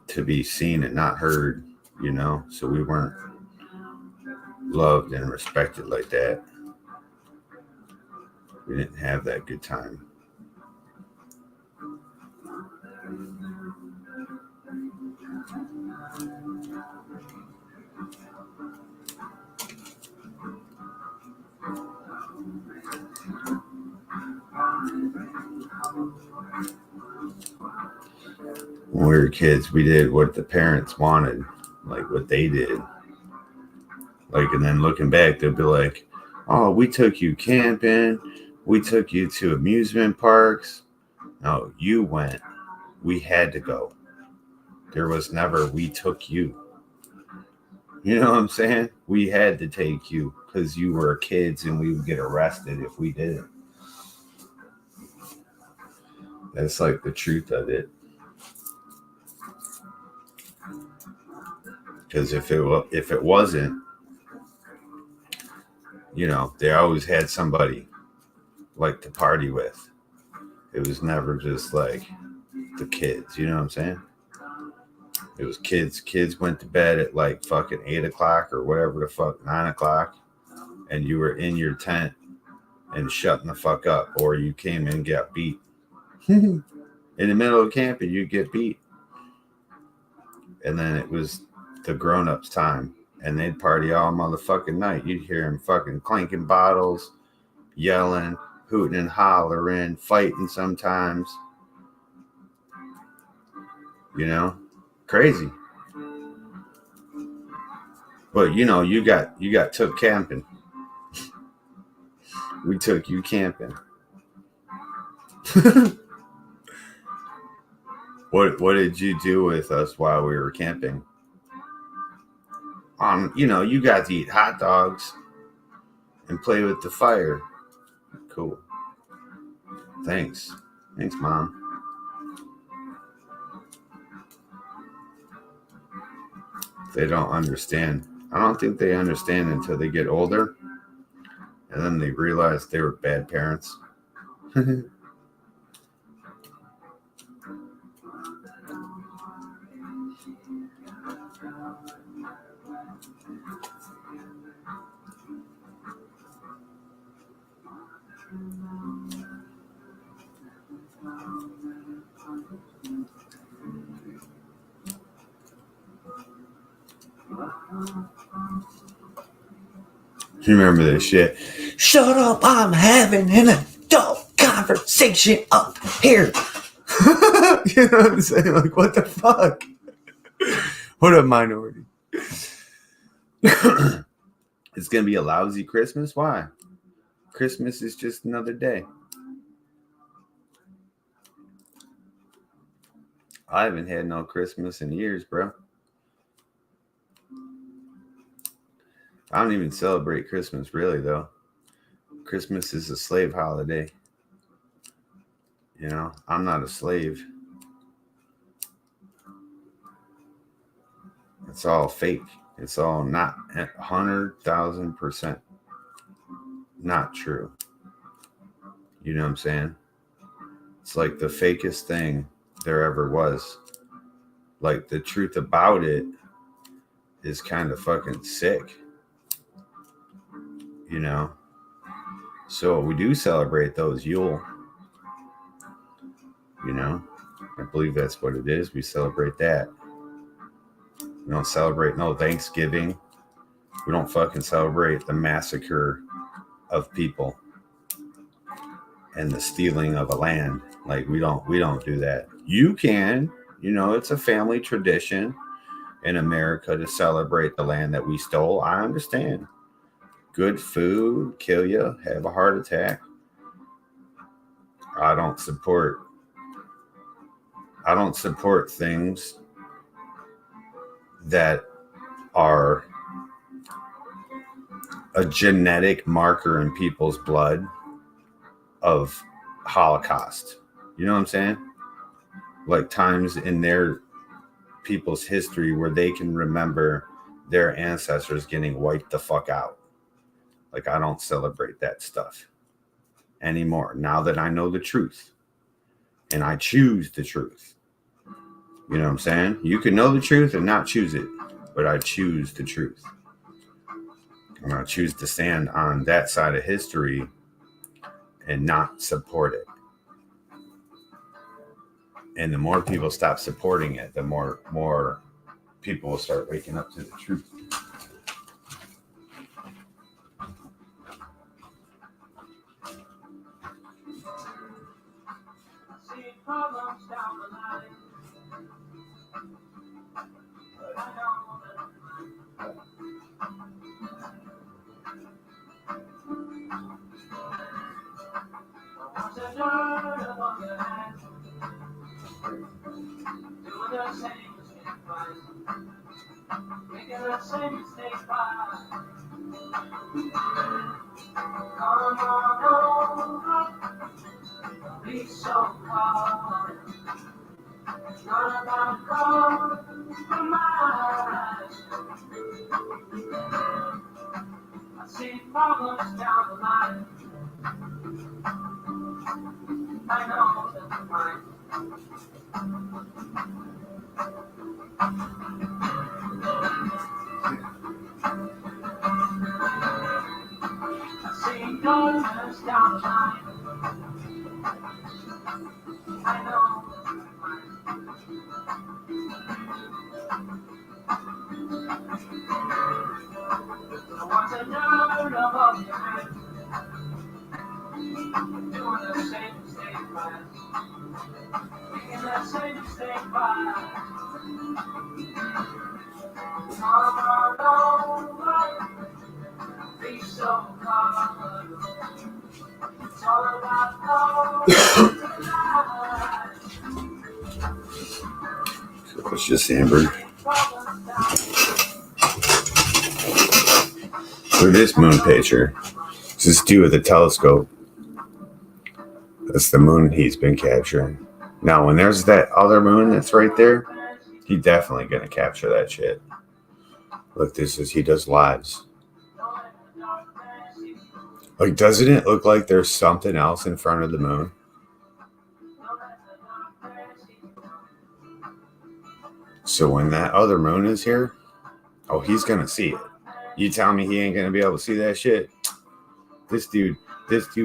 to be seen and not heard, you know, so we weren't loved and respected like that. We didn't have that good time. When we were kids, we did what the parents wanted, like what they did. Like, and then looking back, they'll be like, oh, we took you camping. We took you to amusement parks. No, you went. We had to go. There was never, we took you. You know what I'm saying? We had to take you because you were kids and we would get arrested if we didn't. That's like the truth of it. Because if it wasn't, you know, they always had somebody like to party with. It was never just like the kids, you know what I'm saying? It was kids. Kids went to bed at like fucking 8 o'clock or whatever the fuck, 9 o'clock. And you were in your tent and shutting the fuck up. Or you came in and got beat. In the middle of camping, you get beat. And then it was the grown-ups' time. And they'd party all motherfucking night. You'd hear them fucking clanking bottles, yelling, hooting and hollering, fighting sometimes. You know? Crazy. But you know, you got took camping. We took you camping. What did you do with us while we were camping? You know, you got to eat hot dogs and play with the fire. Cool. Thanks, Mom. They don't understand. I don't think they understand until they get older. And then they realize they were bad parents. You remember this shit? Shut up, I'm having an adult conversation up here. You know what I'm saying? Like, what the fuck? What a minority. It's going to be a lousy Christmas? Why? Christmas is just another day. I haven't had no Christmas in years, bro. I don't even celebrate Christmas, really, though. Christmas is a slave holiday. You know, I'm not a slave. It's all fake. It's all not 100,000% not true. You know what I'm saying? It's like the fakest thing there ever was. Like, the truth about it is kind of fucking sick. You know? So we do celebrate those Yule. You know? I believe that's what it is. We celebrate that. We don't celebrate no Thanksgiving. We don't fucking celebrate the massacre of people and the stealing of a land. Like, we don't do that. You can, you know, it's a family tradition in America to celebrate the land that we stole. I understand. Good food, kill you, have a heart attack. I don't support I don't support things that are a genetic marker in people's blood of Holocaust. You know what I'm saying? Like times in their people's history where they can remember their ancestors getting wiped the fuck out. Like I don't celebrate that stuff anymore now that I know the truth. And I choose the truth. You know what I'm saying? You can know the truth and not choose it, but I choose the truth. And I choose to stand on that side of history and not support it. And the more people stop supporting it, the more people will start waking up to the truth. It's just Amber. Look at this moon picture. This is due with a telescope. That's the moon he's been capturing. Now, when there's that other moon that's right there, he's definitely going to capture that shit. Look, he does lives. Like, doesn't it look like there's something else in front of the moon? So when that other moon is here, oh, he's going to see it. You tell me he ain't going to be able to see that shit? This dude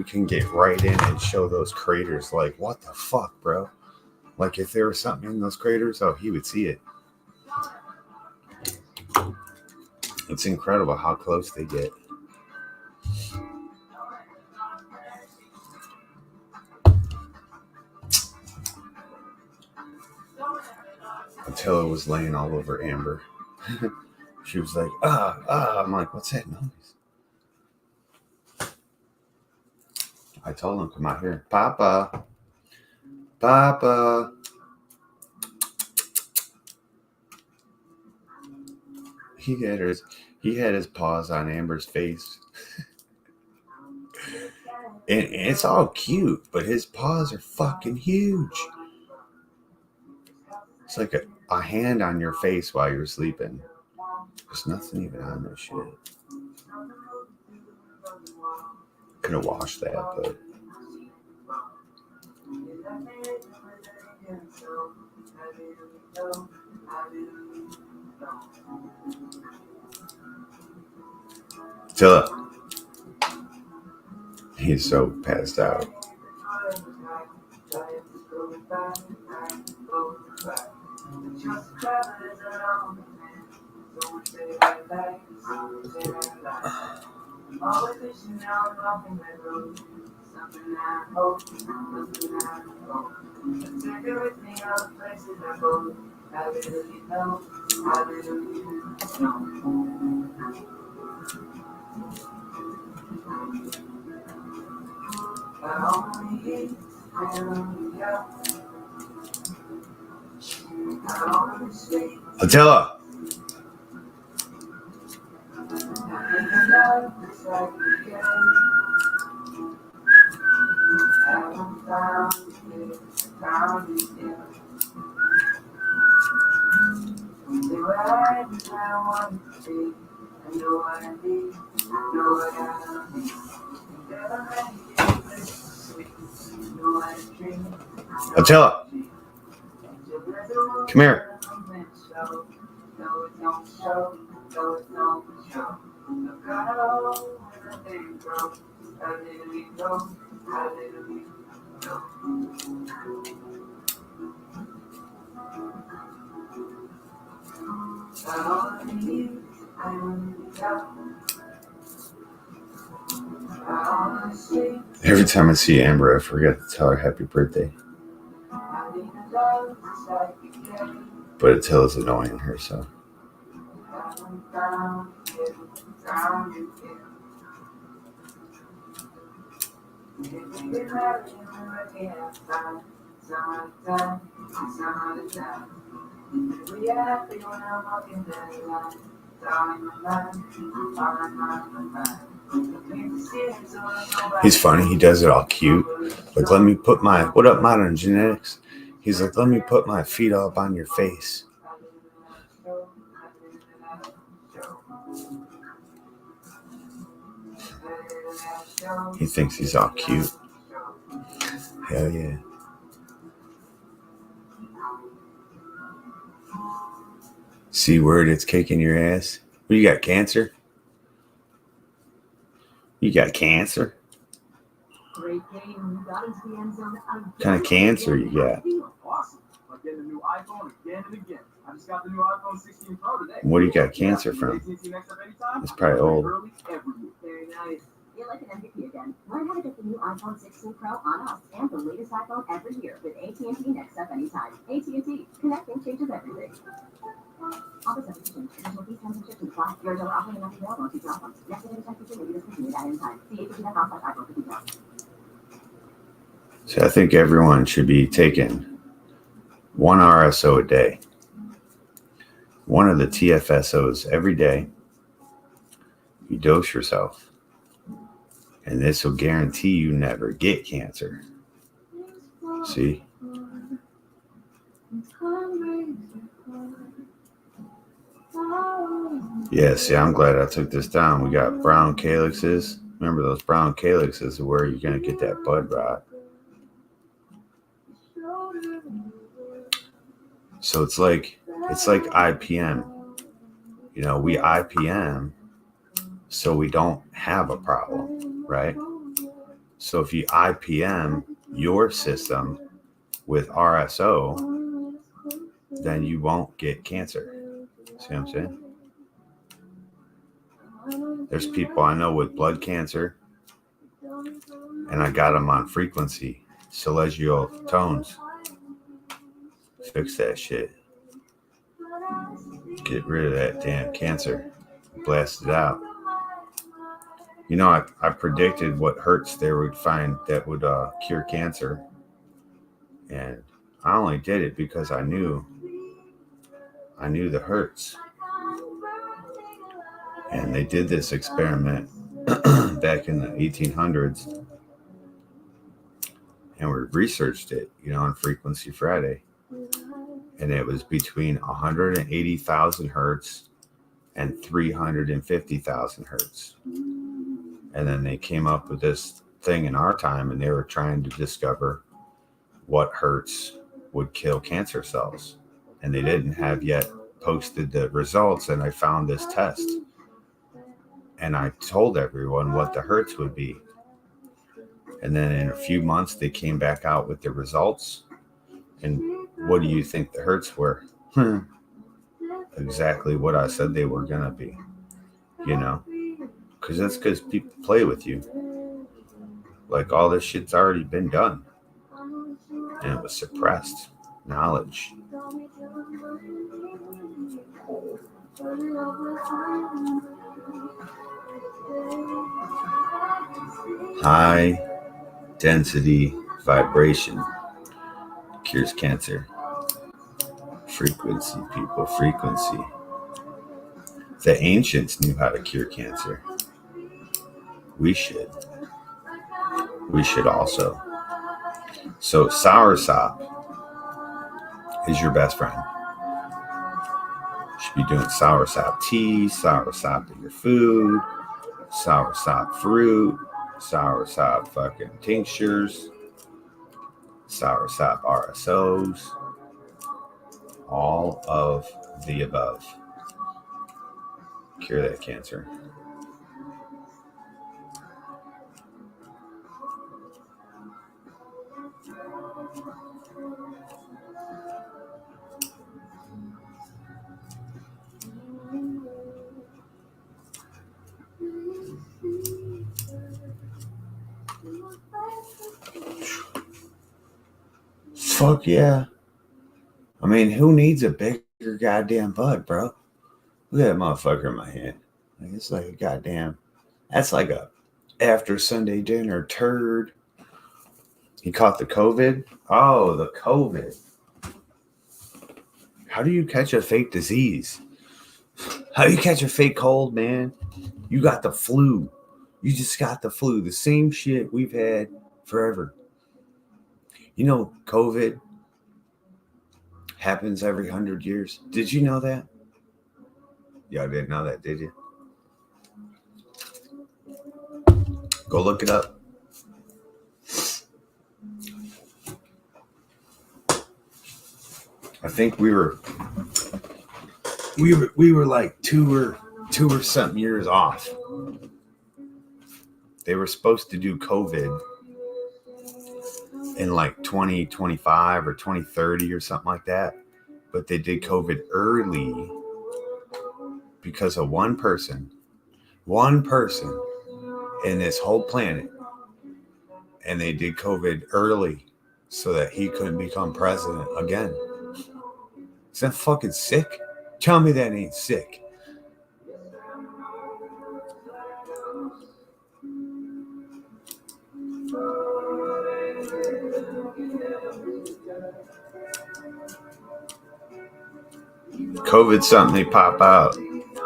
can get right in and show those craters. Like, what the fuck, bro? Like, if there was something in those craters, oh, he would see it. It's incredible how close they get. Attila was laying all over Amber. She was like, I'm like, what's that noise? I told him, come out here. Papa. He had his paws on Amber's face. And it's all cute, but his paws are fucking huge. It's like a hand on your face while you're sleeping. There's nothing even on this shit. Could have washed that, but Attila. He's so passed out. Attila. Attila. Come here. Every time I see Amber, I forget to tell her happy birthday. But Attila's annoying her, so. He's funny. He does it all cute. Like, let me put my, what up, Modern Genetics? He's like, let me put my feet up on your face. He thinks he's all cute. Hell yeah. C word, it's kicking your ass. What, you got cancer? You got cancer? What kind of cancer you got? Awesome. I'm getting a new iPhone again and again. I just got the new iPhone 16 Pro today. What do you got cancer from? It's probably old. Very nice. You're like an MVP again. Learn how to get the new iPhone 16 Pro on us and the latest iPhone every year with AT&T Next Up Anytime. AT&T. Connecting changes everything. Offer subject to change. Additional fees, terms, and conditions apply. Your dollar offer may not be available on future iPhones. Next Up Anytime feature may be discontinued at any time. See AT&T.com/iPhone for details. So I think everyone should be taking one RSO a day. One of the TFSOs every day. You dose yourself. And this will guarantee you never get cancer. See? Yeah, see, I'm glad I took this down. We got brown calyxes. Remember those brown calyxes are where you're going to get that bud rot. So it's like IPM. You know, we IPM so we don't have a problem, right? So if you IPM your system with RSO, then you won't get cancer. See what I'm saying? There's people I know with blood cancer, and I got them on frequency, celestial tones. Fix that shit. Get rid of that damn cancer. Blast it out. You know, I predicted what hertz they would find that would cure cancer. And I only did it because I knew the hertz. And they did this experiment back in the 1800s. And we researched it, you know, on Frequency Friday. And it was between 180,000 hertz and 350,000 hertz. And then they came up with this thing in our time, and they were trying to discover what hertz would kill cancer cells. And they didn't have yet posted the results, and I found this test. And I told everyone what the hertz would be. And then in a few months, they came back out with the results. And what do you think the hertz were? Exactly what I said they were going to be, you know? Because that's because people play with you. Like, all this shit's already been done. And it was suppressed knowledge. High density vibration cures cancer. Frequency, people, frequency. The ancients knew how to cure cancer. We should. We should also. So soursop is your best friend. You should be doing soursop tea, soursop in your food, soursop fruit, soursop fucking tinctures, soursop RSOs, all of the above. Cure that cancer. Fuck yeah. I mean, who needs a bigger goddamn bud, bro? Look at that motherfucker in my hand. Like, it's like a goddamn, that's like a after Sunday dinner turd. He caught the COVID. Oh, the COVID. How do you catch a fake disease? How do you catch a fake cold, man? You got the flu. You just got the flu. The same shit we've had forever. You know, COVID happens every 100 years. Did you know that? Y'all didn't know that, did you? Go look it up. I think we were like two or something years off. They were supposed to do COVID in like 2025 or 2030 or something like that. But they did COVID early because of one person in this whole planet. And they did COVID early so that he couldn't become president again. Is that fucking sick? Tell me that ain't sick. COVID's something they pop out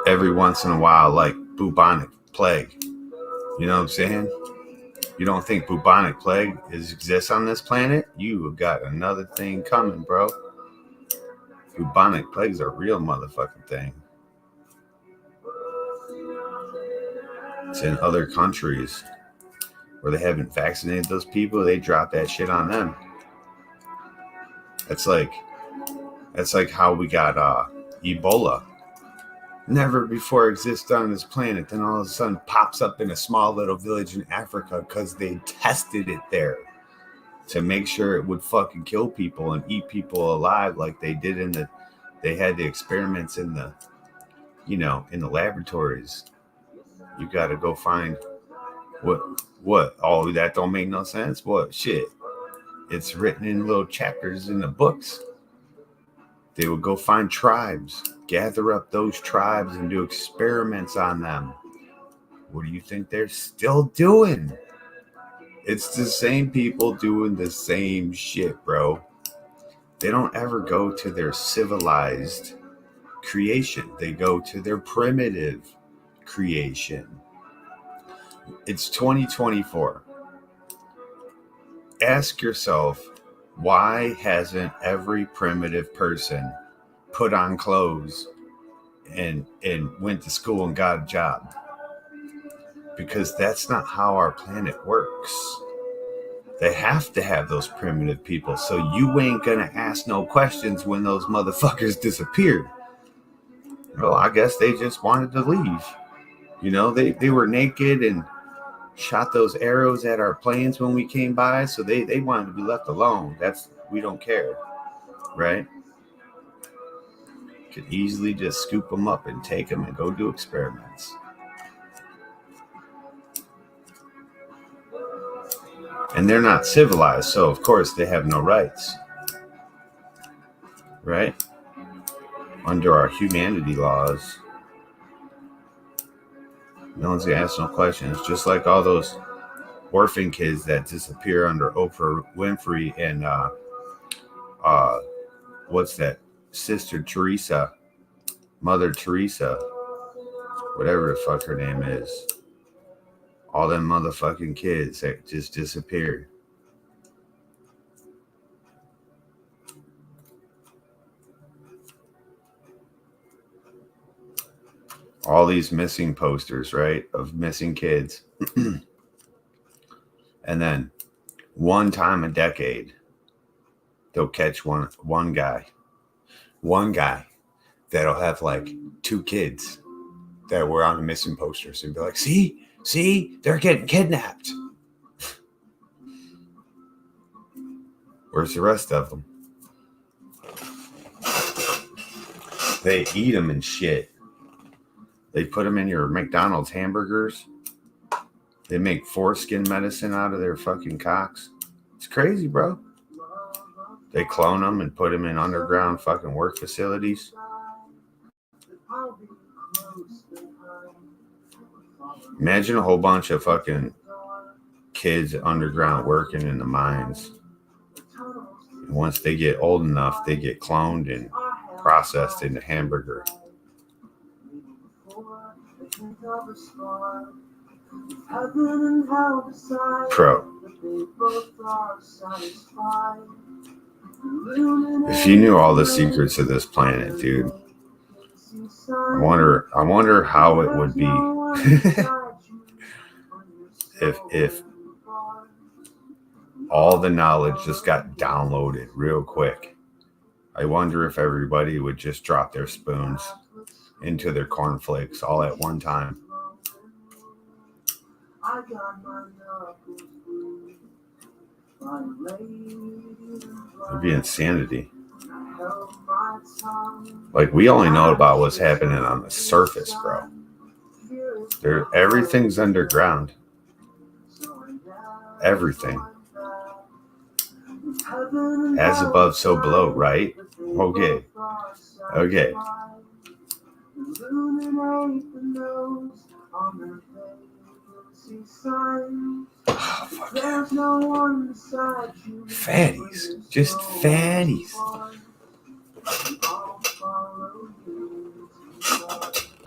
every once in a while, like bubonic plague. You know what I'm saying? You don't think bubonic plague exists on this planet? You have got another thing coming, bro. Bubonic plague's a real motherfucking thing. It's in other countries where they haven't vaccinated those people. They drop that shit on them. That's like how we got Ebola. Never before existed on this planet. Then all of a sudden pops up in a small little village in Africa because they tested it there to make sure it would fucking kill people and eat people alive, like they did they had the experiments in the laboratories. You got to go find what? Oh, that don't make no sense. What shit? It's written in little chapters in the books. They would go find tribes, gather up those tribes and do experiments on them. What do you think they're still doing? It's the same people doing the same shit, bro. They don't ever go to their civilized creation. They go to their primitive creation. It's 2024. Ask yourself, why hasn't every primitive person put on clothes and went to school and got a job? Because that's not how our planet works. They have to have those primitive people, so you ain't gonna ask no questions when those motherfuckers disappeared. Well, I guess they just wanted to leave. You know, they were naked and shot those arrows at our planes when we came by, so they wanted to be left alone. We don't care, right? Could easily just scoop them up and take them and go do experiments. And they're not civilized, so of course they have no rights, right? Under our humanity laws, no one's gonna ask no questions. Just like all those orphan kids that disappear under Oprah Winfrey and what's that Sister Teresa, Mother Teresa, whatever the fuck her name is. All them motherfucking kids that just disappeared. All these missing posters, right, of missing kids. And then one time a decade, they'll catch one guy that'll have like 2 kids that were on the missing posters and be like, see, they're getting kidnapped. Where's the rest of them? They eat them and shit. They put them in your McDonald's hamburgers. They make foreskin medicine out of their fucking cocks. It's crazy, bro. They clone them and put them in underground fucking work facilities. Imagine a whole bunch of fucking kids underground working in the mines. And once they get old enough, they get cloned and processed into hamburger. Pro. If you knew all the secrets of this planet, dude, I wonder how it would be if all the knowledge just got downloaded real quick. I wonder if everybody would just drop their spoons into their cornflakes all at one time. It'd be insanity. Like, we only know about what's happening on the surface, bro. Everything's underground. Everything. As above, so below, right? Okay. Oh, fuck yeah. Fatties. Just fatties.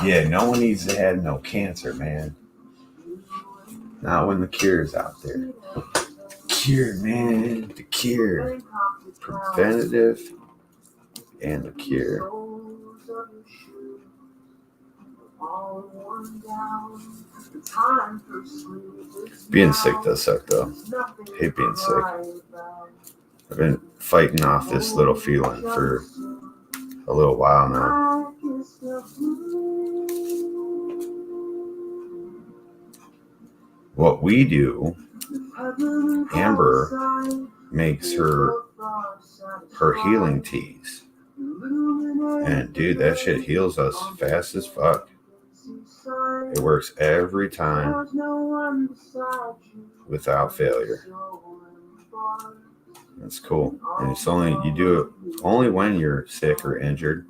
Yeah, no one needs to have no cancer, man. Not when the cure's out there. Cure, man. The cure. Preventative and the cure. Being sick does suck, though. Hate being sick. I've been fighting off this little feeling for a little while now. What we do, Amber makes her healing teas. And dude, that shit heals us fast as fuck. It works every time without failure. That's cool. And you do it only when you're sick or injured.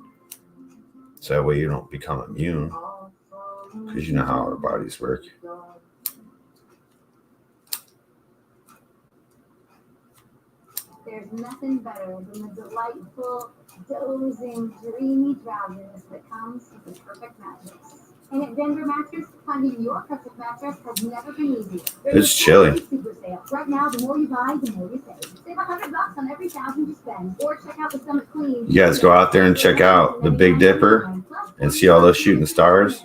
So that way you don't become immune. Because you know how our bodies work. There's nothing better than the delightful, dozing, dreamy drowsiness that comes with the perfect mattress. And at Denver Mattress, finding your perfect mattress has never been easier. It's chilly. Super sale. Right now, the more you buy, the more you save. Save $100 on every 1,000 you spend. Or check out the Summit Clean. You guys go out there and check out the Big Dipper and see all those shooting stars.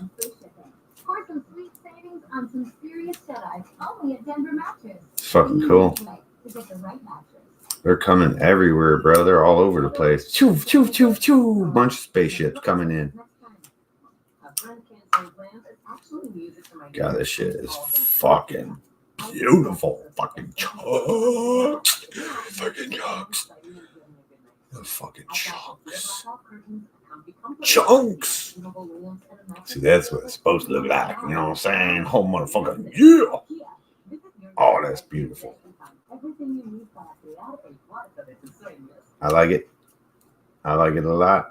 Or some sweet savings on some serious shut-eyes only at Denver Mattress. It's fucking cool. To get the right mattress. They're coming everywhere, bro. They're all over the place. Choo, choo, choo, choo. Bunch of spaceships coming in. God, this shit is fucking beautiful. Fucking chunks. Fucking chunks. The fucking chunks. Chunks. See, that's what it's supposed to look like. You know what I'm saying? Whole motherfucker. Yeah. Oh, that's beautiful. I like it. I like it a lot.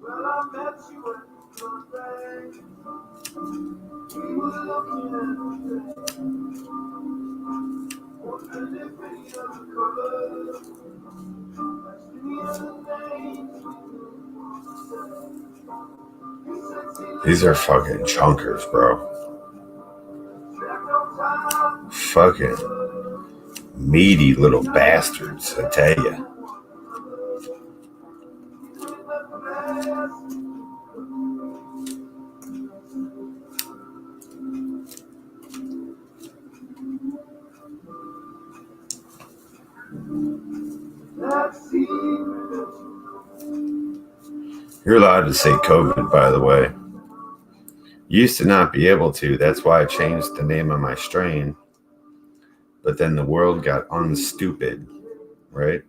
Well, I met you at the bank. We were looking at the thing. Wondering if any other color. That's any other names we knew. These are fucking chunkers, bro. Fucking meaty little bastards, I tell you. You're allowed to say COVID, by the way. Used to not be able to. That's why I changed the name of my strain. But then the world got unstupid, right?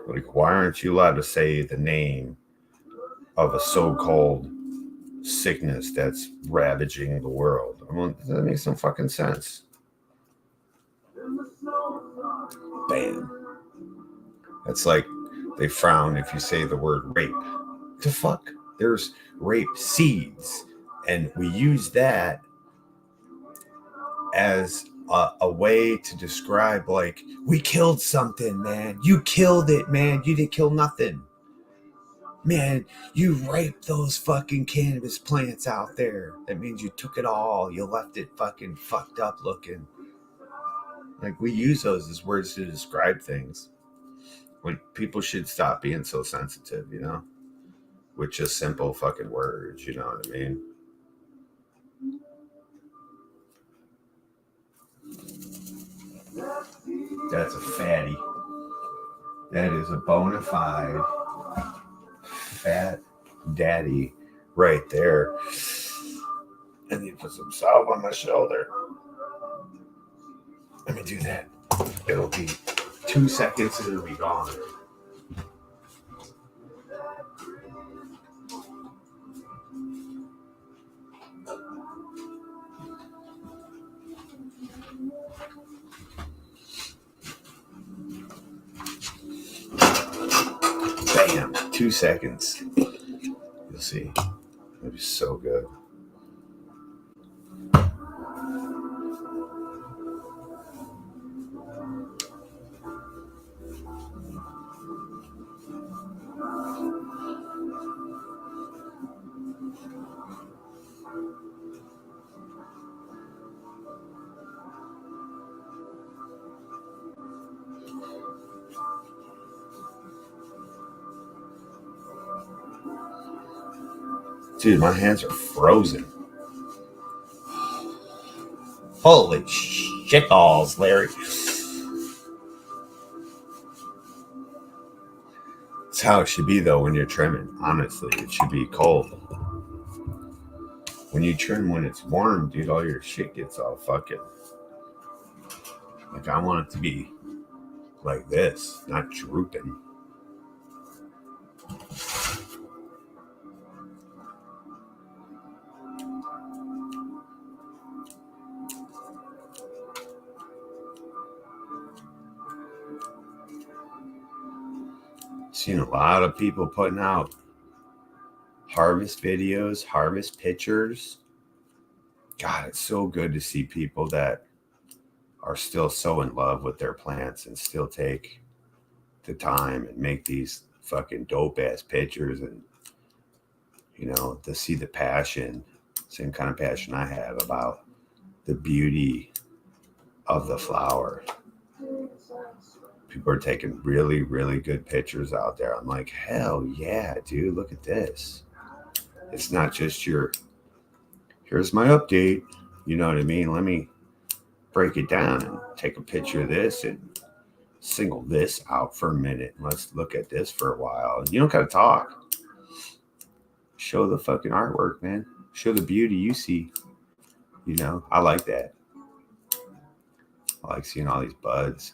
Like, why aren't you allowed to say the name of a so-called sickness that's ravaging the world? I mean, that makes some fucking sense. Bam. That's like they frown if you say the word rape. The fuck? There's rape seeds. And we use that as a way to describe, like, we killed something, man. You killed it, man. You didn't kill nothing. Man, you raped those fucking cannabis plants out there. That means you took it all. You left it fucking fucked up looking. Like, we use those as words to describe things. Like, people should stop being so sensitive, you know? With just simple fucking words, you know what I mean? That's a fatty. That is a bona fide fat daddy right there. And you put some salve on my shoulder. Let me do that. It'll be 2 seconds and it'll be gone. Bam, 2 seconds. You'll see. It'll be so good. Dude, my hands are frozen. Holy shit balls, Larry. That's how it should be, though, when you're trimming. Honestly, it should be cold. When you trim when it's warm, dude, all your shit gets all fucking... Like, I want it to be like this, not drooping. Seen a lot of people putting out harvest videos, harvest pictures. God, it's so good to see people that are still so in love with their plants and still take the time and make these fucking dope ass pictures, and you know, to see the passion, same kind of passion I have about the beauty of the flower. People are taking really, really good pictures out there. I'm like, hell yeah, dude, look at this. It's not just your, here's my update. You know what I mean? Let me break it down and take a picture of this and single this out for a minute. Let's look at this for a while. You don't got to talk. Show the fucking artwork, man. Show the beauty you see. You know, I like that. I like seeing all these buds.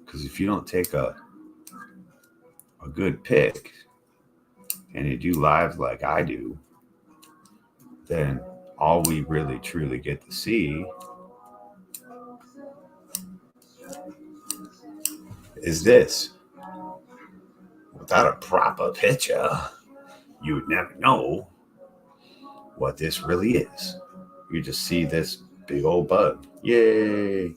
Because if you don't take a good pic and you do lives like I do, then all we really truly get to see is this. Without a proper picture, you would never know what this really is. You just see this big old bud. Yay!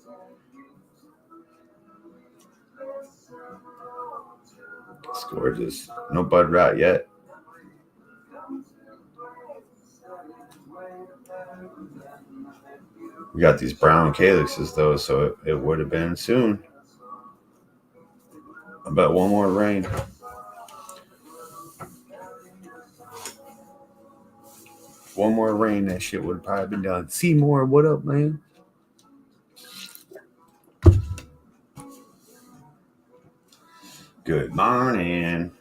It's gorgeous. No bud rot yet. We got these brown calyxes though, so it would have been soon. I bet one more rain. One more rain, that shit would have probably been done. Seymour, what up, man? Good morning.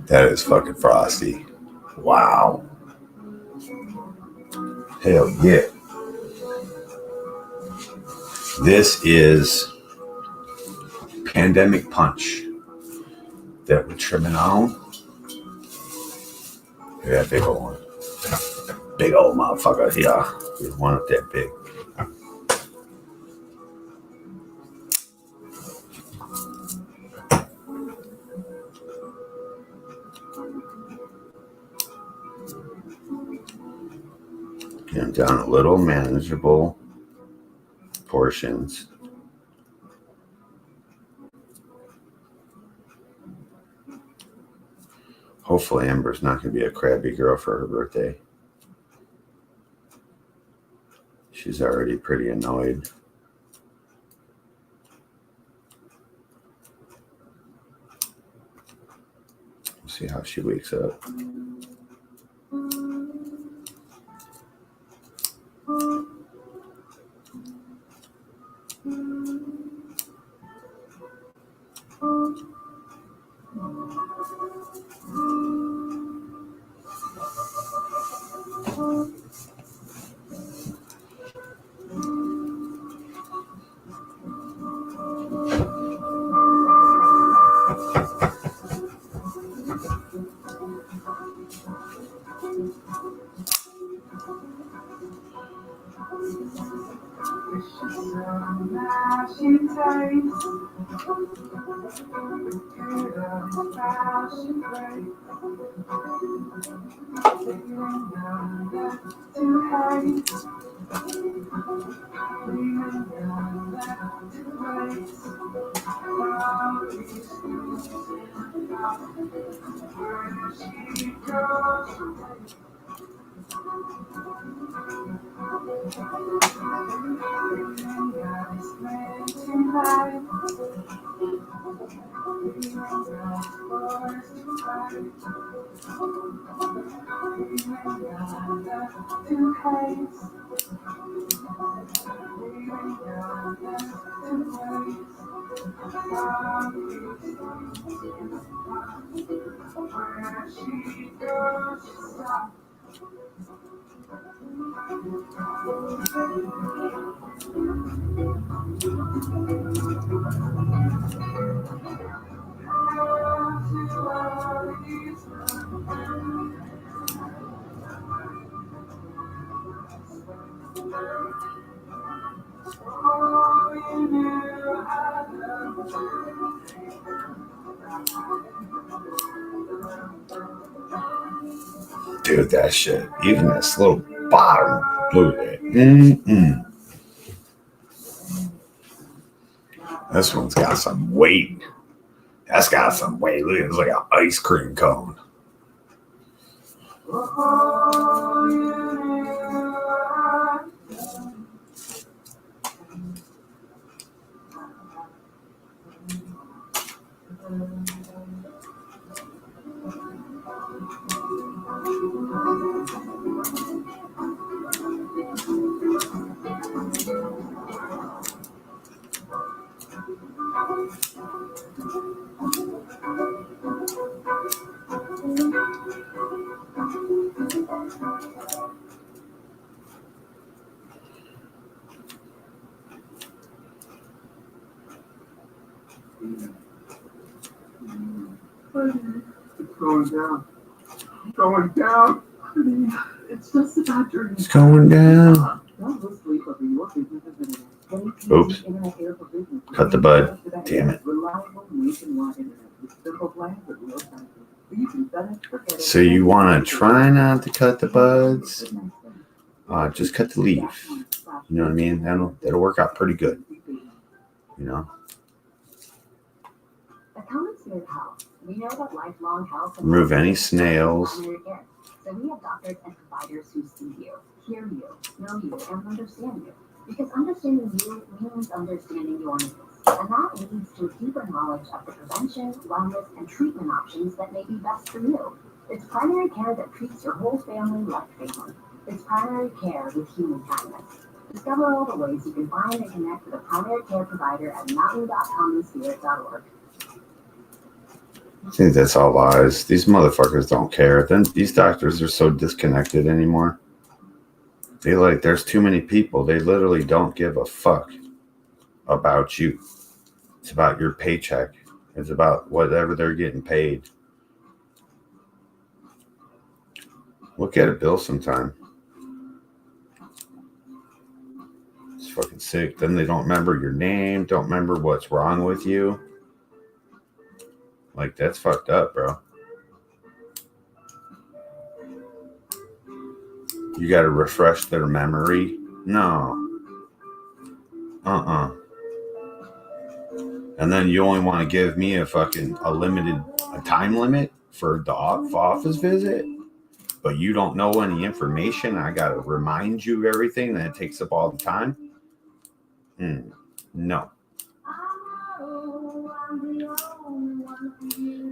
That is fucking frosty. Wow. Hell yeah. This is Pandemic Punch that we're trimming on. Look at that big old one. Big old motherfucker here. There's one up that big. Get them down a little, manageable portions. Hopefully Amber's not going to be a crabby girl for her birthday. She's already pretty annoyed. We'll see how she wakes up. Dude, that shit, even this little bottom Look at that. This one's got some weight. That's got some weight. Look, it's like an ice cream cone. It's going down. Going down. It's just about your. It's going down. Oops. Cut the bud. Damn it. So you want to try not to cut the buds? Just cut the leaf. You know what I mean? That'll work out pretty good. You know? We know that lifelong health Remove any snails. So we have doctors and providers who see you, hear you, know you, and understand you. Because understanding you means understanding your needs. And that leads to a deeper knowledge of the prevention, wellness, and treatment options that may be best for you. It's primary care that treats your whole family like family. It's primary care with human kindness. Discover all the ways you can find and connect with a primary care provider at mountain.commonspirit.org. I think that's all lies. These motherfuckers don't care. Then these doctors are so disconnected anymore. There's too many people. They literally don't give a fuck about you. It's about your paycheck. It's about whatever they're getting paid. Look at a bill sometime. It's fucking sick. Then they don't remember your name, don't remember what's wrong with you. Like, that's fucked up, bro. You got to refresh their memory? No. And then you only want to give me a time limit for the office visit? But you don't know any information? I got to remind you of everything that it takes up all the time? No.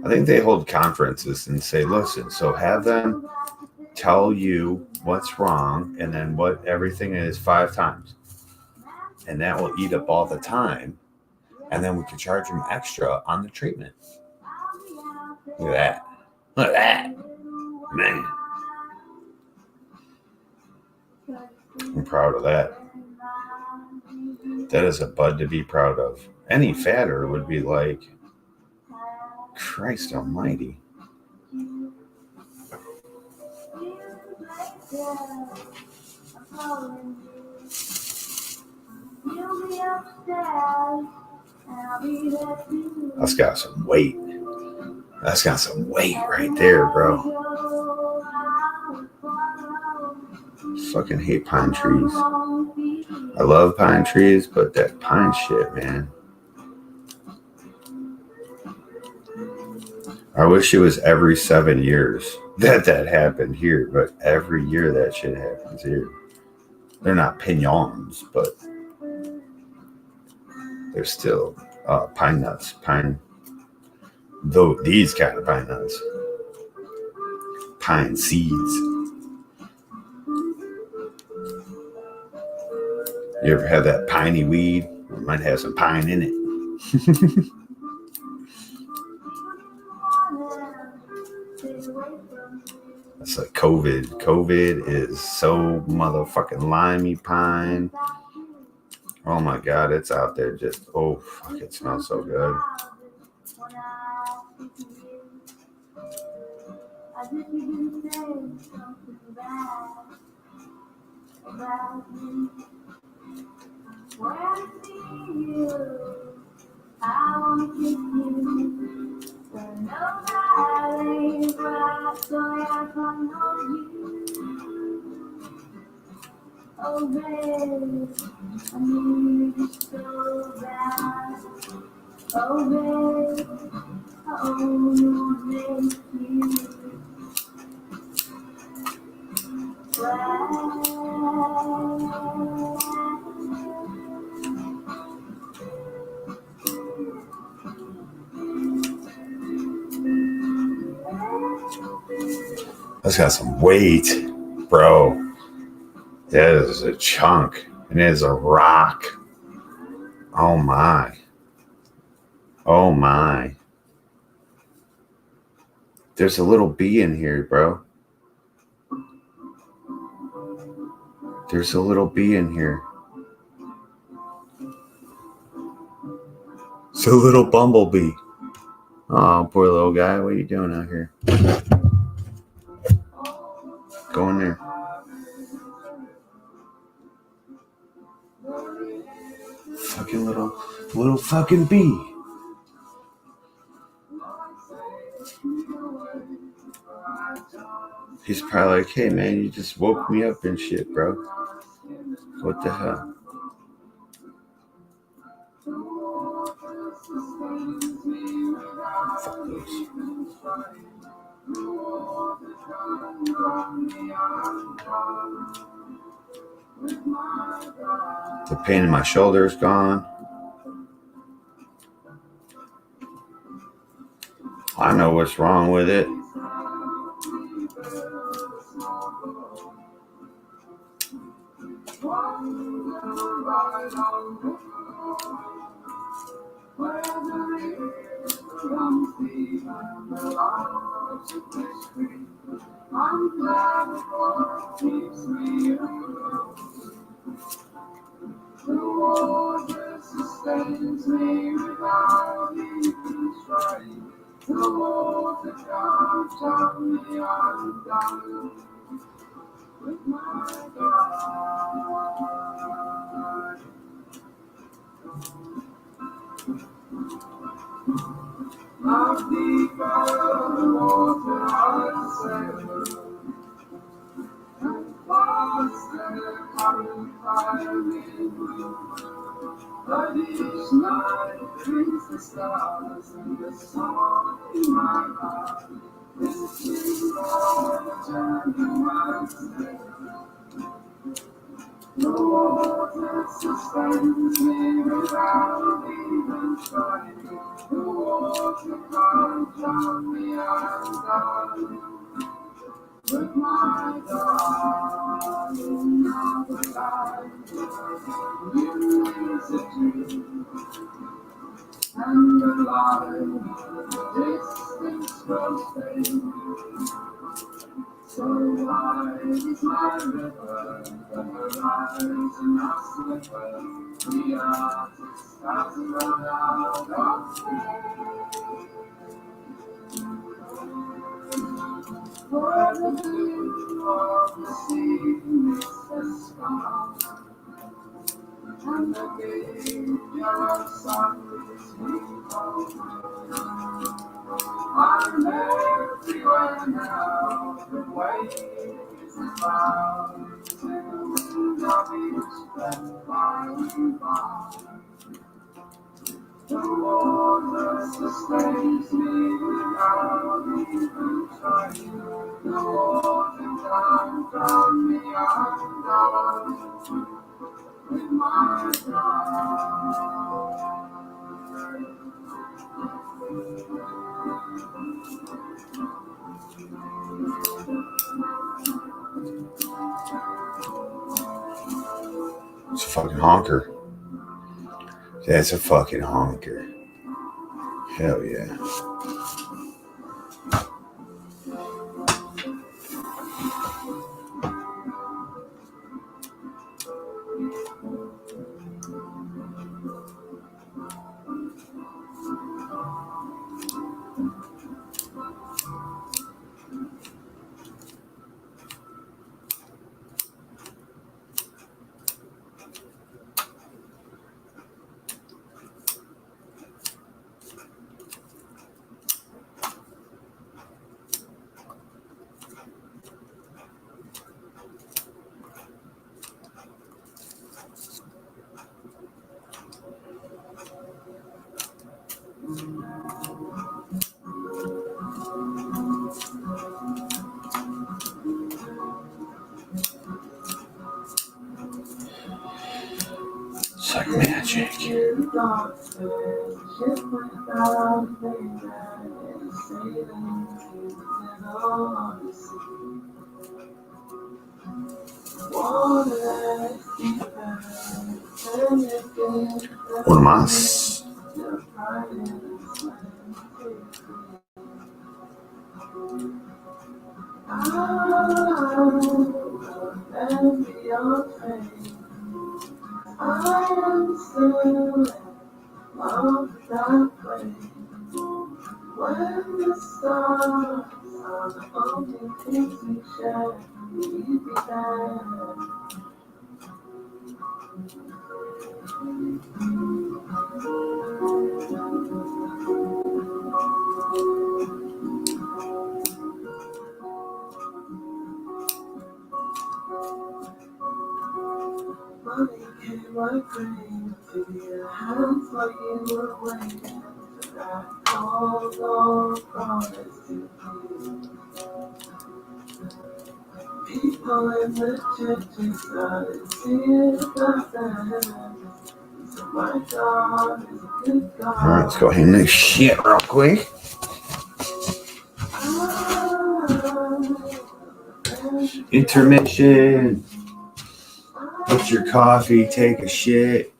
I think they hold conferences and say, listen, so have them tell you what's wrong and then what everything is 5 times. And that will eat up all the time. And then we can charge them extra on the treatment. Look at that. Look at that. Man. I'm proud of that. That is a bud to be proud of. Any fatter would be like, Christ almighty. That's got some weight. That's got some weight right there, bro. Fucking hate pine trees. I love pine trees, but that pine shit, man. I wish it was every 7 years that happened here, but every year that shit happens here. They're not piñons, but they're still pine nuts. Though these kind of pine nuts. Pine seeds. You ever have that piney weed? It might have some pine in it. It's like COVID. COVID is so motherfucking limey pine. Oh my God, it's out there just, oh, fuck, it smells so good. Oh, babe, I need you so bad. Oh, babe, I only want to make you That's got some weight, bro. That is a chunk. And it is a rock. Oh my. Oh my. There's a little bee in here, bro. There's a little bee in here. It's a little bumblebee. Oh, poor little guy. What are you doing out here? Go in there. Fucking little fucking bee. He's probably like, hey man, you just woke me up and shit, bro. What the hell? Fuck those. The pain in my shoulder is gone. I know what's wrong with it. The water sustains me without even trying. The water can't tell me I'm done with my God. Not deeper the water I sail, and faster coming fire me. But each night brings the stars and the song in my heart. This is water in my step. The water sustains me without even trying. The water can't drown me, I'm done with my darling. Now the light is a dream. And the light distance will fade. So wide is my river, the horizon I slipper. The artist has run out of space. For the blue of the sea meets the sky, and the big yellow sun is me home. I'm everywhere now, the waves about to love each breath by by. The water sustains me without even trying. The water can't drown me, I'm done with my pride. It's a fucking honker. That's a fucking honker. Hell yeah. It's like magic. Uno más. Alright, let's go hang this shit real quick. Intermission. Get your coffee, take a shit,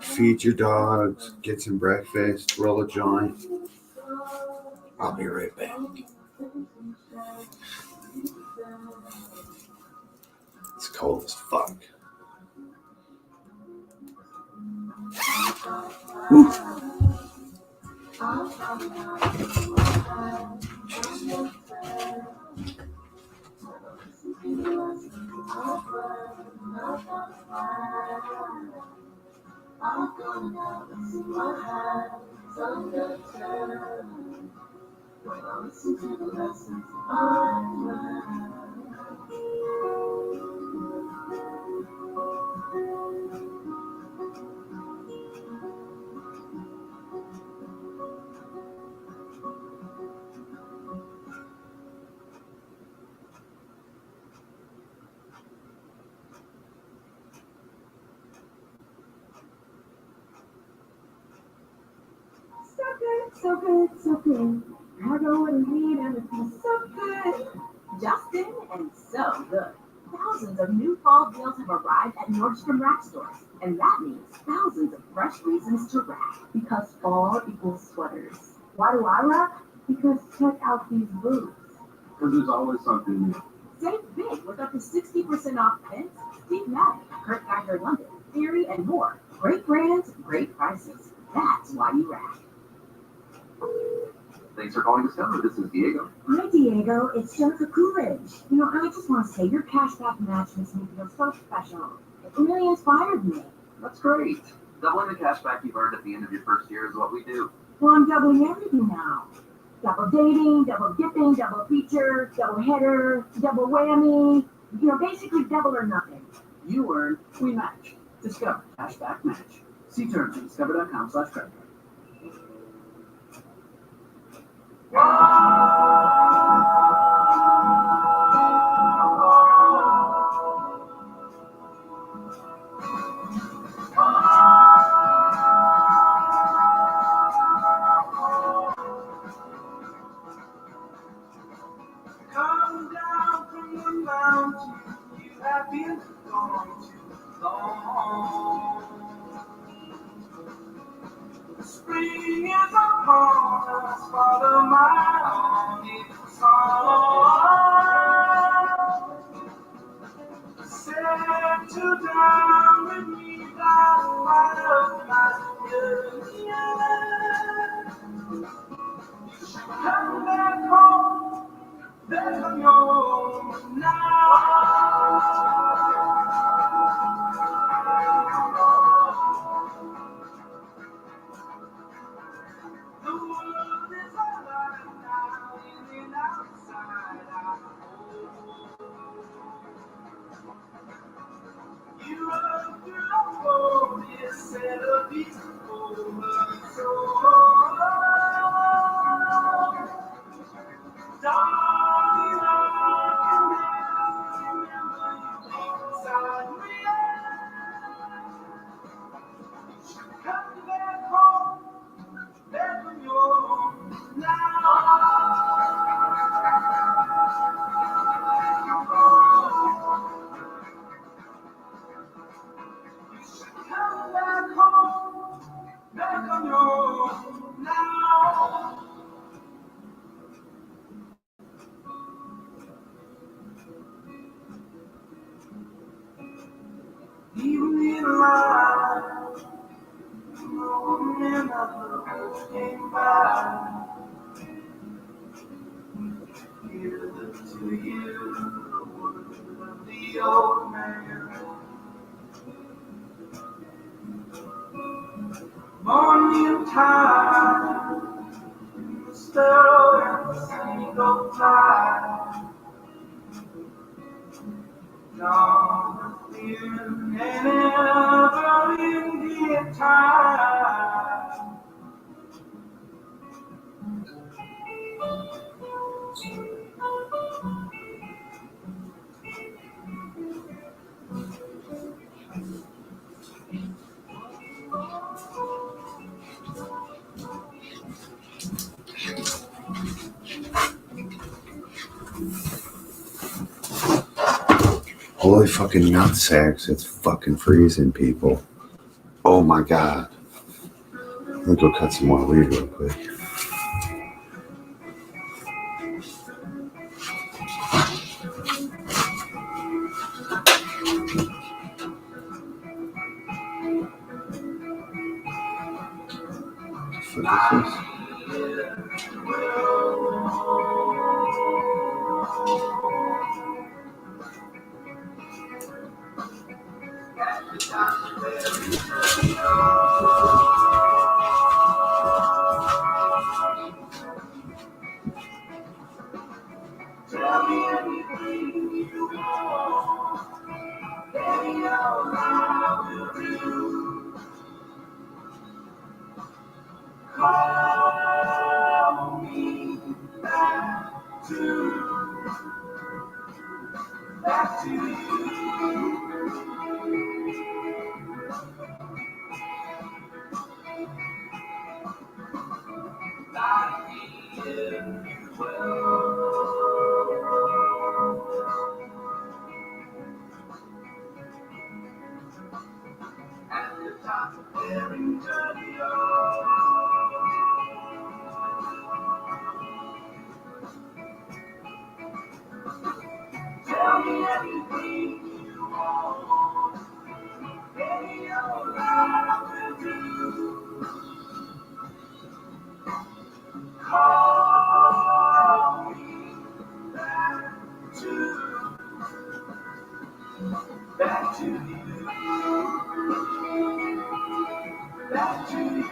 feed your dogs, get some breakfast, roll a joint. I'll be right back. It's cold as fuck. Woo. So good. I know what I need and it feels so good. Justin and so good. Thousands of new fall deals have arrived at Nordstrom Rack stores, and that means thousands of fresh reasons to rack, because fall equals sweaters. Why do I rack? Because check out these boots. Because there's always something new. Save big with up to 60% off pins, Steve Madden, Kurt Geiger London, Theory, and more. Great brands, great prices. That's why you rack. Thanks for calling Discover. This is Diego. Hi, Diego. It's Jennifer Coolidge. I just want to say your cashback match makes me feel so special. It really inspired me. That's great. Doubling the cashback you've earned at the end of your first year is what we do. Well, I'm doubling everything now. Double dating, double dipping, double feature, double header, double whammy. Basically double or nothing. You earn, we match. Discover cashback match. See terms at discover.com/credit. Come down from the mountain, you have been gone too long. Spring is upon us, follow my only song. Settle down with me, thou fire of my years. Come back home, there's no home now. The world is alive now, in and outside our home. You run through the forest, set a peaceful soul. Darling, I can never remember you inside me. Even in life, the woman that came by. Give to you the word of the old man. Morning time, the stir and the single fly. John within an ever Indian time. Holy fucking nutsacks. It's fucking freezing, people. Oh my god. Let me go cut some more weed real quick. What is this? Tell me anything you want, baby, all I will do. Call me back to you. Like you will. At the top of Barrington Hill. Tell me anything you want, baby, all I will do. Call me back to you, back to you, back to you,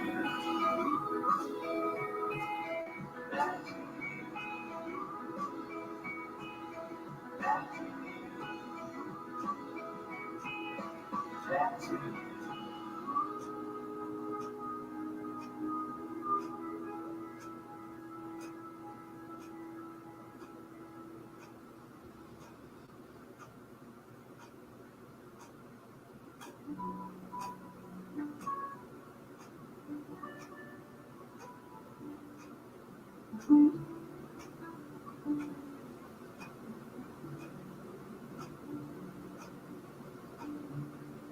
back to you, back to you.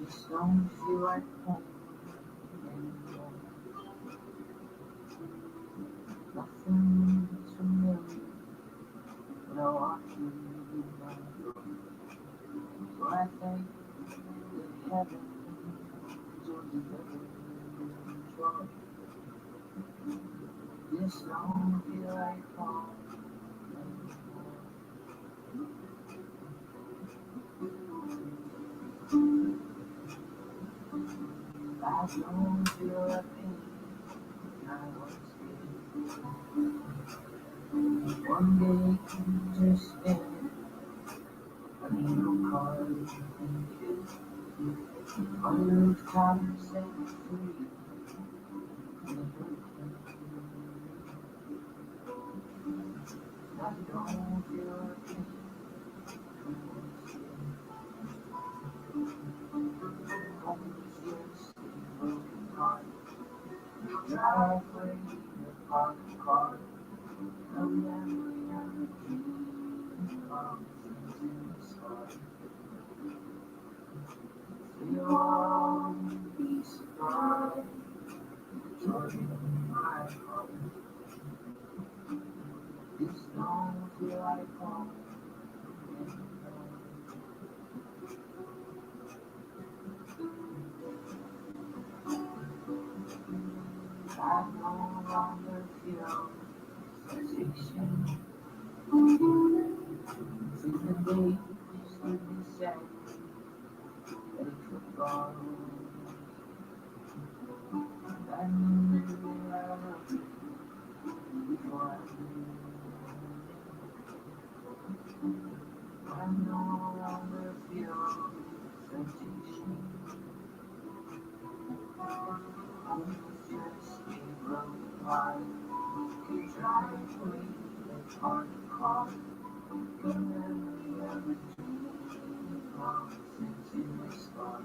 Just don't feel like home anymore. Nothing's familiar, but I walk you my door. So I think that heaven is under control. Just don't feel like home anymore. I don't feel like pain. I was scared. One day you just stand. A little car on the rooftop set free. I don't feel like pain. Just a broken heart. Driveway, the parked car. No memory of the dream. Things in the sky. You'll always be surprised. Joy in my heart. Just don't feel like home anymore. I no longer feel sensation. See the days with the same, ready for fall. I knew that I loved you before I knew. I no longer feel sensation. It's just a broken heart. You try to leave, it's hard to call. Remember every dream long since you respond.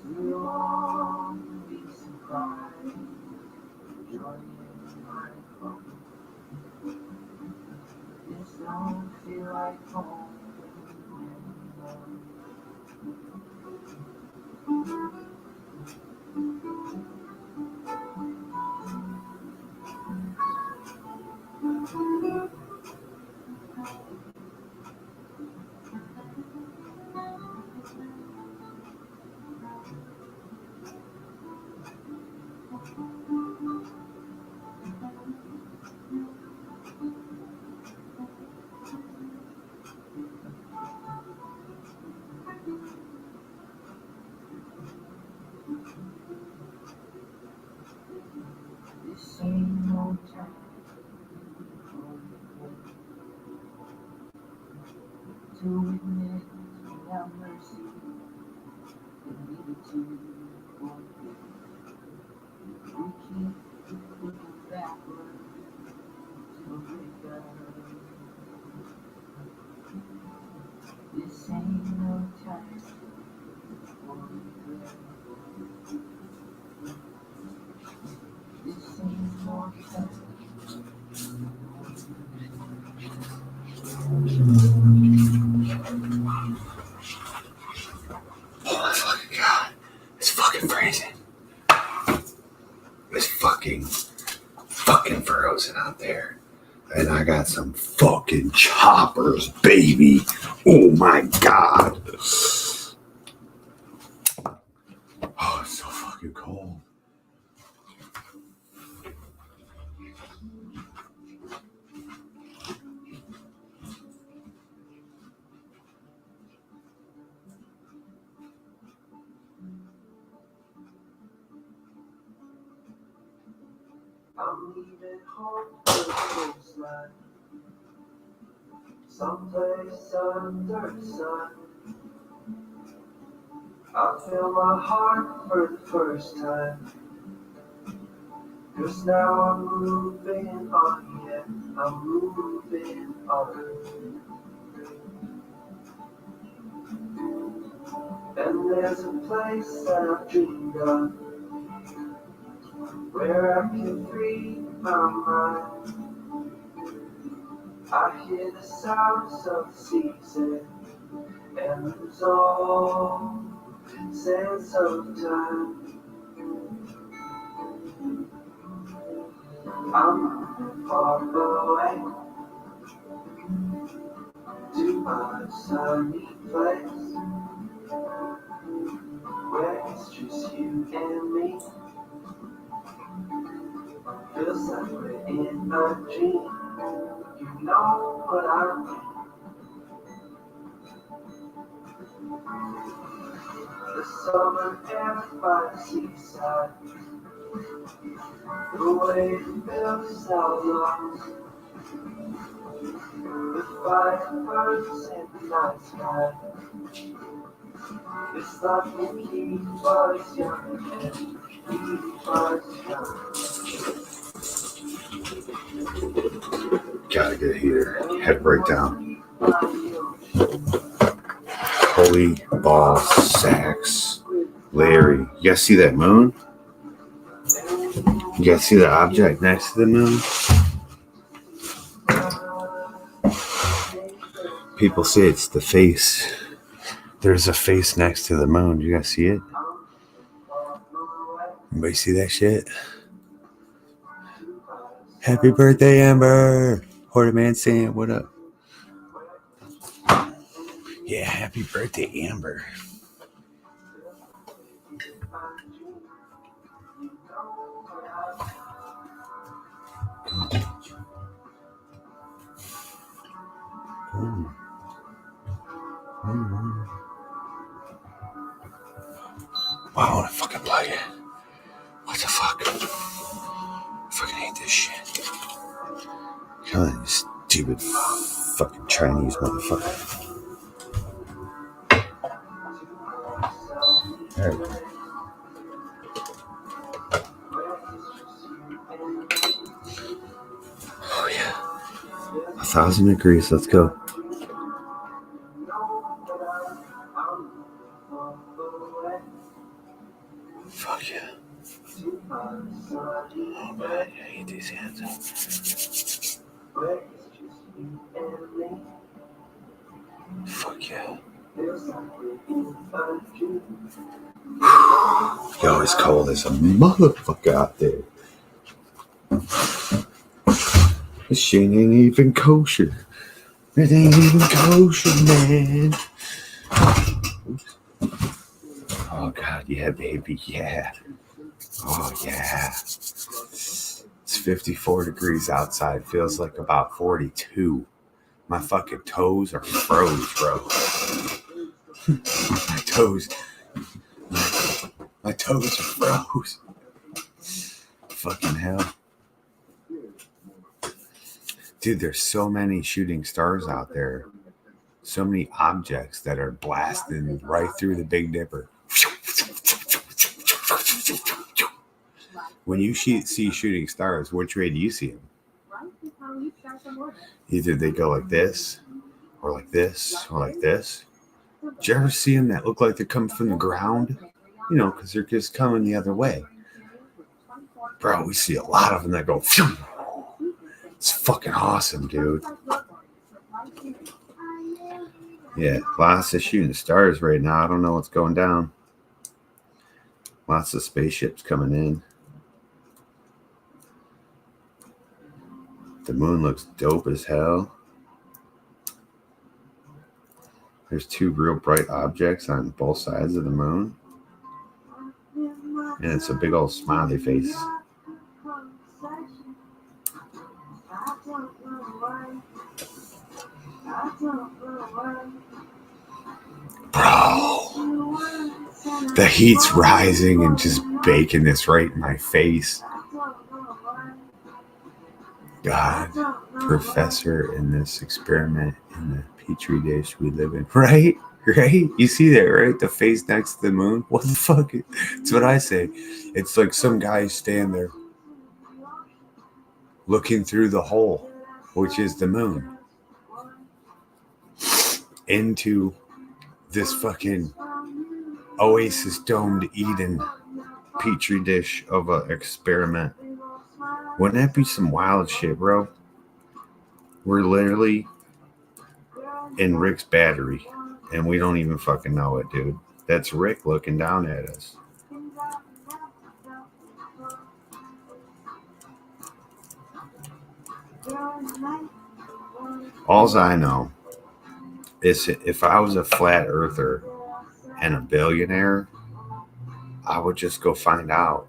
Too long to be surprised. Joy in my home. This don't feel like home anymore. This ain't no time for to admit without mercy. We needed to forget. We keep looking backward till we got. This ain't no time for regret. This ain't no time. Oh my fucking god. It's fucking freezing. It's fucking frozen out there. And I got some fucking choppers, baby. Oh my god. Oh, it's so fucking cold. I'm leaving home for the coastline, someplace under the sun. I feel my heart for the first time, 'cause now I'm moving on, yeah, I'm moving on. And there's a place that I've dreamed of, where I can free my mind. I hear the sounds of the season and lose all sense of time. I'm far away to a sunny place where it's just you and me. Feels like we're in a dream. You know what I mean. The summer air by the seaside, the way it feels out lost. The firebirds in the night sky. It's like we keep us young and keep us young. Gotta get here. Head breakdown. Holy ball sacks. Larry. You guys see that moon? You guys see the object next to the moon? People say it's the face. There's a face next to the moon. You guys see it? Anybody see that shit? Happy birthday, Amber. Horta Man saying, what up? Yeah, happy birthday, Amber. I want to fucking play it. What the fuck? I fucking hate this shit. Come on, you stupid fucking Chinese motherfucker. There we go. Oh yeah. 1,000 degrees, let's go. Fuck yeah. Oh man, I hate these hands up. Fuck yeah. Yo, it's cold as a motherfucker out there. This shit ain't even kosher. It ain't even kosher, man. Oh god, yeah, baby, yeah. Oh yeah. It's 54 degrees outside. Feels like about 42. My fucking toes are froze, bro. My toes are froze. Fucking hell. Dude, there's so many shooting stars out there. So many objects that are blasting right through the Big Dipper. When you see shooting stars, which way do you see them? Either they go like this, or like this, or like this. Did you ever see them that look like they're coming from the ground? You know, because they're just coming the other way. Bro, we see a lot of them that go, phew. It's fucking awesome, dude. Yeah, lots of shooting stars right now. I don't know what's going down. Lots of spaceships coming in. The moon looks dope as hell. There's two real bright objects on both sides of the moon. And it's a big old smiley face. Bro, the heat's rising and just baking this right in my face. God, professor in this experiment in the petri dish we live in. Right? You see that, right? The face next to the moon. What the fuck? That's what I say. It's like some guy standing there looking through the hole, which is the moon, into this fucking Oasis domed Eden petri dish of an experiment. Wouldn't that be some wild shit, bro? We're literally in Rick's battery, and we don't even fucking know it, dude. That's Rick looking down at us. Alls I know is if I was a flat earther and a billionaire, I would just go find out.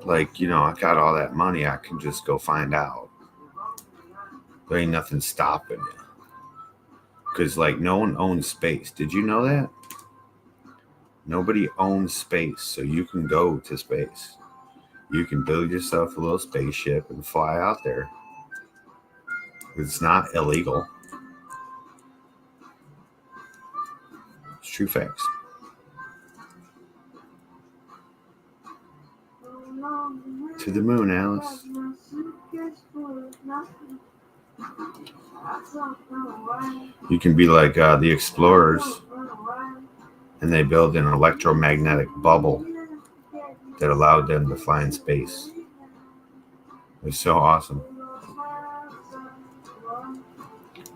Like, you know, I got all that money, I can just go find out. There ain't nothing stopping it. Because, like, no one owns space. Did you know that? Nobody owns space, so you can go to space. You can build yourself a little spaceship and fly out there. It's not illegal. It's true facts. To the moon, Alice. You can be like the explorers, and they build an electromagnetic bubble that allowed them to fly in space. It's so awesome.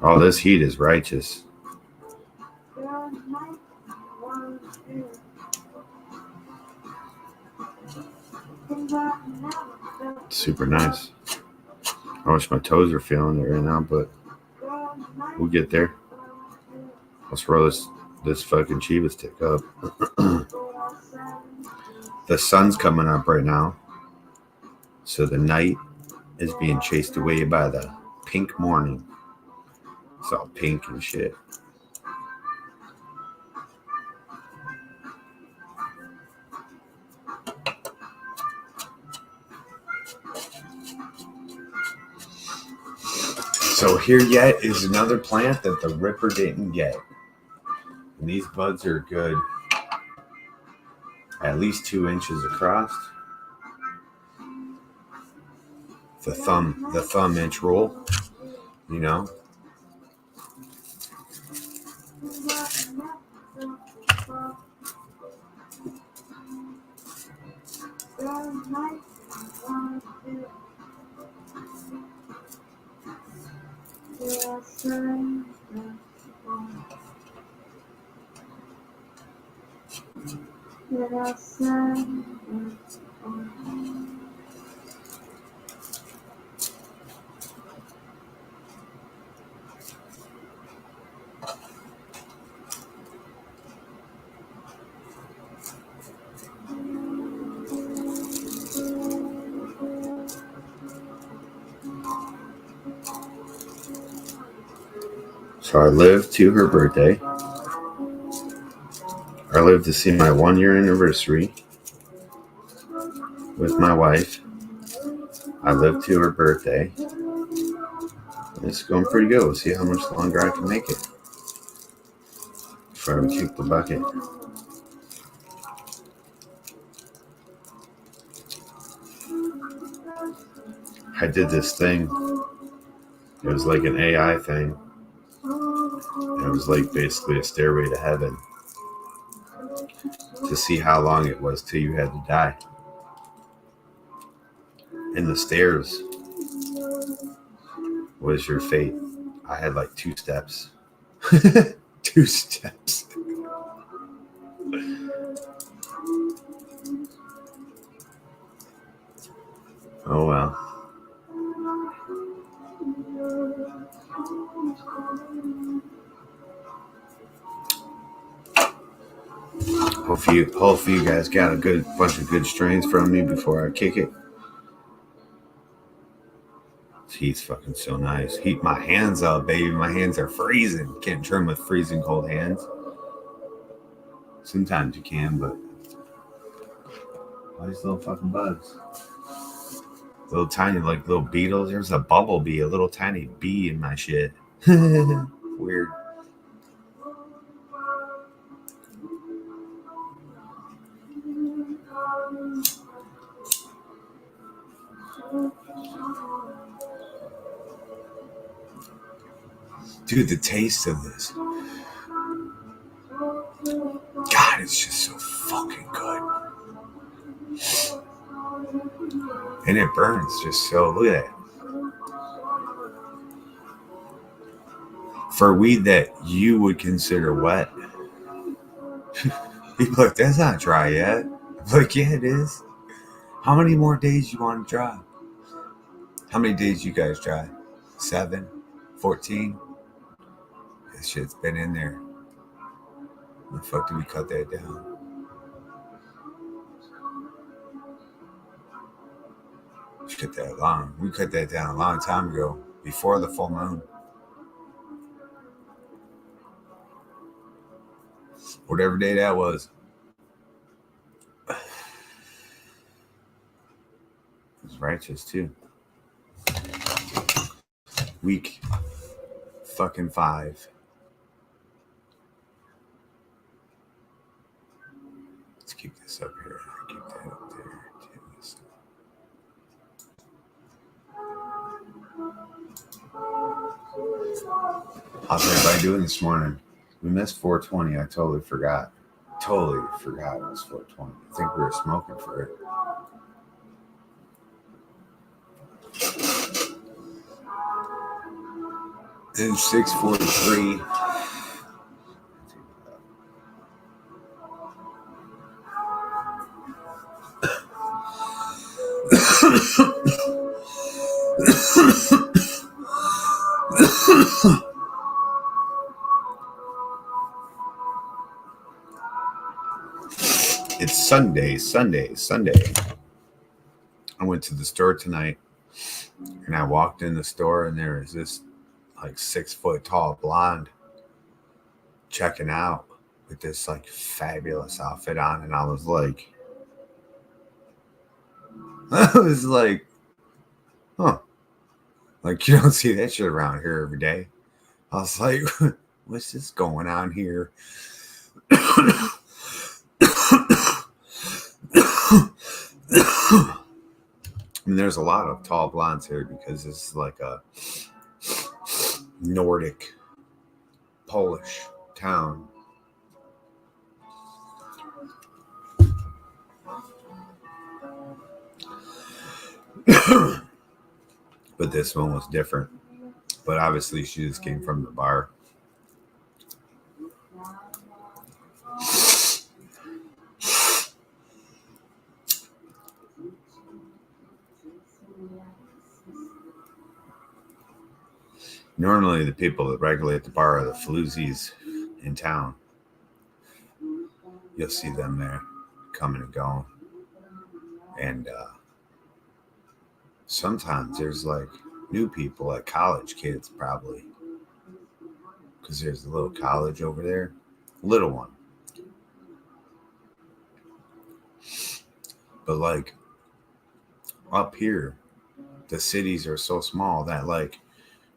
Oh, this heat is righteous. Super nice. I wish my toes are feeling it right now, but we'll get there. Let's roll this fucking Chivas stick up. The sun's coming up right now, so the night is being chased away by the pink morning. It's all pink and shit. So here yet is another plant that the Ripper didn't get. And these buds are good. At least 2 inches across. The thumb inch rule, you know. So I lived to her birthday. I lived to see my 1-year anniversary with my wife. I lived to her birthday. It's going pretty good. We'll see how much longer I can make it before I kick the bucket. I did this thing. It was like an AI thing. It was like basically a stairway to heaven to see how long it was till you had to die. And the stairs was your fate. I had like 2 steps. 2 steps. Oh well. Hopefully you guys got a good bunch of good strains from me before I kick it. Heat's fucking so nice. Heat my hands up, baby. My hands are freezing. Can't trim with freezing cold hands. Sometimes you can, but all these little fucking bugs. Little tiny, like little beetles. There's a bumblebee, a little tiny bee in my shit. Weird. Dude, the taste of this. God, it's just so fucking good. And it burns just so, look at that. For weed that you would consider wet. People are like, that's not dry yet. I'm like, yeah, it is. How many more days you want to dry? How many days you guys dry? 7? 14? This shit's been in there. When the fuck did we cut that down? We cut that down a long time ago, before the full moon. Whatever day that was. It was righteous too. Week fucking 5. Let's keep this up here. Keep that up there. How's everybody doing this morning? We missed 420. I totally forgot. It was 420. I think we were smoking for it. Then 6:43. It's Sunday. I went to the store tonight and I walked in the store and there was this like 6-foot tall blonde checking out with this like fabulous outfit on, and I was like, huh. Like, you don't see that shit around here every day. I was like, what's this going on here? And there's a lot of tall blondes here because this is like a Nordic Polish town. But this one was different. But obviously she just came from the bar. Normally the people that regulate the bar are the floozies in town. You'll see them there coming and going. And sometimes there's like new people, like college kids probably. Because there's a little college over there. Little one. But like up here, the cities are so small that like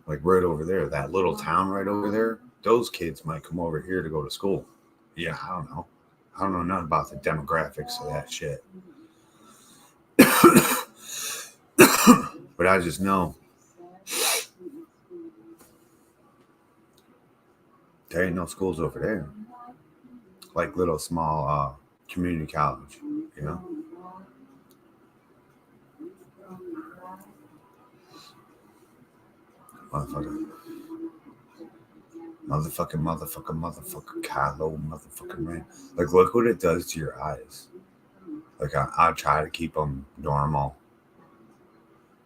right over there, that little town right over there, those kids might come over here to go to school. Yeah, I don't know. I don't know nothing about the demographics of that shit. But I just know there ain't no schools over there. Like little small community college, you know? Motherfucker, Kylo, motherfucking man. Like, look what it does to your eyes. Like, I try to keep them normal.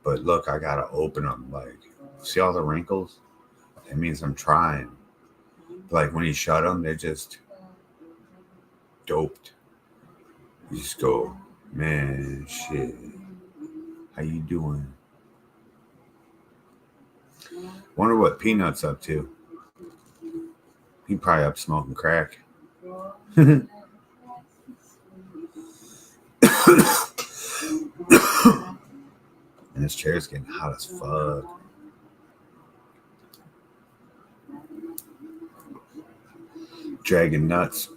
But look, I gotta open them. Like, see all the wrinkles? That means I'm trying. Like, when you shut them, they're just doped. You just go, man, shit. How you doing? Wonder what Peanut's up to. He probably up smoking crack. And this chair's getting hot as fuck. Dragging nuts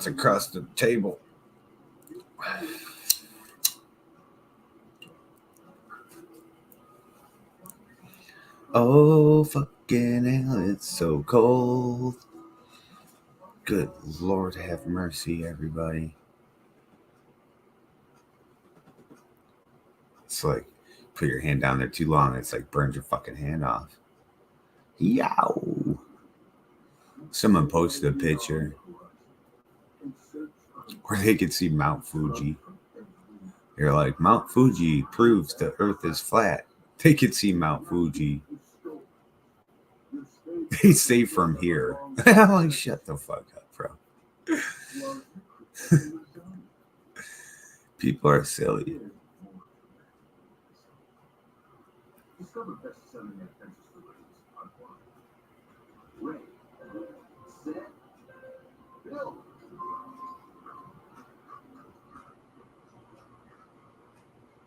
across the table. Oh, fucking hell, it's so cold. Good Lord, have mercy, everybody. It's like, put your hand down there too long, it's like burns your fucking hand off. Yow! Someone posted a picture where they could see Mount Fuji. They're like, Mount Fuji proves the earth is flat. They could see Mount Fuji. They say from here. I'm like, shut the fuck up, bro. People are silly. Discover best-selling adventure stories online. Ready, set, build.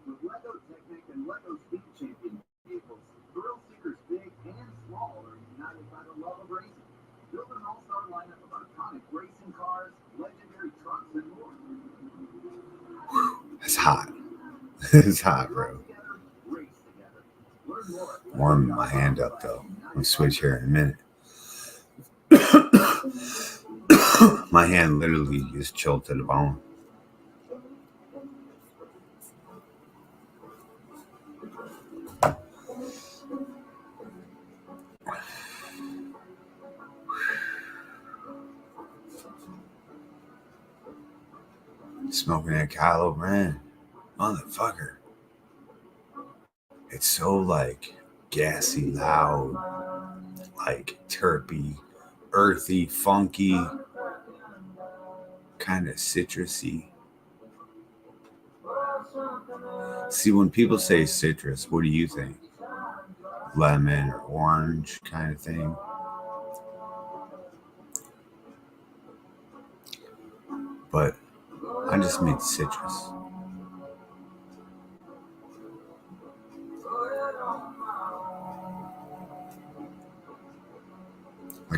With Lego Technic and Lego Speed Champion vehicles, thrill seekers big and small are united by the love of racing. Build an all-star lineup of iconic racing cars, legendary trucks, and more. It's hot. It's hot, bro. Warm my hand up though. I'll switch here in a minute. My hand literally is chilled to the bone. Smoking that Kylo Ren. Motherfucker. It's so like gassy, loud, like terpy, earthy, funky, kind of citrusy. See, when people say citrus, what do you think? Lemon or orange kind of thing? But I just mean citrus.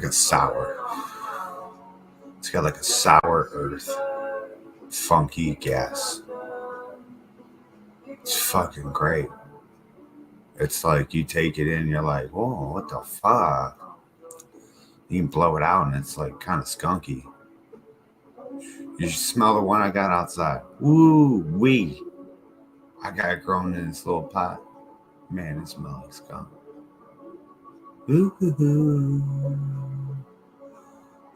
like a sour. It's got like a sour earth, funky gas. It's fucking great. It's like you take it in, you're like, whoa, what the fuck? You can blow it out and it's like kind of skunky. You should smell the one I got outside. Woo wee. I got it grown in this little pot. Man, it smells like skunk. Ooh, ooh, ooh.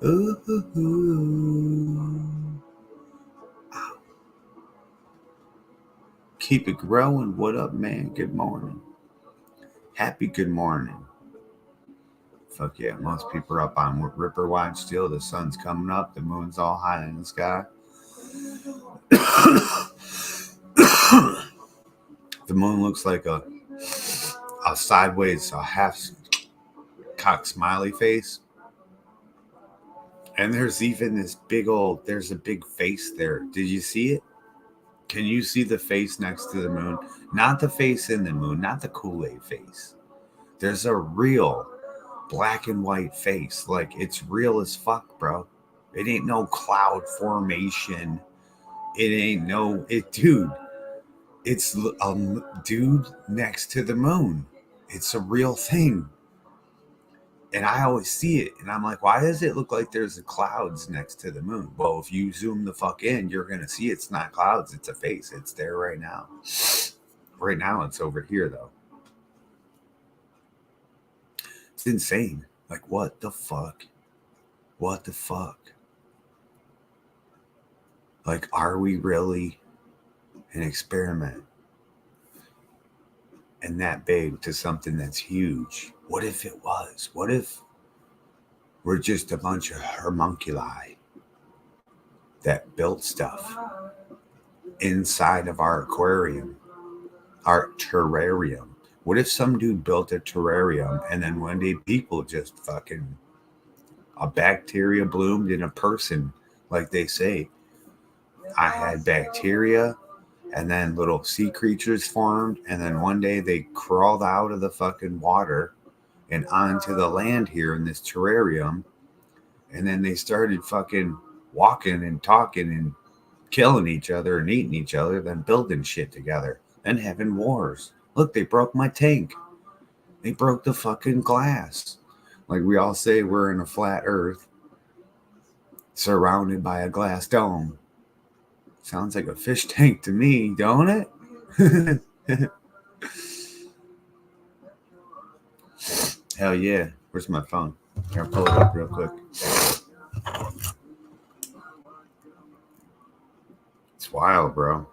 Ooh, ooh, ooh. Keep it growing. What up, man? Good morning. Happy good morning. Fuck yeah. Most people are up on Ripper Watch still. The sun's coming up. The moon's all high in the sky. The moon looks like a sideways, a half cock smiley face. And there's even this there's a big face there. Did you see it? Can you see the face next to the moon? Not the face in the moon, not the Kool-Aid face. There's a real black and white face. Like, it's real as fuck, bro. It ain't no cloud formation. It ain't no, dude. It's a dude next to the moon. It's a real thing. And I always see it. And I'm like, why does it look like there's clouds next to the moon? Well, if you zoom the fuck in, you're going to see it's not clouds. It's a face. It's there right now. Right now, it's over here, though. It's insane. Like, what the fuck? What the fuck? Like, are we really an experiment? And that big to something that's huge? What if it was? What if we're just a bunch of homunculi that built stuff inside of our aquarium, our terrarium? What if some dude built a terrarium and then one day people just fucking, a bacteria bloomed in a person, like they say. I had bacteria and then little sea creatures formed, and then one day they crawled out of the fucking water and onto the land here in this terrarium, and then they started fucking walking and talking and killing each other and eating each other, then building shit together, then having wars. Look, they broke my tank. They broke the fucking glass. Like we all say, we're in a flat earth surrounded by a glass dome. Sounds like a fish tank to me, don't it? Hell yeah. Where's my phone? I'll pull it up real quick. It's wild, bro.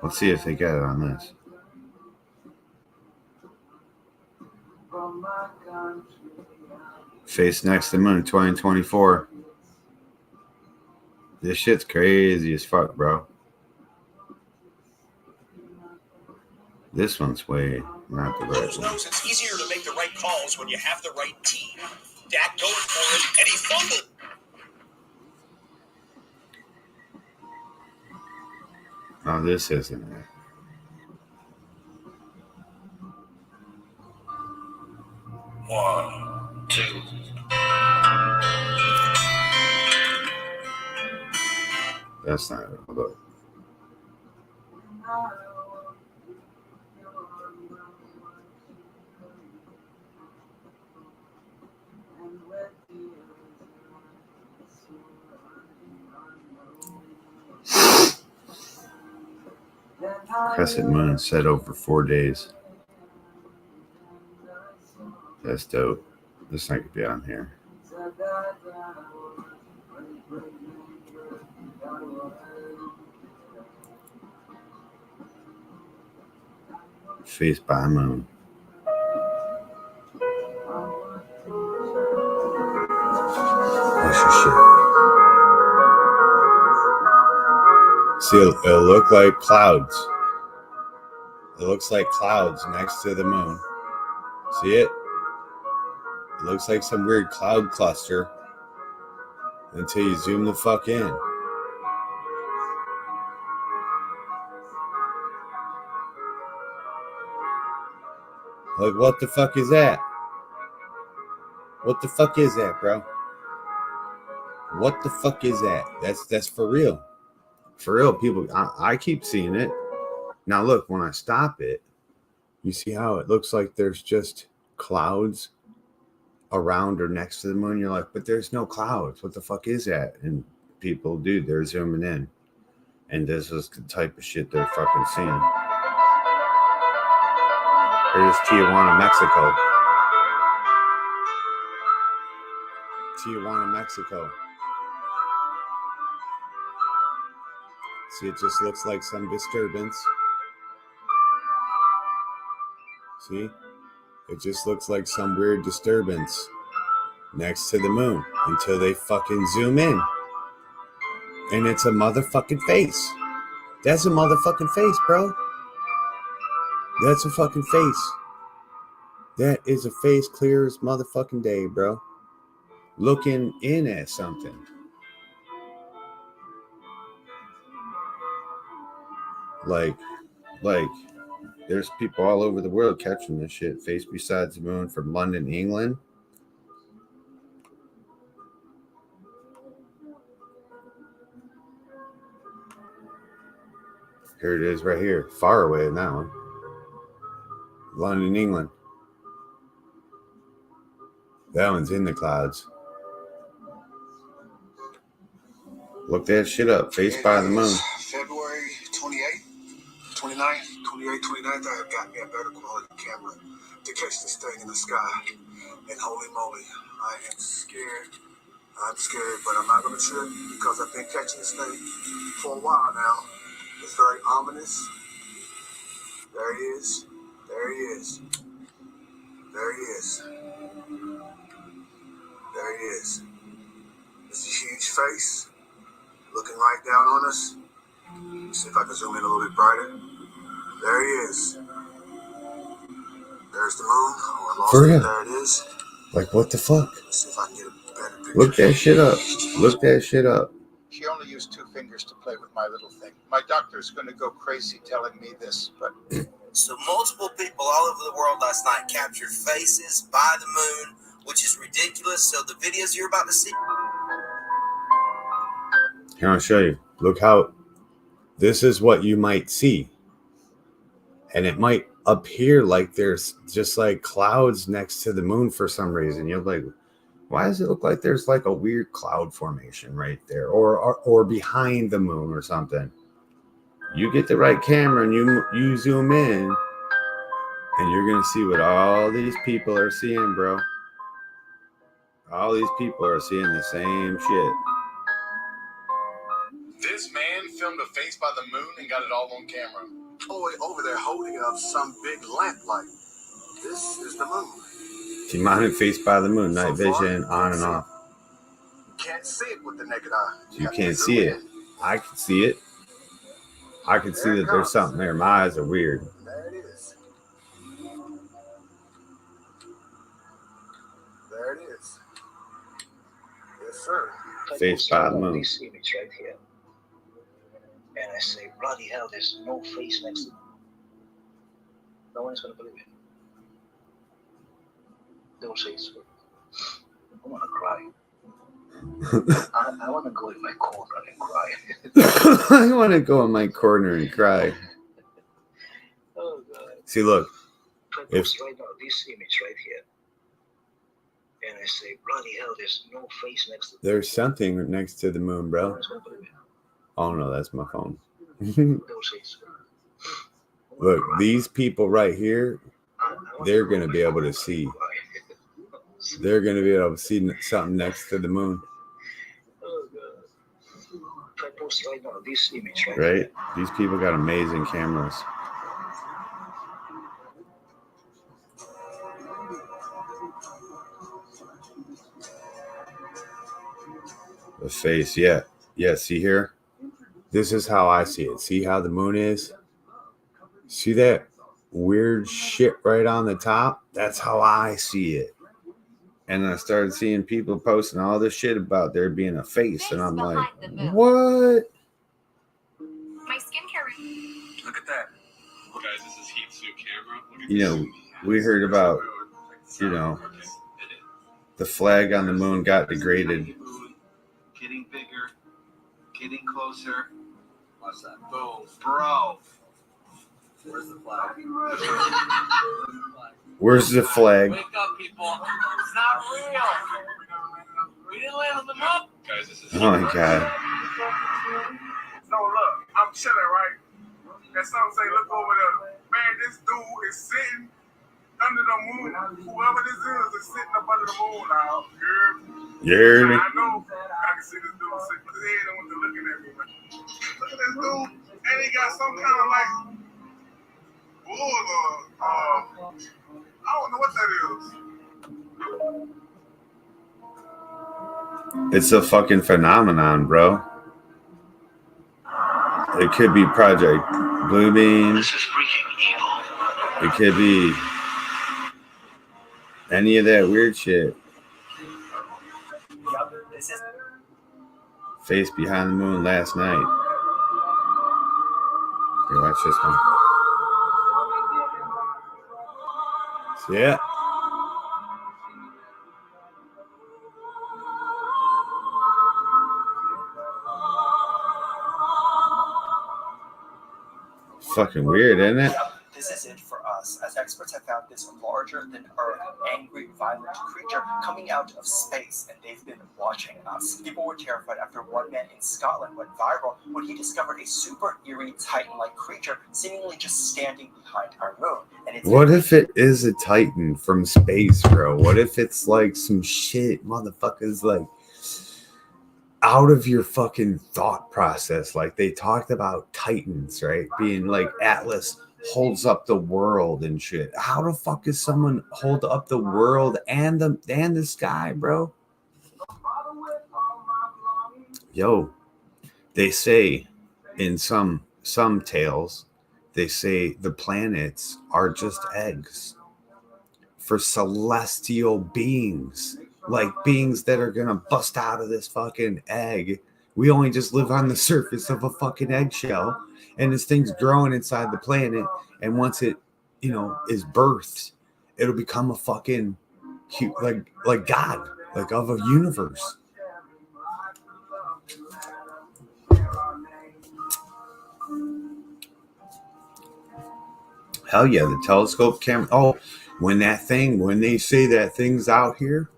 Let's see if they get it on this. Face next to the moon 2024. This shit's crazy as fuck, bro. This one's way not the right one. It's easier to make the right calls when you have the right team. Dak going for it, and he fumbled. Oh, this isn't it. One, two. That's not it. Look. Crescent moon set over 4 days. That's dope. This thing could be on here. Face by moon. What's your shit? See, it'll look like clouds. It looks like clouds next to the moon. See it? It looks like some weird cloud cluster until you zoom the fuck in. Like, what the fuck is that? What the fuck is that, bro? What the fuck is that? That's for real. For real, people. I keep seeing it. Now look, when I stop it, you see how it looks like there's just clouds around or next to the moon. You're like, but there's no clouds. What the fuck is that? And people, dude, they're zooming in. And this is the type of shit they're fucking seeing. Here's Tijuana, Mexico. Tijuana, Mexico. See, it just looks like some disturbance. See? It just looks like some weird disturbance next to the moon until they fucking zoom in. And it's a motherfucking face. That's a motherfucking face, bro. That's a fucking face. That is a face clear as motherfucking day, bro. Looking in at something. Like, there's people all over the world catching this shit. Face beside the moon from London, England. Here it is right here. Far away in that one. London, England. That one's in the clouds. Look that shit up. Face by the moon. February 28th, 29th, 28th, 29th, I have gotten me a better quality camera to catch this thing in the sky. And holy moly, I am scared. I'm scared, but I'm not going to trip because I've been catching this thing for a while now. It's very ominous. There he is. There he is. There he is. There he is. It's a huge face looking right down on us. Let me see if I can zoom in a little bit brighter. There he is. There's the moon. Oh, I lost For it. real? There it is. Like, what the fuck? Let's see if I can get a better picture. Look that shit up. Look that shit up. She only used 2 fingers to play with my little thing. My doctor's going to go crazy telling me this, but... So multiple people all over the world last night captured faces by the moon, which is ridiculous. So the videos you're about to see. Here, I'll show you. Look how this is what you might see. And it might appear like there's just like clouds next to the moon for some reason. You're like, why does it look like there's like a weird cloud formation right there or behind the moon or something? You get the right camera and you zoom in and you're going to see what all these people are seeing, bro. All these people are seeing the same shit. This man filmed a face by the moon and got it all on camera. Boy over there holding up some big lamp light. This is the moon. Demonic face by the moon, night vision, on and off. You can't see it with the naked eye. You can't see it. I can see it. I can see that there's something there. My eyes are weird. There it is. There it is. Yes, sir. Face by the moon. This image right here. And I say, bloody hell, there's no face next to it. No one's going to believe it. They'll say it's good. I want to cry. I want to go in my corner and cry. I want to go in my corner and cry. Oh, God. See, look. I post right now this image right here. And I say, bloody hell, there's no face next to it. There's something next to the moon, No bro. one's going to believe it. Oh, no, that's my phone. They'll say it's good. I wanna Look, cry. these people right here, I wanna they're go going to in be my able to corner see. and cry. They're going to be able to see something next to the moon, Oh, God. If I post right now this image right right? here. These people got amazing cameras. The face, yeah. Yeah, see here? This is how I see it. See how the moon is? See that weird shit right on the top? That's how I see it. And I started seeing people posting all this shit about there being a face. And I'm like, what? My skincare. Look at that. Guys, this is Heat Suit Camera. Look at You this. know, we heard about, the flag on the moon got degraded. Getting bigger, getting closer. What's that? Boom, bro. Where's the flag? Where's the flag? Wake up, people. It's not real. We didn't land on the moon. Guys, this is Oh my god. So look, I'm chilling, right? And some say, look over there. Man, this dude is sitting under the moon. Whoever this is sitting up under the moon now. Yeah. I know. I can see this dude sitting with his head and looking at me, man. Look at this dude. And he got some kind of like wool or I don't know what that is. It's a fucking phenomenon, bro. It could be Project Bluebeam. This is freaking evil. It could be any of that weird shit. Face behind the moon last night. Here, watch this one. Yeah. Fucking weird, isn't it? This is it for us, as experts have found this larger than Earth, angry, violent creature coming out of space, and they've been watching us. People were terrified after one man in Scotland went viral when he discovered a super eerie Titan-like creature seemingly just standing behind our moon. And it's what if it is a Titan from space, bro? What if it's like some shit, motherfuckers, like out of your fucking thought process? Like they talked about Titans, right? Being like Atlas holds up the world and shit. How the fuck is someone hold up the world and the sky, bro? Yo, they say in some tales, they say the planets are just eggs for celestial beings, like beings that are gonna bust out of this fucking egg. We only just live on the surface of a fucking eggshell, and this thing's growing inside the planet, and once it, is birthed, it'll become a fucking like God, like of a universe. Hell yeah, the telescope camera. Oh, when they say that thing's out here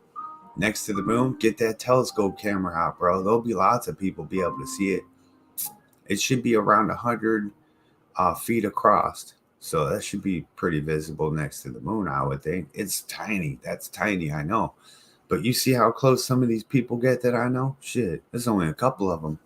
next to the moon, get that telescope camera out, bro. There'll be lots of people be able to see it. It should be around 100 feet across, so that should be pretty visible next to the moon, I would think. It's tiny. That's tiny, I know. But you see how close some of these people get that I know? Shit, there's only a couple of them.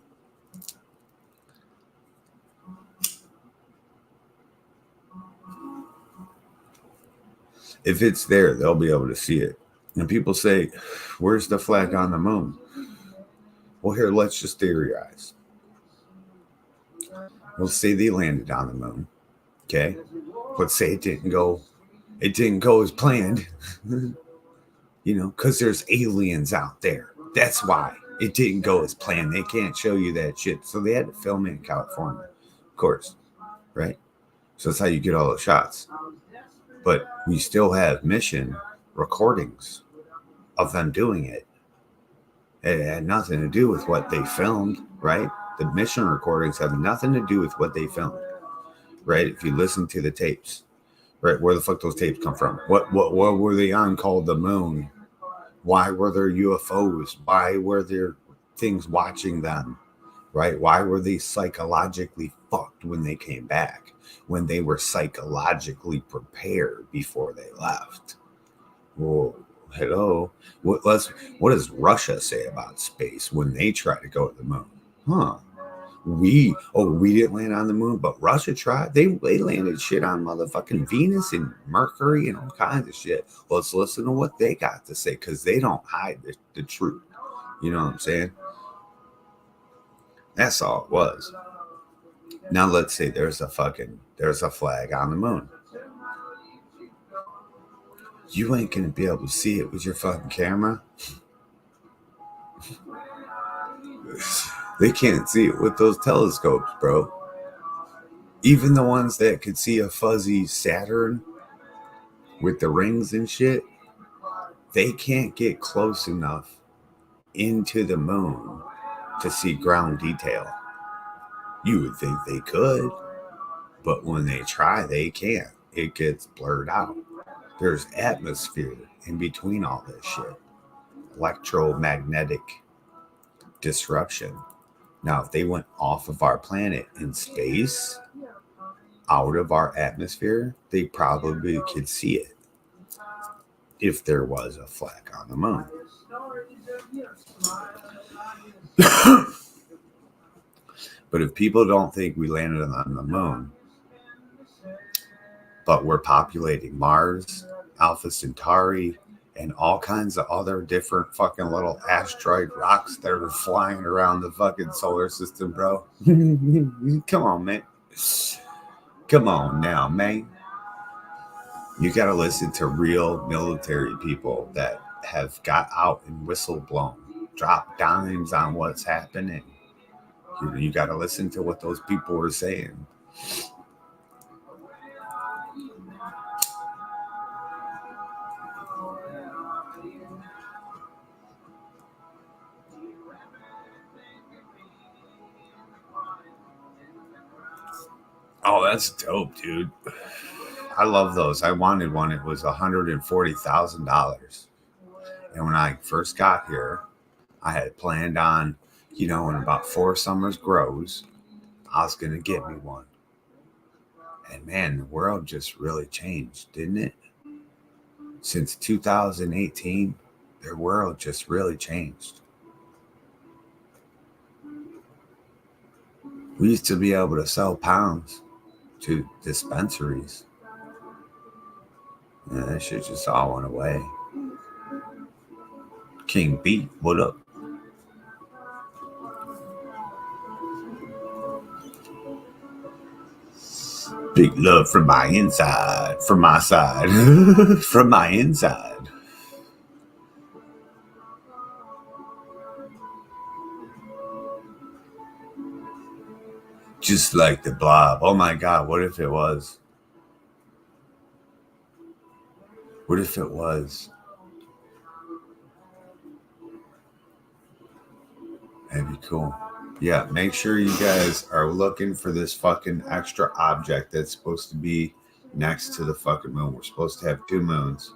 If it's there, they'll be able to see it. And people say, where's the flag on the moon? Well, here, let's just theorize. We'll say they landed on the moon, okay? Let's say it didn't go as planned, because there's aliens out there. That's why it didn't go as planned. They can't show you that shit. So they had to film it in California, of course, right? So that's how you get all the shots. But we still have mission recordings of them doing it. It had nothing to do with what they filmed, right? The mission recordings have nothing to do with what they filmed, right? If you listen to the tapes, right? Where the fuck those tapes come from? What were they on called the moon? Why were there UFOs? Why were there things watching them, right? Why were they psychologically fucked when they came back? When they were psychologically prepared before they left? Well, hello. What does Russia say about space when they try to go to the moon? Huh? We didn't land on the moon, but Russia tried. They landed shit on motherfucking Venus and Mercury and all kinds of shit. Well, let's listen to what they got to say, because they don't hide the truth. You know what I'm saying? That's all it was. Now let's say there's a flag on the moon. You ain't gonna be able to see it with your fucking camera. They can't see it with those telescopes, bro. Even the ones that could see a fuzzy Saturn, with the rings and shit, they can't get close enough into the moon to see ground detail. You would think they could, but when they try, they can't. It gets blurred out. There's atmosphere in between all this shit. Electromagnetic disruption. Now, if they went off of our planet in space, out of our atmosphere, they probably could see it if there was a fleck on the moon. But if people don't think we landed on the moon, but we're populating Mars, Alpha Centauri, and all kinds of other different fucking little asteroid rocks that are flying around the fucking solar system, bro. Come on, man. Come on now, man. You got to listen to real military people that have got out and whistle blown, drop dimes on what's happening. You got to listen to what those people were saying. Oh, that's dope, dude. I love those. I wanted one. It was $140,000. And when I first got here, I had planned on, in about 4 summers grows, I was going to get me one. And man, the world just really changed, didn't it? Since 2018, the world just really changed. We used to be able to sell pounds to dispensaries. Yeah, that shit just all went away. King Beat, what up? Big love from my inside, from my side, from my inside. Just like the Blob. Oh my God, what if it was? What if it was? That'd be cool. Yeah, make sure you guys are looking for this fucking extra object that's supposed to be next to the fucking moon. We're supposed to have 2 moons.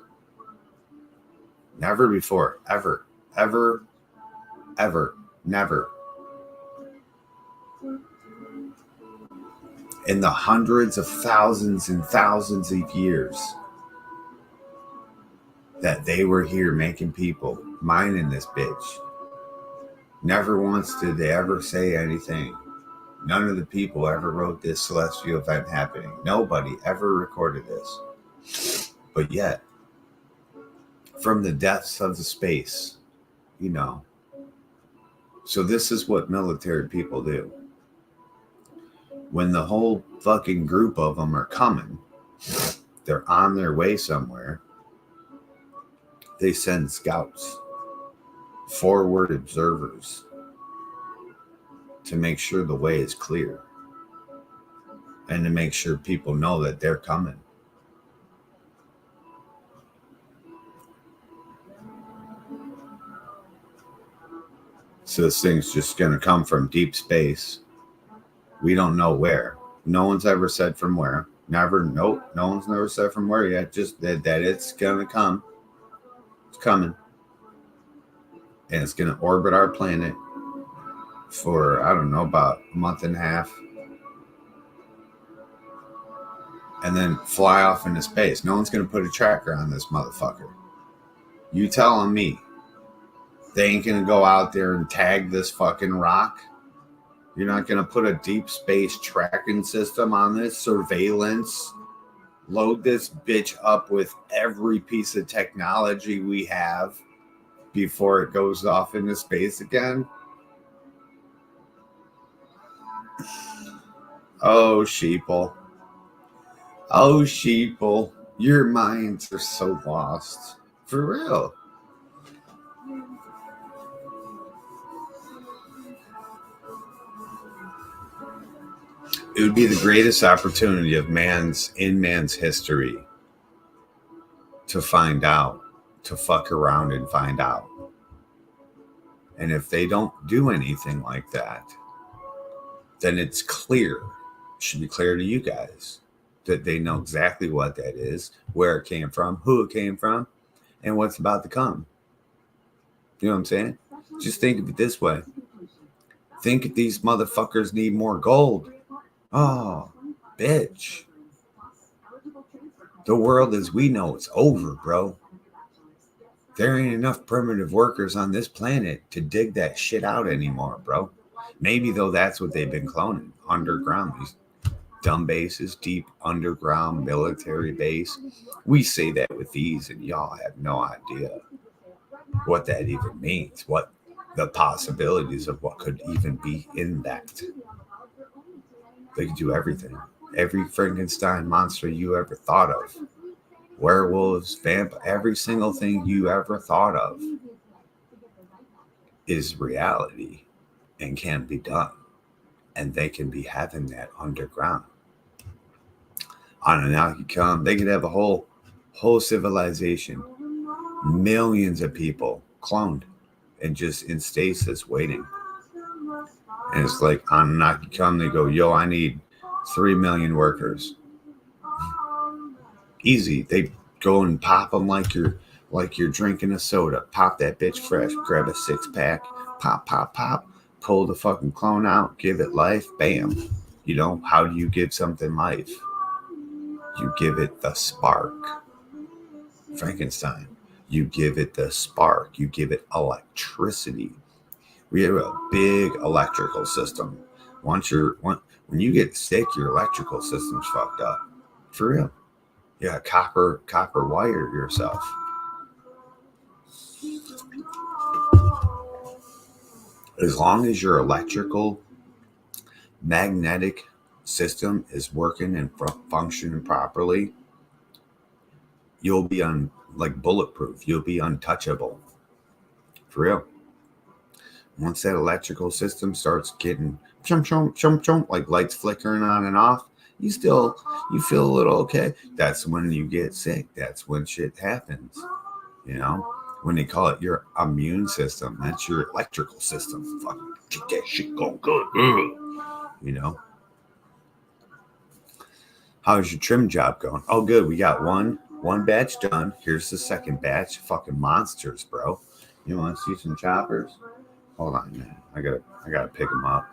Never before. Ever. Ever. Ever. Never. In the hundreds of thousands and thousands of years that they were here making people, mining this bitch. Never once did they ever say anything. None of the people ever wrote this celestial event happening. Nobody ever recorded this. But yet, from the depths of the space, So this is what military people do. When the whole fucking group of them are coming, they're on their way somewhere, they send scouts, forward observers, to make sure the way is clear and to make sure people know that they're coming. So this thing's just going to come from deep space. We don't know where. No one's ever said from where. Never. Nope. No one's never said from where yet. Just that it's going to come. It's coming. And it's going to orbit our planet for, I don't know, about a month and a half. And then fly off into space. No one's going to put a tracker on this motherfucker. You telling me they ain't going to go out there and tag this fucking rock? You're not going to put a deep space tracking system on this, surveillance, load this bitch up with every piece of technology we have before it goes off into space again? Oh, sheeple. Oh, sheeple. Your minds are so lost. For real. It would be the greatest opportunity of man's history to find out, to fuck around and find out. And if they don't do anything like that, then it's clear, it should be clear to you guys, that they know exactly what that is, where it came from, who it came from, and what's about to come. You know what I'm saying? Just think of it this way. Think if these motherfuckers need more gold. Oh, bitch. The world as we know it's over, bro. There ain't enough primitive workers on this planet to dig that shit out anymore, bro. Maybe, though, that's what they've been cloning. Underground, these dumb bases, deep underground military base. We say that with ease, and y'all have no idea what that even means, what the possibilities of what could even be in that. They could do everything. Every Frankenstein monster you ever thought of. Werewolves, vampires, every single thing you ever thought of is reality and can be done. And they can be having that underground. On an Alchicom, they could have a whole civilization, millions of people cloned and just in stasis waiting. And it's like on an Alchicom, they go, yo, I need 3 million workers. Easy. They go and pop them like you're drinking a soda. Pop that bitch fresh. Grab a 6-pack. Pop, pop, pop. Pull the fucking clone out. Give it life. Bam. You know, how do you give something life? You give it the spark. Frankenstein. You give it the spark. You give it electricity. We have a big electrical system. When you get sick, your electrical system's fucked up. For real. Yeah, copper wire yourself. As long as your electrical magnetic system is working and functioning properly, you'll be bulletproof. You'll be untouchable. For real. Once that electrical system starts getting chomp, chomp, chomp, chomp, like lights flickering on and off, you feel a little okay. That's when you get sick. That's when shit happens. You know, when they call it your immune system, that's your electrical system. Fucking get that shit going good. You know, how's your trim job going? Oh, good. We got one batch done. Here's the second batch. Fucking monsters, bro. You want to see some choppers? Hold on, man. I gotta pick them up.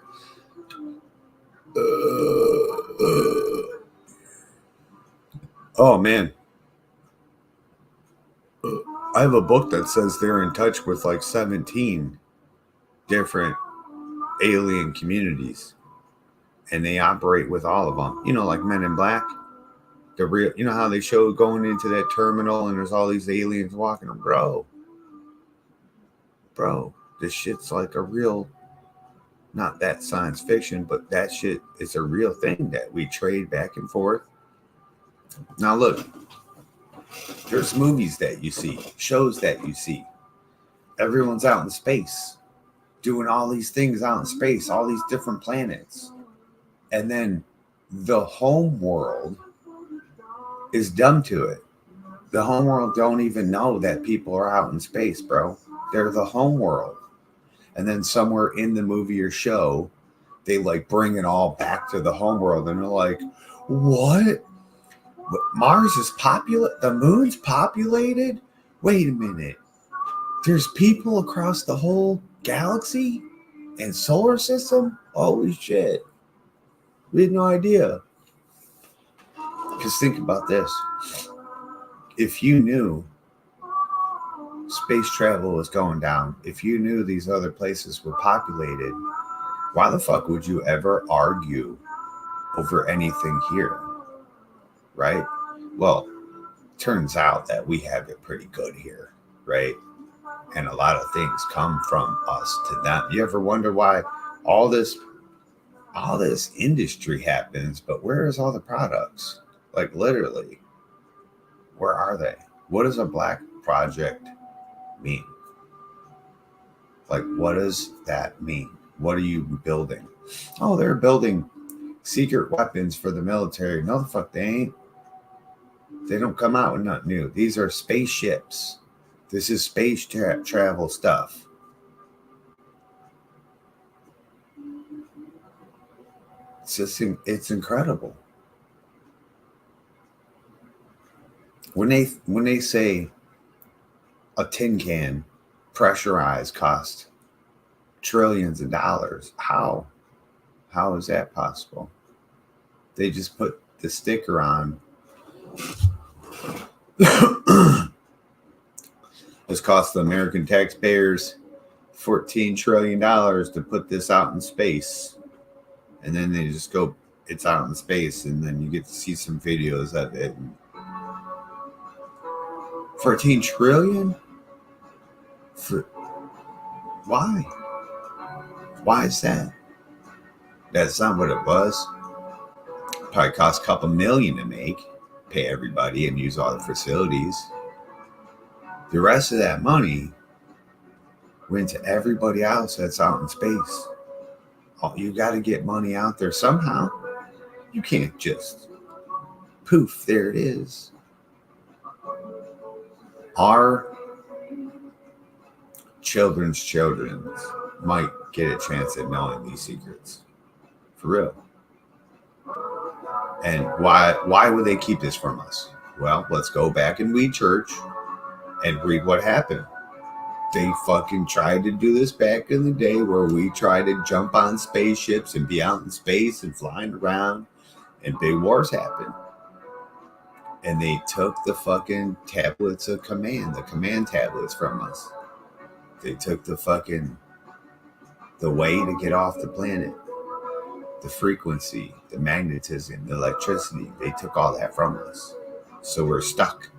Oh man, I have a book that says they're in touch with like 17 different alien communities, and they operate with all of them. You know, like Men in Black. The real, you know how they show going into that terminal and there's all these aliens walking, bro. This shit's like a real, not that science fiction, but that shit is a real thing that we trade back and forth. Now look, there's movies that you see, shows that you see. Everyone's out in space, doing all these things out in space, all these different planets. And then the home world is dumb to it. The home world don't even know that people are out in space, bro. They're the home world. And then somewhere in the movie or show, they like bring it all back to the home world. And they're like, what? Mars is populated? The moon's populated? Wait a minute. There's people across the whole galaxy and solar system? Holy shit. We had no idea. Because think about this. If you knew space travel was going down, if you knew these other places were populated, why the fuck would you ever argue over anything here? Right? Well, turns out that we have it pretty good here, right? And a lot of things come from us to them. You ever wonder why all this industry happens, but where is all the products? Like literally, where are they? What does a black project mean? Like, what does that mean? What are you building? Oh, they're building secret weapons for the military. No, the fuck they ain't. They don't come out with nothing new. These are spaceships. This is space travel stuff. It's incredible. When they say a tin can pressurized cost trillions of dollars, how is that possible? They just put the sticker on. This cost the American taxpayers $14 trillion to put this out in space. And then they just go, it's out in space, and then you get to see some videos of it. 14 trillion? Why? Why is that? That's not what it was. Probably cost a couple million to make, pay everybody and use all the facilities. The rest of that money went to everybody else that's out in space. Oh, you got to get money out there somehow. You can't just poof, there it is. Our children's might get a chance at knowing these secrets. For real. And why would they keep this from us? Well, let's go back and read church and read what happened. They fucking tried to do this back in the day where we tried to jump on spaceships and be out in space and flying around, and big wars happened. And they took the fucking tablets of command, the command tablets from us. They took the way to get off the planet, the frequency, the magnetism, the electricity. They took all that from us. So we're stuck.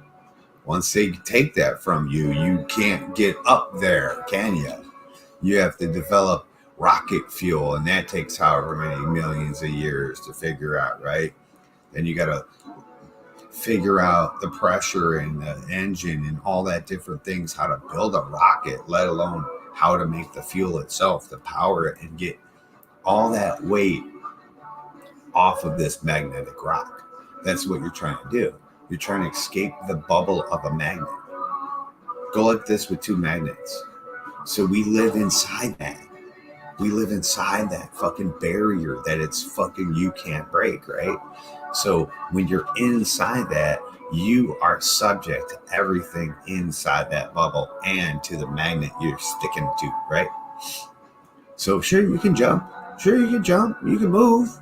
Once they take that from you, you can't get up there, can you? You have to develop rocket fuel, and that takes however many millions of years to figure out, right? Then you got to figure out the pressure and the engine and all that different things, how to build a rocket, let alone how to make the fuel itself, to power it and get all that weight off of this magnetic rock. That's what you're trying to do. You're trying to escape the bubble of a magnet. Go like this with two magnets. So we live inside that. We live inside that fucking barrier that it's fucking you can't break, right? So when you're inside that, you are subject to everything inside that bubble and to the magnet you're sticking to, right? So sure, you can jump. Sure, you can jump. You can move.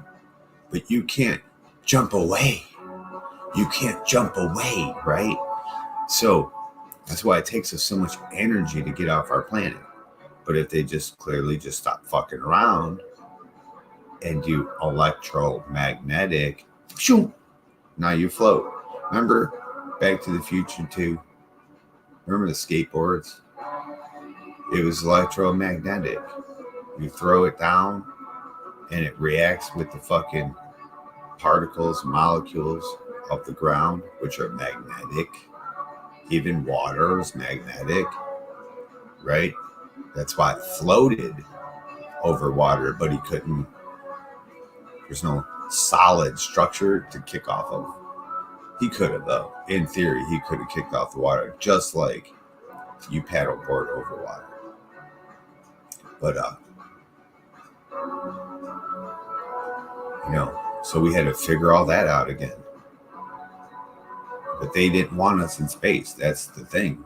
But you can't jump away. You can't jump away, right? So that's why it takes us so much energy to get off our planet. But if they just clearly just stop fucking around and do electromagnetic, shoo, now you float. Remember Back to the Future 2? Remember the skateboards? It was electromagnetic. You throw it down and it reacts with the fucking particles, molecules of the ground, which are magnetic. Even water is magnetic, right? That's why it floated over water, but he couldn't. There's no solid structure to kick off of. He could have, though. In theory, he could have kicked off the water, just like you paddleboard over water. But, so we had to figure all that out again. But they didn't want us in space. That's the thing.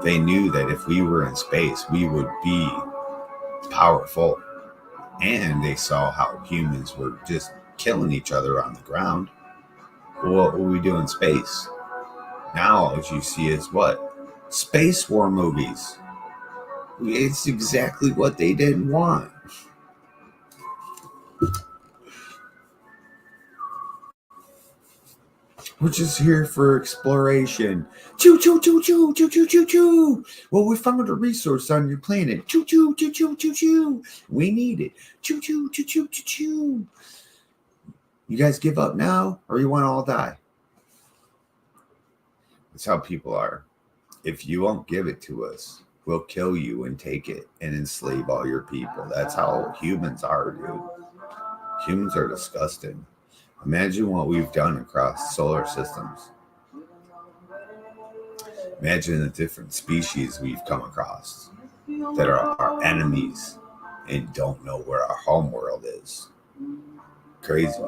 They knew that if we were in space, we would be powerful. And they saw how humans were just killing each other on the ground. What will we do in space? Now, as you see, is what? Space war movies. It's exactly what they didn't want. We're just here for exploration. Choo, choo, choo, choo, choo, choo, choo, choo. Well, we found a resource on your planet. Choo, choo, choo, choo, choo, choo. We need it. Choo, choo, choo, choo, choo, choo. You guys give up now, or you want to all die? That's how people are. If you won't give it to us, we'll kill you and take it and enslave all your people. That's how humans are, dude. Humans are disgusting. Imagine what we've done across solar systems. Imagine the different species we've come across that are our enemies and don't know where our home world is. Crazy.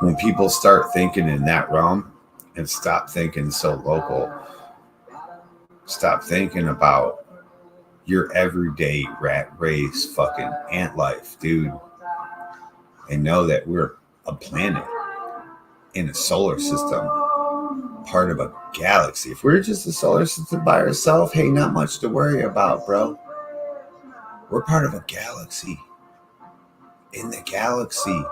When people start thinking in that realm and stop thinking so local, stop thinking about your everyday rat race fucking ant life, dude, and know that we're a planet in a solar system, part of a galaxy. If we're just a solar system by ourselves, hey, not much to worry about, bro. We're part of a galaxy. In the galaxy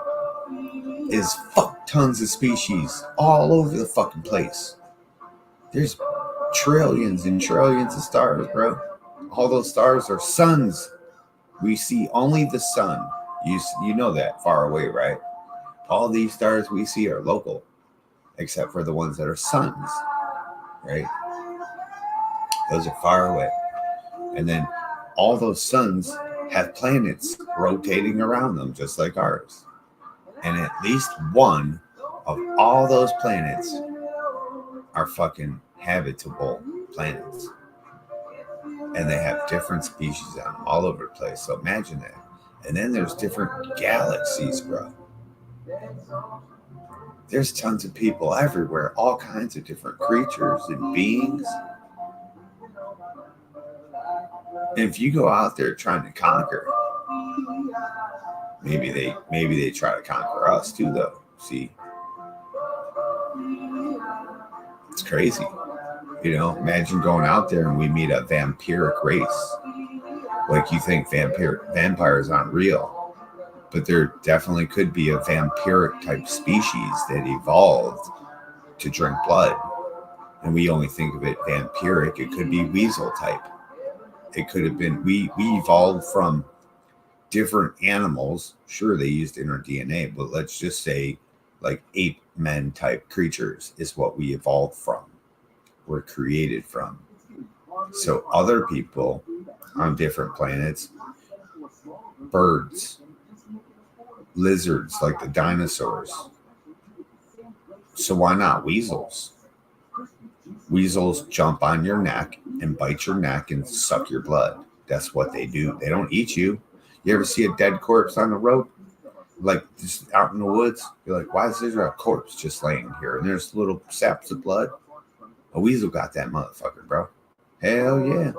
is fuck tons of species all over the fucking place. There's trillions and trillions of stars, bro. All those stars are suns. We see only the sun. You know that far away, right? All these stars we see are local, except for the ones that are suns, right? Those are far away. And then all those suns have planets rotating around them, just like ours. And at least one of all those planets are fucking habitable planets. And they have different species on them all over the place. So imagine that. And then there's different galaxies, bro. There's tons of people everywhere, all kinds of different creatures and beings. And if you go out there trying to conquer, maybe they try to conquer us too, though. See, it's crazy. You know, imagine going out there and we meet a vampiric race. Like, you think vampires aren't real, but there definitely could be a vampiric type species that evolved to drink blood. And we only think of it vampiric. It could be weasel type. It could have been, we evolved from different animals. Sure, they used in our DNA, but let's just say like ape men type creatures is what we evolved from. We're created from. So other people on different planets, birds, lizards like the dinosaurs. So why not weasels? Weasels jump on your neck and bite your neck and suck your blood. That's what they do. They don't eat you. You ever see a dead corpse on the road? Like just out in the woods? You're like, why is there a corpse just laying here? And there's little saps of blood. A weasel got that motherfucker, bro. Hell yeah.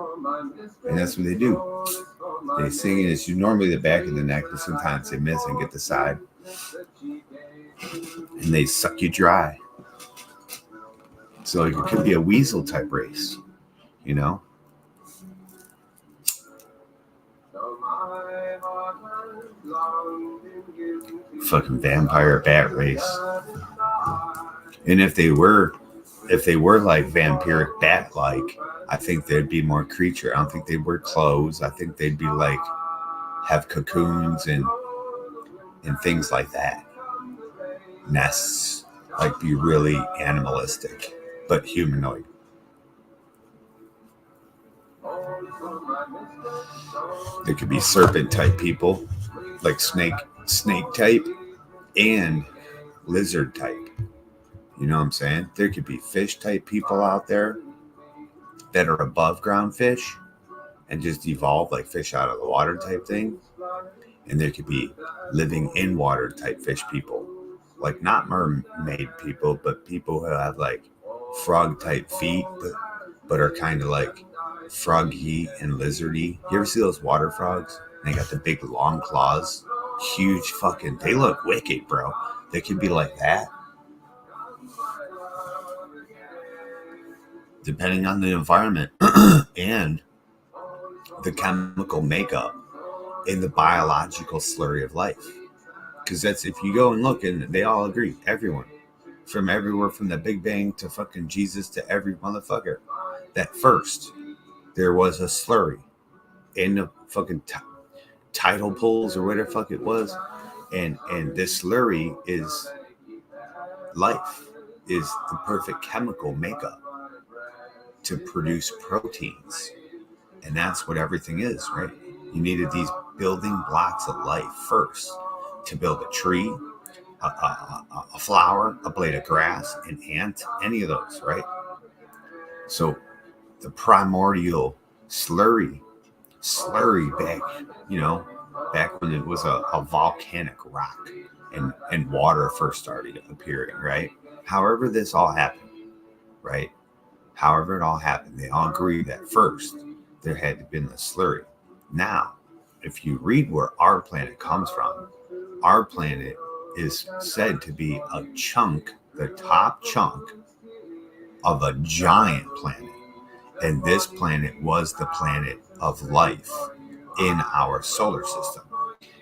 And that's what they do. They sing it. It's normally the back of the neck, but sometimes they miss and get the side. And they suck you dry. So it could be a weasel type race, you know? Fucking vampire bat race. And if they were like vampiric bat like, I think they'd be more creature. I don't think they'd wear clothes. I think they'd be like have cocoons and things like that. Nests, like be really animalistic, but humanoid. There could be serpent type people, like snake type, and lizard type. You know what I'm saying? There could be fish type people out there that are above ground fish and just evolve like fish out of the water type thing. And there could be living in water type fish people, like not mermaid people, but people who have like frog type feet, but are kind of like froggy and lizardy. You ever see those water frogs? They got the big long claws, huge fucking, they look wicked, bro. They could be like that. Depending on the environment and the chemical makeup in the biological slurry of life. Because that's, if you go and look, and they all agree, everyone, from everywhere from the Big Bang to fucking Jesus to every motherfucker, that first there was a slurry in the fucking tidal pools or whatever the fuck it was. And this slurry is life, is the perfect chemical makeup to produce proteins And that's what everything is, right? You needed these building blocks of life first to build a tree, a flower, a blade of grass, an ant, any of those, right? So the primordial slurry back, back when it was a volcanic rock and water first started appearing, right? However this all happened, right? However it all happened, they all agreed that first there had to been the slurry. Now, if you read where our planet comes from, our planet is said to be a chunk, the top chunk of a giant planet. And this planet was the planet of life in our solar system.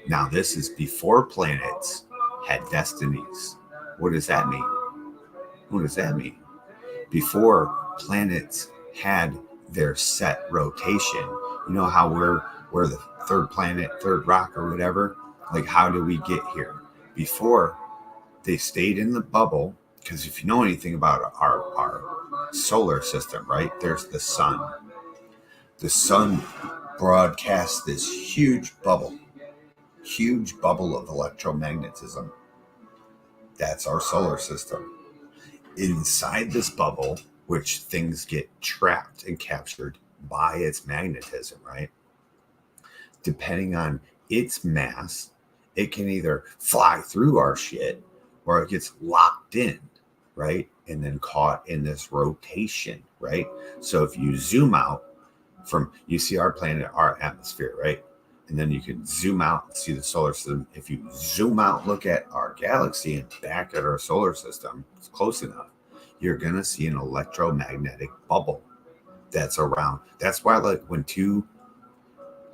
Now, this is before planets had destinies. What does that mean? What does that mean? Before planets had their set rotation, you know how we're the third planet, third rock or whatever? Like, how do we get here? Before, they stayed in the bubble, because if you know anything about our solar system, right, there's the sun. The sun broadcasts this huge bubble of electromagnetism. That's our solar system. Inside this bubble, which things get trapped and captured by its magnetism, right? Depending on its mass, it can either fly through our shit or it gets locked in, right? And then caught in this rotation, right? So if you zoom out you see our planet, our atmosphere, right? And then you can zoom out and see the solar system. If you zoom out, look at our galaxy and back at our solar system, it's close enough, you're going to see an electromagnetic bubble that's around. That's why, like, when two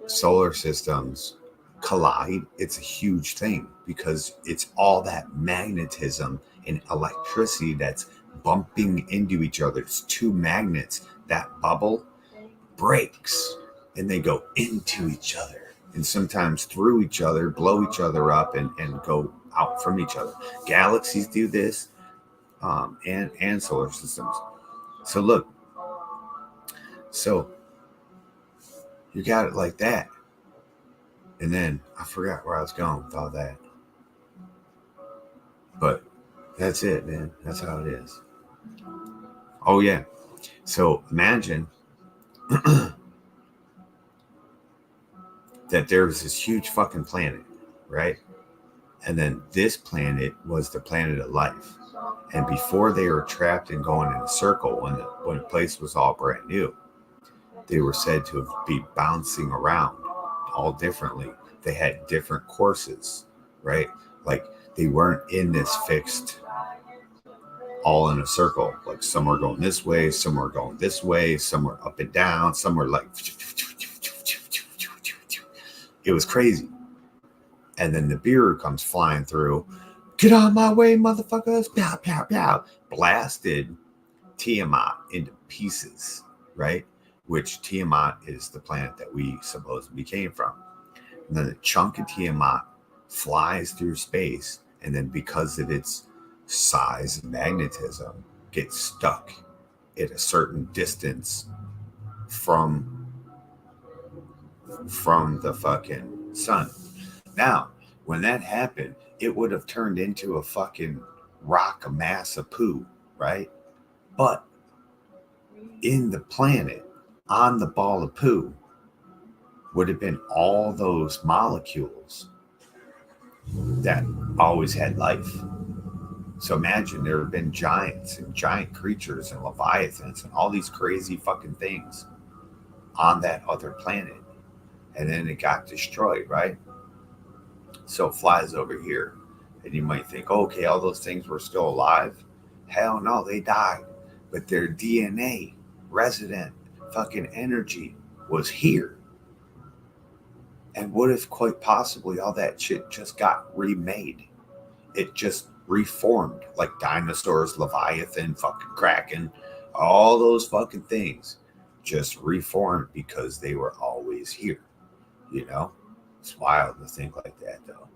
solar systems collide, it's a huge thing, because it's all that magnetism and electricity that's bumping into each other. It's two magnets. That bubble breaks and they go into each other, and sometimes through each other, blow each other up and go out from each other. Galaxies do this, and solar systems. So look, so you got it like that. And then I forgot where I was going with all that. But that's it, man. That's how it is. Oh, yeah. So imagine that there was this huge fucking planet, right? And then this planet was the planet of life. And before they were trapped and going in a circle, when the place was all brand new, they were said to be bouncing around all differently. They had different courses, right? Like, they weren't in this fixed, all in a circle. Like, some were going this way, some were going this way, some were up and down, some were like, it was crazy. And then the beer comes flying through. Get on my way, motherfuckers. Pow, pow, pow. Blasted Tiamat into pieces, right? Which Tiamat is the planet that we supposedly came from. And then a chunk of Tiamat flies through space, and then because of its size and magnetism, gets stuck at a certain distance from the fucking sun. Now, when that happened, it would have turned into a fucking rock, a mass of poo, right? But in the planet, on the ball of poo, would have been all those molecules that always had life. So imagine there have been giants and giant creatures and leviathans and all these crazy fucking things on that other planet. And then it got destroyed, right? So it flies over here. And you might think, okay, all those things were still alive. Hell no, they died. But their DNA, resident fucking energy, was here. And what if quite possibly all that shit just got remade? It just reformed, like dinosaurs, Leviathan, fucking Kraken, all those fucking things just reformed because they were always here. You know? It's wild to think like that, though.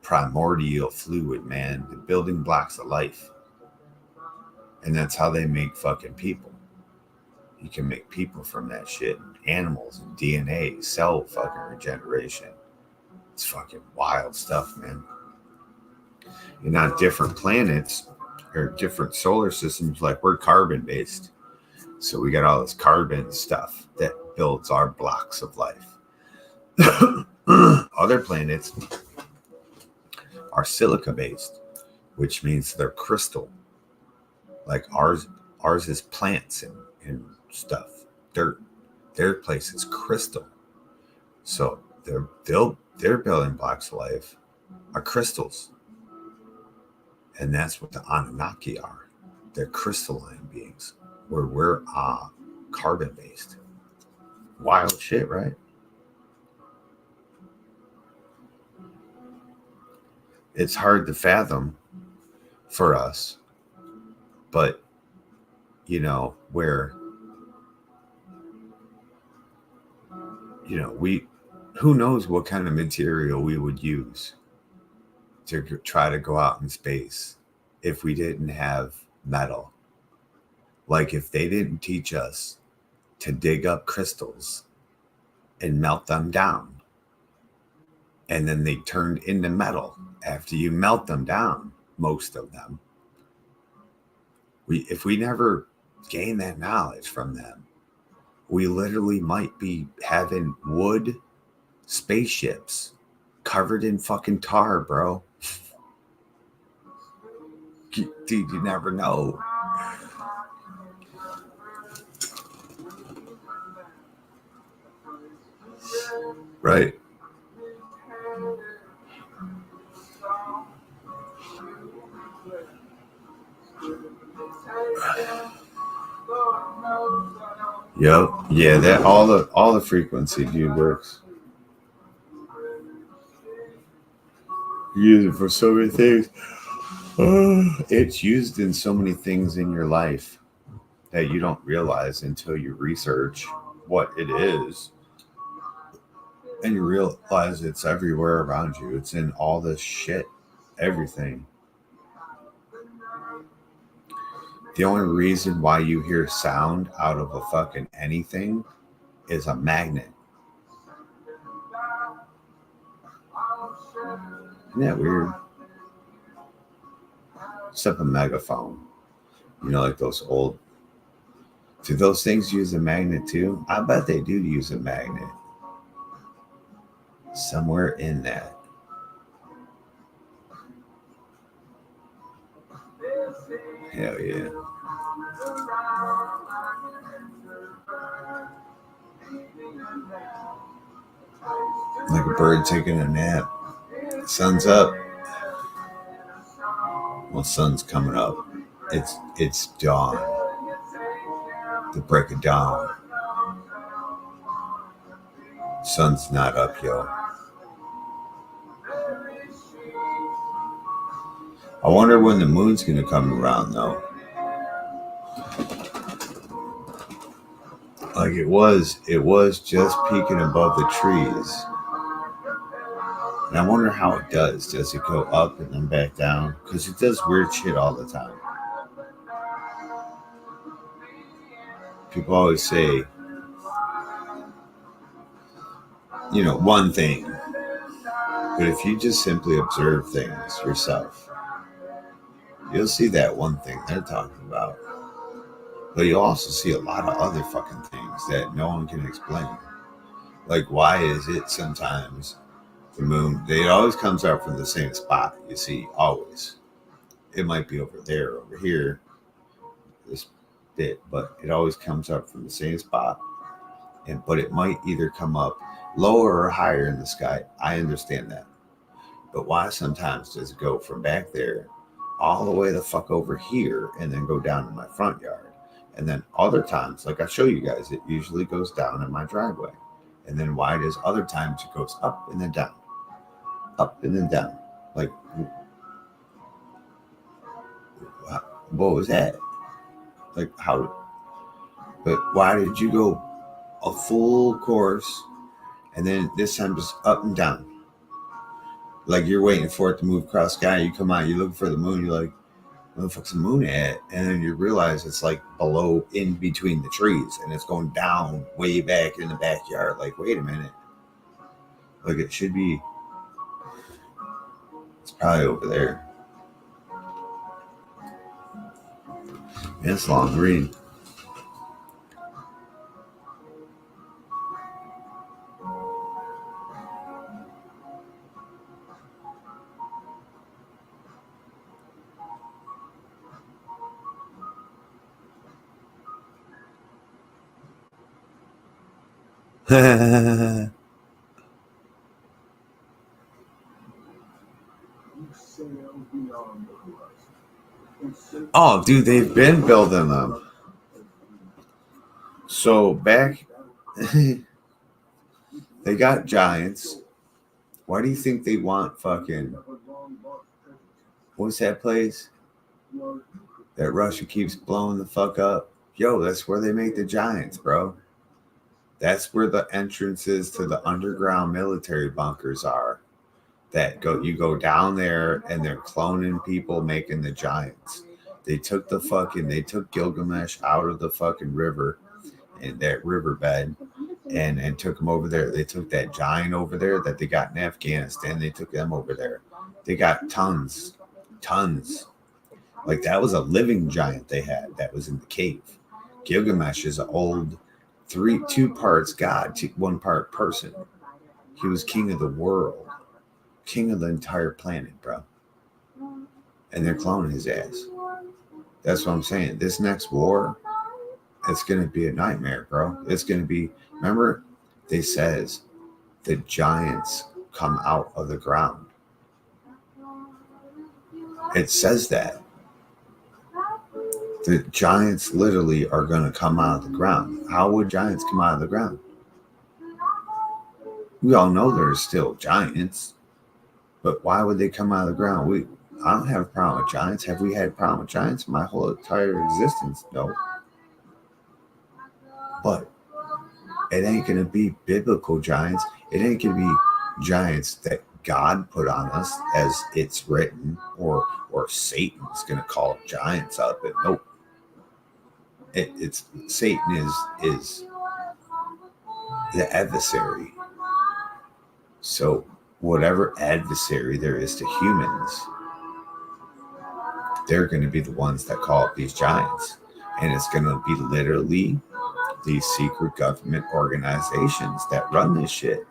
Primordial fluid, man. The building blocks of life. And that's how they make fucking people. You can make people from that shit, animals and DNA, cell fucking regeneration. It's fucking wild stuff, man. And on different planets or different solar systems, like we're carbon based. So we got all this carbon stuff that builds our blocks of life. Other planets are silica based, which means they're crystal. Like ours is plants and stuff. Their place is crystal. So their building blocks of life are crystals. And that's what the Anunnaki are. They're crystalline beings, where we're carbon based. Wild shit, right? It's hard to fathom for us, but where who knows what kind of material we would use to try to go out in space if we didn't have metal. Like if they didn't teach us to dig up crystals and melt them down, and then they turned into metal after you melt them down, most of them. If we never gain that knowledge from them, we literally might be having wood spaceships covered in fucking tar, bro. Dude, you never know. Right. Yep. Yeah, that all the frequency, dude, works. You use it for so many things. It's used in so many things in your life that you don't realize until you research what it is. And you realize it's everywhere around you. It's in all this shit. Everything. The only reason why you hear sound out of a fucking anything is a magnet. Isn't that weird? Except a megaphone. Like those old... Do those things use a magnet too? I bet they do use a magnet. Somewhere in that. Hell yeah. Like a bird taking a nap. Sun's up. Well, sun's coming up. It's dawn. The break of dawn. Sun's not up, yo. I wonder when the moon's gonna come around, though. Like it was just peeking above the trees. And I wonder how it does. Does it go up and then back down? Because it does weird shit all the time. People always say, one thing. But if you just simply observe things yourself, you'll see that one thing they're talking about. But you'll also see a lot of other fucking things that no one can explain. Like, why is it sometimes the moon, it always comes out from the same spot, you see, always. It might be over there, over here, this bit, but it always comes up from the same spot. But it might either come up lower or higher in the sky. I understand that. But why sometimes does it go from back there all the way the fuck over here and then go down in my front yard? And then other times, like I show you guys, it usually goes down in my driveway. And then why does other times it goes up and then down? Up and then down. Like, what was that? Like, how? But why did you go a full course and then this time just up and down? Like you're waiting for it to move across the sky. You come out, you're looking for the moon. You're like, where the fuck's the moon at? And then you realize it's like below, in between the trees, and it's going down way back in the backyard. Like, wait a minute. Like, it should be. It's probably over there. Yeah, it's long read. Oh, dude, they've been building them. So back, they got giants. Why do you think they want fucking, what's that place that Russia keeps blowing the fuck up? Yo, that's where they make the giants, bro. That's where the entrances to the underground military bunkers are. You go down there and they're cloning people making the giants. They took Gilgamesh out of the fucking river, in that riverbed, and took him over there. They took that giant over there that they got in Afghanistan. They took them over there. They got tons. Like, that was a living giant they had that was in the cave. Gilgamesh is an old 2 parts god, 1 part person. He was king of the world, king of the entire planet, bro. And they're cloning his ass. That's what I'm saying. This next war, it's going to be a nightmare, bro. It's going to be, remember, they says the giants come out of the ground. It says that. The giants literally are going to come out of the ground. How would giants come out of the ground? We all know there's still giants, but why would they come out of the ground? I don't have a problem with giants. Have we had a problem with giants my whole entire existence? No. But it ain't going to be biblical giants. It ain't going to be giants that God put on us as it's written, or Satan's going to call giants up. But nope. It's Satan is the adversary. So whatever adversary there is to humans, they're going to be the ones that call up these giants. And it's going to be literally these secret government organizations that run this shit.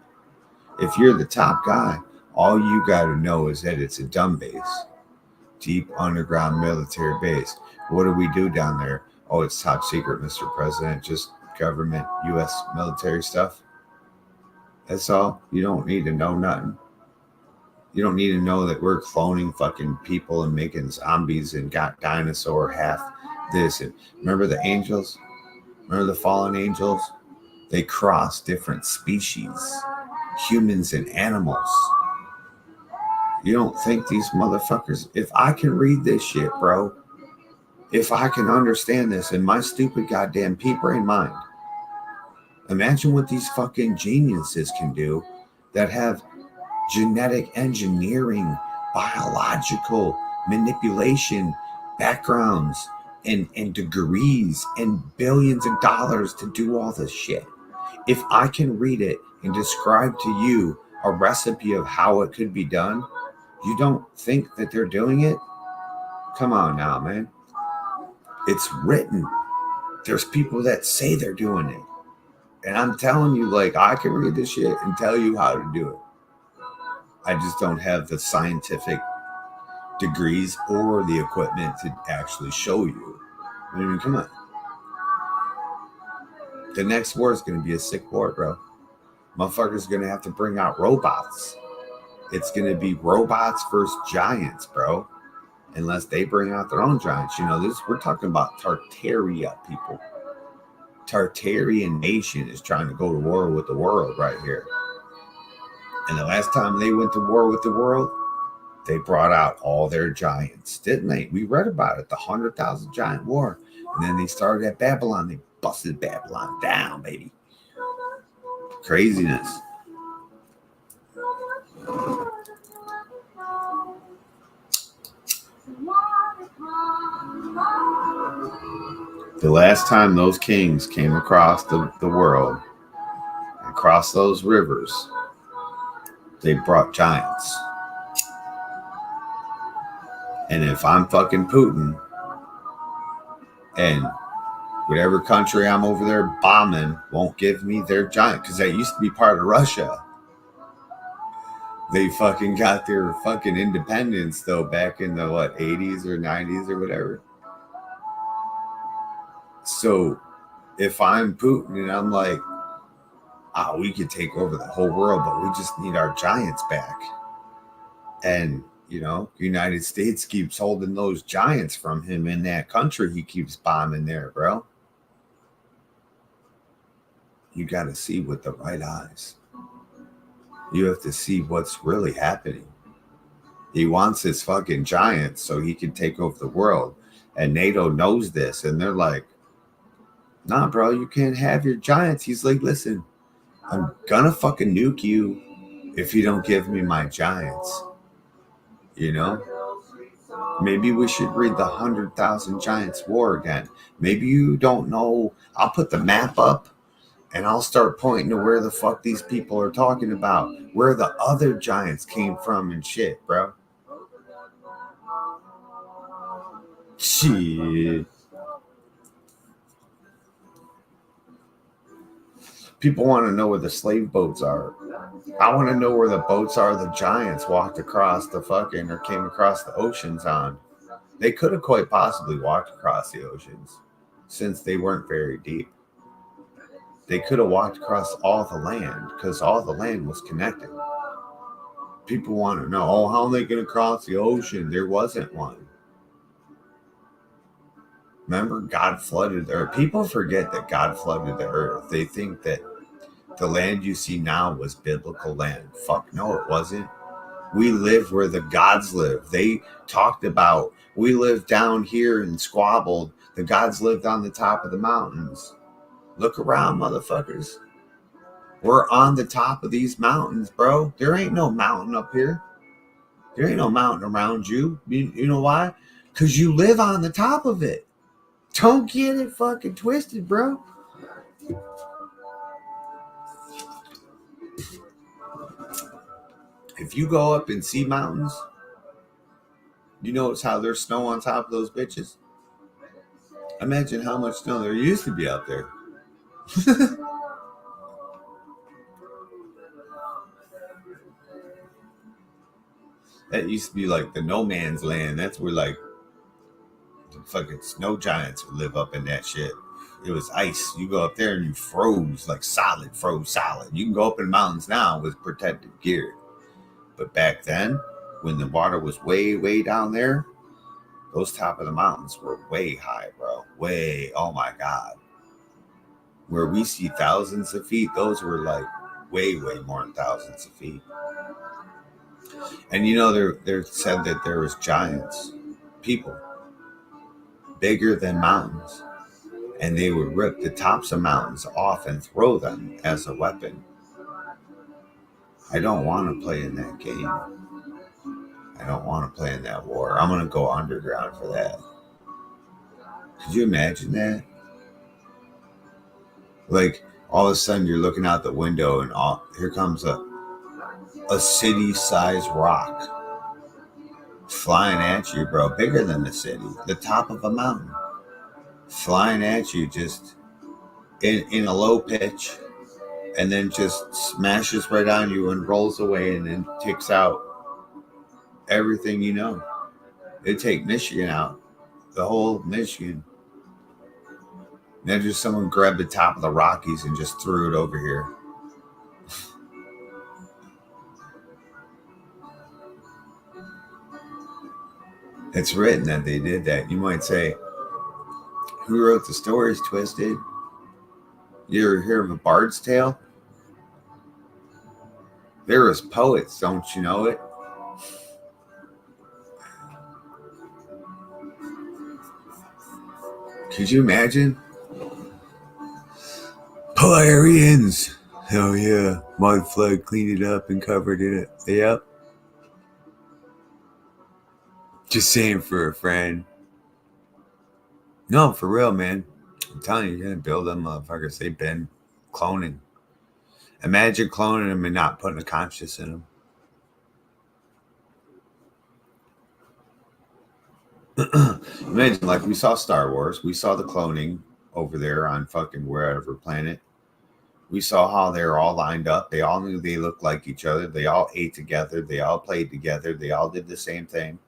If you're the top guy, all you got to know is that it's a dumb base. Deep underground military base. What do we do down there? Oh, it's top secret, Mr. President. Just government, U.S. military stuff. That's all. You don't need to know nothing. You don't need to know that we're cloning fucking people and making zombies and got dinosaur half this. And remember the angels? Remember the fallen angels? They cross different species, humans and animals. You don't think these motherfuckers, if I can read this shit, bro, if I can understand this in my stupid goddamn pea brain mind, imagine what these fucking geniuses can do that have genetic engineering, biological manipulation backgrounds and degrees and billions of dollars to do all this shit. If I can read it and describe to you a recipe of how it could be done, you don't think that they're doing it? Come on now, man. It's written. There's people that say they're doing it. And I'm telling you, like, I can read this shit and tell you how to do it. I just don't have the scientific degrees or the equipment to actually show you. I mean, come on. The next war is going to be a sick war, bro. Motherfuckers are going to have to bring out robots. It's going to be robots versus giants, bro. Unless they bring out their own giants. You know, we're talking about Tartaria people. Tartarian nation is trying to go to war with the world right here. And the last time they went to war with the world, they brought out all their giants, didn't they? We read about it, the 100,000 giant war. And then they started at Babylon. They busted Babylon down, baby. Craziness. The last time those kings came across the world, across those rivers, they brought giants. And if I'm fucking Putin and whatever country I'm over there bombing won't give me their giant, because that used to be part of Russia. They fucking got their fucking independence though back in the 80s or 90s or whatever. So if I'm Putin and I'm like, we could take over the whole world, but we just need our giants back. And, United States keeps holding those giants from him in that country he keeps bombing there, bro. You got to see with the right eyes. You have to see what's really happening. He wants his fucking giants so he can take over the world. And NATO knows this. And they're like, nah, bro, you can't have your giants. He's like, listen, I'm gonna fucking nuke you if you don't give me my giants. Maybe we should read the 100,000 Giants War again. Maybe you don't know. I'll put the map up and I'll start pointing to where the fuck these people are talking about, where the other giants came from and shit, bro. Shit. People want to know where the slave boats are. I want to know where the boats are the giants walked across the fucking or came across the oceans on. They could have quite possibly walked across the oceans since they weren't very deep. They could have walked across all the land because all the land was connected. People want to know, how are they going to cross the ocean? There wasn't one. Remember, God flooded the earth. People forget that God flooded the earth. They think that the land you see now was biblical land. Fuck no, it wasn't. We live where the gods live. They talked about, we live down here and squabbled. The gods lived on the top of the mountains. Look around, motherfuckers. We're on the top of these mountains, bro. There ain't no mountain up here. There ain't no mountain around you. You know why? Because you live on the top of it. Don't get it fucking twisted, bro. If you go up and see mountains, you notice how there's snow on top of those bitches? Imagine how much snow there used to be out there. That used to be like the no man's land. That's where like the fucking snow giants would live up in that shit. It was ice. You go up there and you froze solid. You can go up in the mountains now with protective gear. But back then, when the water was way, way down there, those top of the mountains were way high, bro. Way, oh my God. Where we see thousands of feet, those were like way, way more than thousands of feet. And they said that there was giants, people, bigger than mountains. And they would rip the tops of mountains off and throw them as a weapon. I don't want to play in that game. I don't want to play in that war. I'm going to go underground for that. Could you imagine that? Like, all of a sudden you're looking out the window and here comes a city-sized rock flying at you, bro. Bigger than the city. The top of a mountain. Flying at you just in a low pitch. And then just smashes right on you and rolls away and then takes out everything you know. It'd take Michigan out. The whole Michigan. Then just someone grabbed the top of the Rockies and just threw it over here. It's written that they did that. You might say, who wrote the stories, Twisted? You ever hear of a Bard's Tale? There was poets, don't you know it? Could you imagine? Polarians. Oh yeah, mud flood cleaned it up and covered it. Yep. Just saying for a friend. No, for real, man. I'm telling you, you're gonna build them motherfuckers. They've been cloning. Imagine cloning them and not putting a conscience in them. Imagine, like, we saw Star Wars, we saw the cloning over there on fucking wherever planet. We saw how they were all lined up. They all knew they looked like each other. They all ate together. They all played together. They all did the same thing.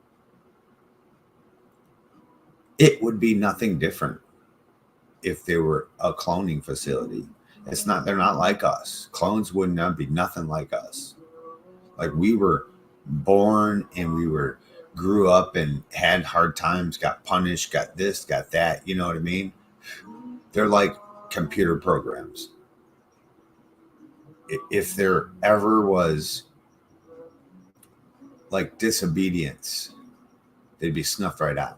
It would be nothing different if they were a cloning facility. It's not. They're not like us. Clones would not be nothing like us. Like, we were born and grew up and had hard times, got punished, got this, got that. You know what I mean? They're like computer programs. If there ever was like disobedience, they'd be snuffed right out.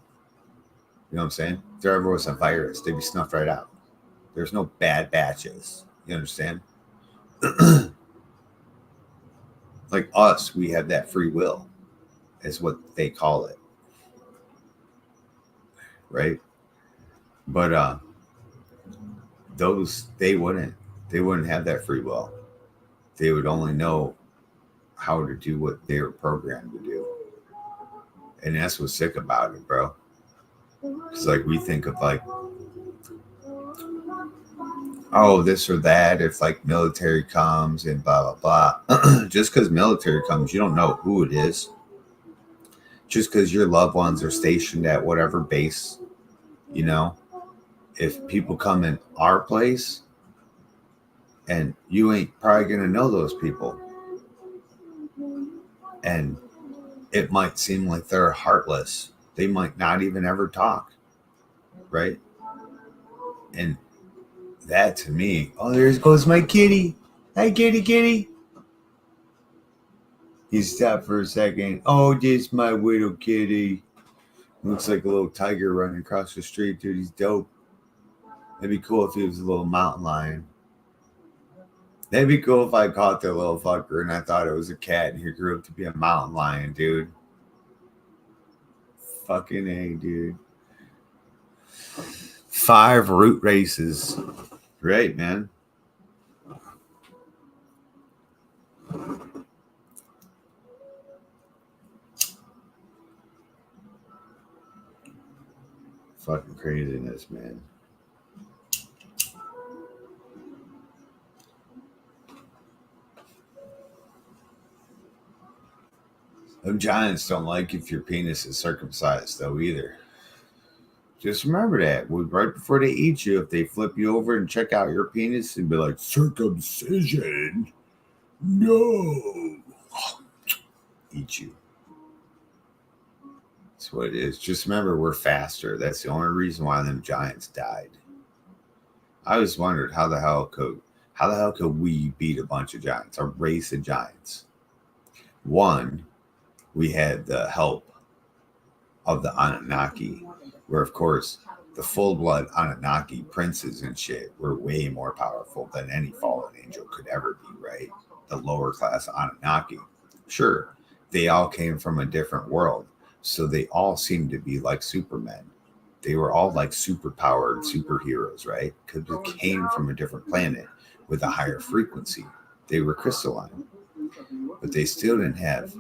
You know what I'm saying? If there ever was a virus, they'd be snuffed right out. There's no bad batches. You understand? Like us, we have that free will, is what they call it. Right? But they wouldn't have that free will. They would only know how to do what they were programmed to do. And that's what's sick about it, bro. It's like, we think of like, oh, this or that, if like military comes and blah, blah, blah. Just because military comes, you don't know who it is. Just because your loved ones are stationed at whatever base, you know, if people come in our place, and you ain't probably going to know those people. And it might seem like they're heartless. They might not even ever talk. Right? And that, to me, oh, there goes my kitty. Hi, kitty. He stopped for a second. Oh, this my little kitty. Looks like a little tiger running across the street, dude. He's dope. That'd be cool if he was a little mountain lion. That'd be cool if I caught that little fucker and I thought it was a cat and he grew up to be a mountain lion, dude. Fucking A, dude. 5 root races. Right, man. Fucking craziness, man. Them giants don't like if your penis is circumcised, though, either. Just remember that. Right before they eat you, if they flip you over and check out your penis and be like, circumcision? No. Eat you. That's what it is. Just remember, we're faster. That's the only reason why them giants died. I always wondered how the hell could we beat a bunch of giants, a race of giants? One, we had the help of the Anunnaki, where, of course, the full-blood Anunnaki princes and shit were way more powerful than any fallen angel could ever be, right? The lower-class Anunnaki. Sure, they all came from a different world, so they all seemed to be like supermen. They were all like super-powered superheroes, right? Because they came from a different planet with a higher frequency. They were crystalline, but they still didn't have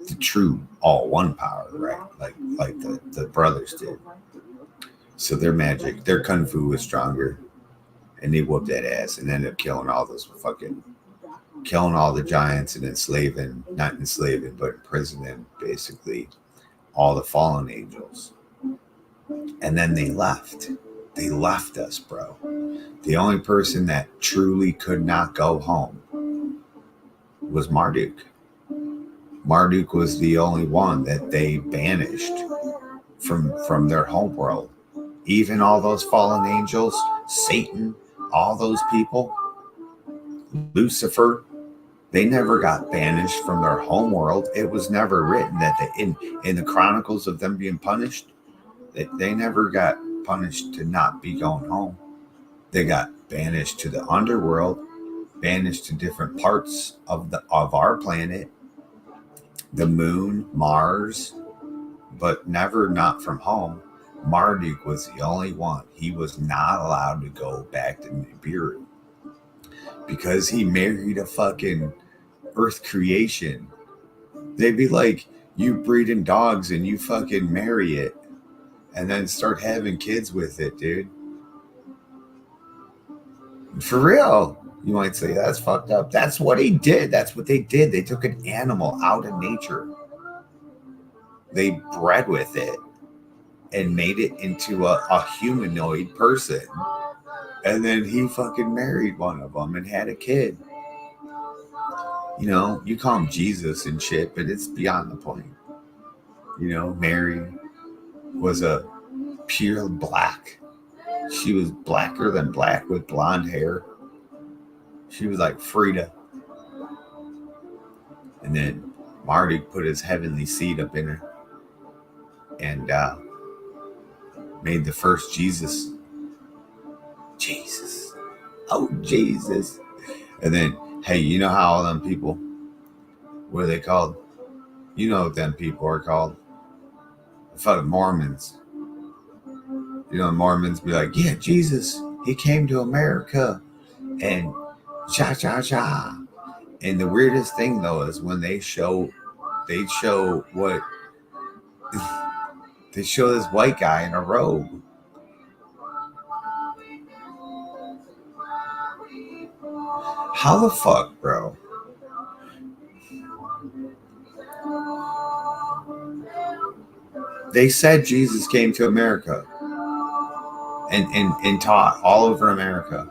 the true all-one power, right? Like the brothers did. So their magic, their kung fu was stronger, and they whooped that ass and ended up killing all the giants and not enslaving, but imprisoning basically all the fallen angels. And then they left. They left us, bro. The only person that truly could not go home was Marduk. Marduk was the only one that they banished from their home world. Even all those fallen angels, Satan, all those people, Lucifer, they never got banished from their home world. It was never written that in the chronicles of them being punished, they never got punished to not be going home. They got banished to the underworld, banished to different parts of our planet, the moon, Mars, but never not from home. Marduk was the only one. He was not allowed to go back to Nibiru because he married a fucking earth creation. They'd be like, you breeding dogs and you fucking marry it and then start having kids with it, dude. For real. You might say that's fucked up. That's what he did. That's what they did. They took an animal out of nature. They bred with it and made it into a humanoid person. And then he fucking married one of them and had a kid. You know, you call him Jesus and shit, but it's beyond the point. You know, Mary was a pure black. She was blacker than black with blonde hair. She was like Frida. And then Marduk put his heavenly seed up in her and made the first Jesus. Jesus. Oh, Jesus. And then, hey, you know how all them people, what are they called? You know what them people are called? The fucking Mormons. You know, Mormons be like, yeah, Jesus, he came to America and cha-cha-cha. And the weirdest thing, though, is when they show what, they show this white guy in a robe. How the fuck, bro? They said Jesus came to America and taught all over America.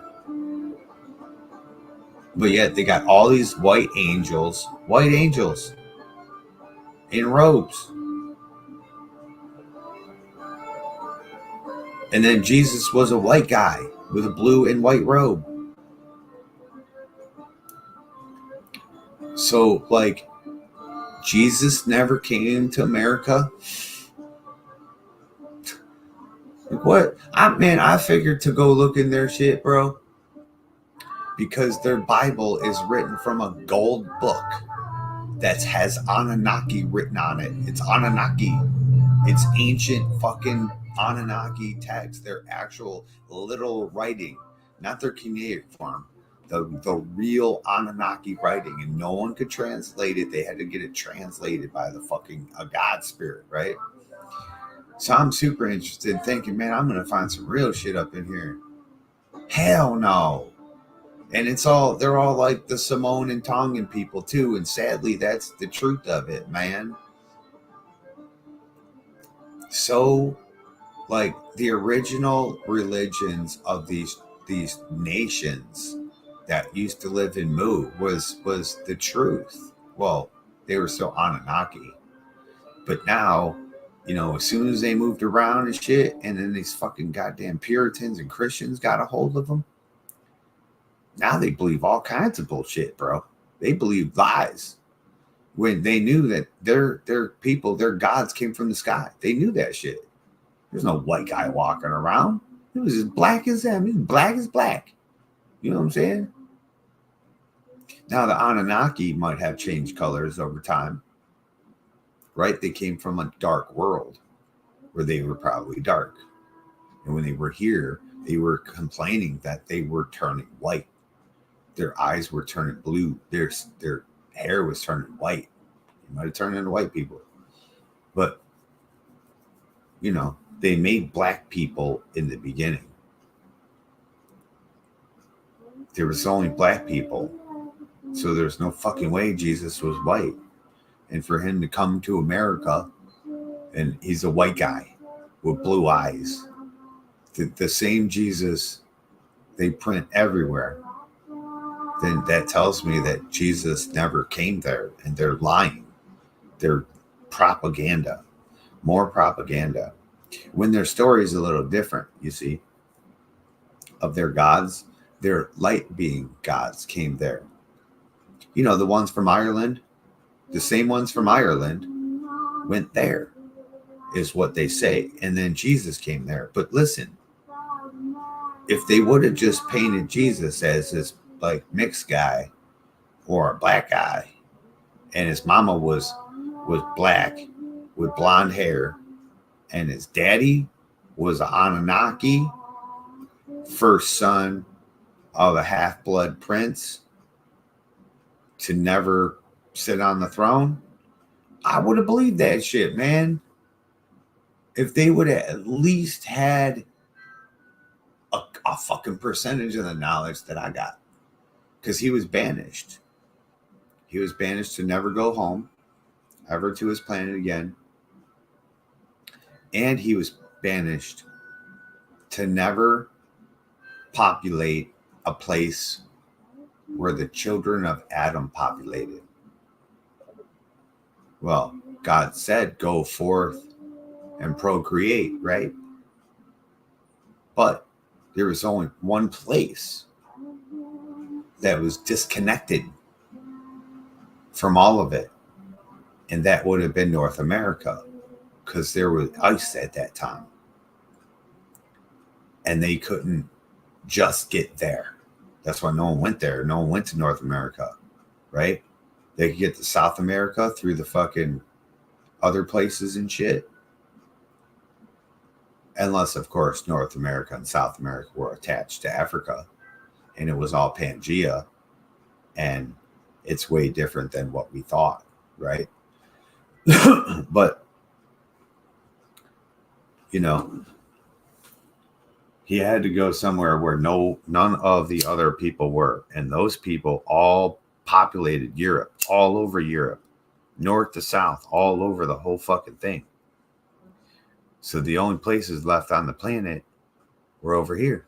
But yet they got all these white angels in robes. And then Jesus was a white guy with a blue and white robe. So, like, Jesus never came to America? Like, what? I figured to go look in their shit, bro. Because their Bible is written from a gold book that has Anunnaki written on it. It's Anunnaki. It's ancient fucking Anunnaki text. Their actual literal writing. Not their cuneiform. The real Anunnaki writing. And no one could translate it. They had to get it translated by the fucking God spirit, right? So I'm super interested in thinking, man, I'm going to find some real shit up in here. Hell no. And they're all like the Samoan and Tongan people too. And sadly, that's the truth of it, man. So, like, the original religions of these nations that used to live in Mu was the truth. Well, they were still Anunnaki. But now, you know, as soon as they moved around and shit, and then these fucking goddamn Puritans and Christians got a hold of them, now they believe all kinds of bullshit, bro. They believe lies. When they knew that their people, their gods came from the sky. They knew that shit. There's no white guy walking around. It was as black as them. It was black as black. You know what I'm saying? Now the Anunnaki might have changed colors over time. Right? They came from a dark world where they were probably dark. And when they were here, they were complaining that they were turning white. Their eyes were turning blue. Their hair was turning white. They might have turned into white people. But, you know, they made black people in the beginning. There was only black people. So there's no fucking way Jesus was white. And for him to come to America, and he's a white guy with blue eyes. The same Jesus they print everywhere. Then that tells me that Jesus never came there, and they're lying. They're propaganda, more propaganda. When their story is a little different, you see, of their gods, their light being gods came there. You know, the ones from Ireland, the same ones from Ireland went there, is what they say. And then Jesus came there. But listen, if they would have just painted Jesus as this like mixed guy or a black guy, and his mama was black with blonde hair, and his daddy was an Anunnaki, first son of a half-blood prince to never sit on the throne, I would have believed that shit, man. If they would have at least had a fucking percentage of the knowledge that I got. Because he was banished. He was banished to never go home, ever to his planet again. And he was banished to never populate a place where the children of Adam populated. Well, God said, go forth and procreate, right? But there was only one place that was disconnected from all of it, and that would have been North America, because there was ice at that time, and they couldn't just get there. That's why no one went there. No one went to North America, right? They could get to South America through the fucking other places and shit. Unless, of course, North America and South America were attached to Africa, and it was all Pangea, and it's way different than what we thought, right? But, you know, he had to go somewhere where none of the other people were, and those people all populated Europe, all over Europe, north to south, all over the whole fucking thing. So the only places left on the planet were over here.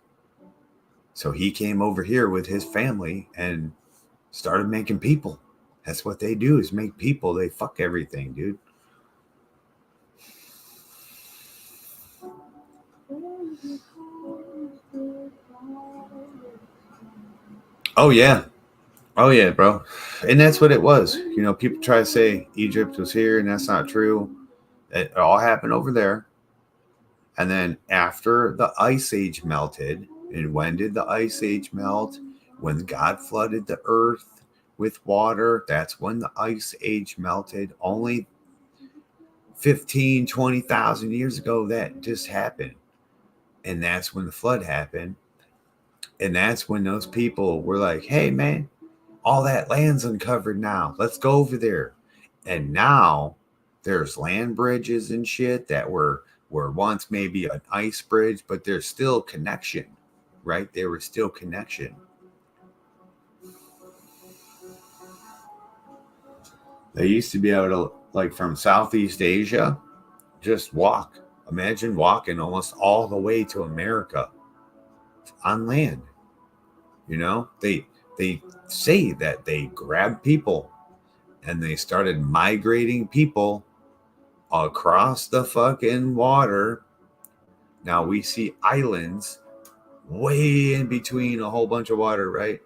So he came over here with his family and started making people. That's what they do, is make people. They fuck everything, dude. Oh yeah, bro. And that's what it was. You know, people try to say Egypt was here, and that's not true. It all happened over there. And then after the Ice Age melted, and when did the Ice Age melt? When God flooded the earth with water, that's when the Ice Age melted. Only 15, 20,000 years ago, that just happened. And that's when the flood happened. And that's when those people were like, hey, man, all that land's uncovered now. Let's go over there. And now there's land bridges and shit that were once maybe an ice bridge, but there's still connection, right? There was still connection. They used to be able to, like, from Southeast Asia, just walk. Imagine walking almost all the way to America on land. You know, they say that they grabbed people and they started migrating people across the fucking water. Now we see islands way in between a whole bunch of water, right?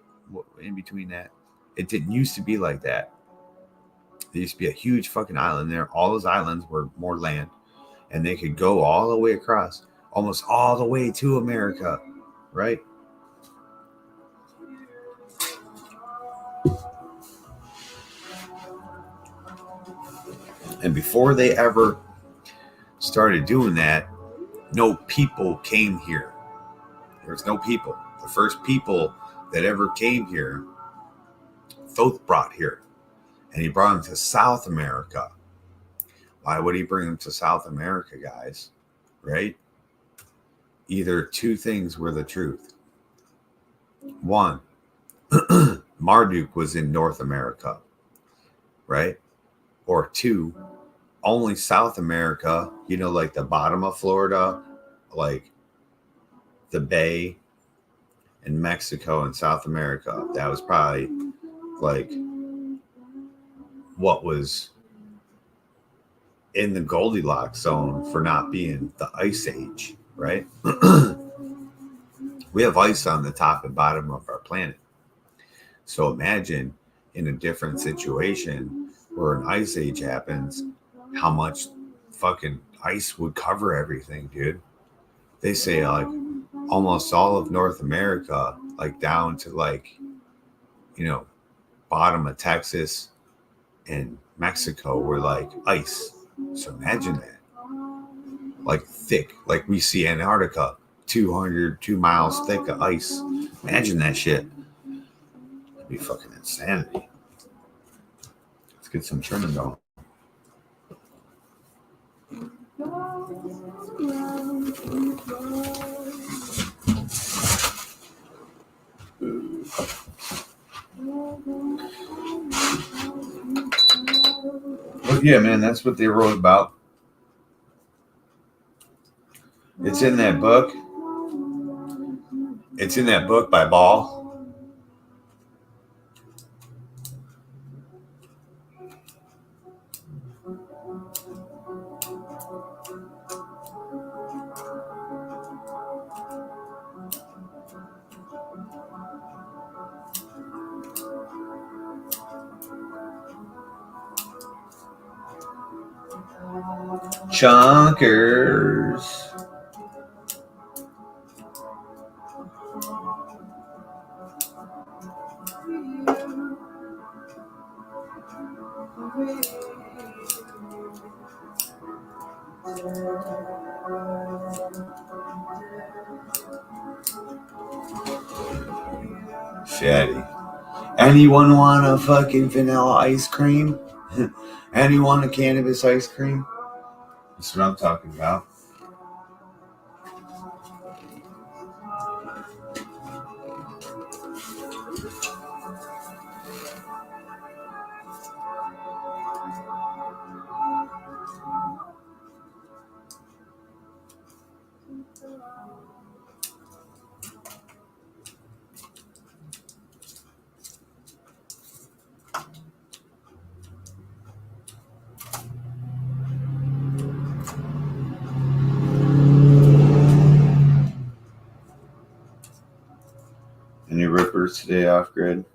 In between that. It didn't used to be like that. There used to be a huge fucking island there. All those islands were more land, and they could go all the way across, almost all the way to America, right? And before they ever started doing that, no people came here. There was no people. The first people that ever came here, Thoth brought here. And he brought them to South America. Why would he bring them to South America, guys? Right? Either two things were the truth. One, Marduk was in North America, right? Or two, only South America, you know, like the bottom of Florida, like the Bay and Mexico and South America. That was probably like what was in the Goldilocks zone for not being the Ice Age, right? We have ice on the top and bottom of our planet. So imagine in a different situation where an Ice Age happens, how much fucking ice would cover everything, dude. They say like almost all of North America, like down to like, you know, bottom of Texas and Mexico were like ice. So imagine that. like thick, like we see Antarctica, 2 miles thick of ice. Imagine that shit. It'd be fucking insanity. Let's get some trimming going. But yeah, man, that's what they wrote about. It's in that book. It's in that book by Ball. Chunkers. Fatty. Anyone want a fucking vanilla ice cream? Anyone a cannabis ice cream? That's what I'm talking about. Any rippers today off grid?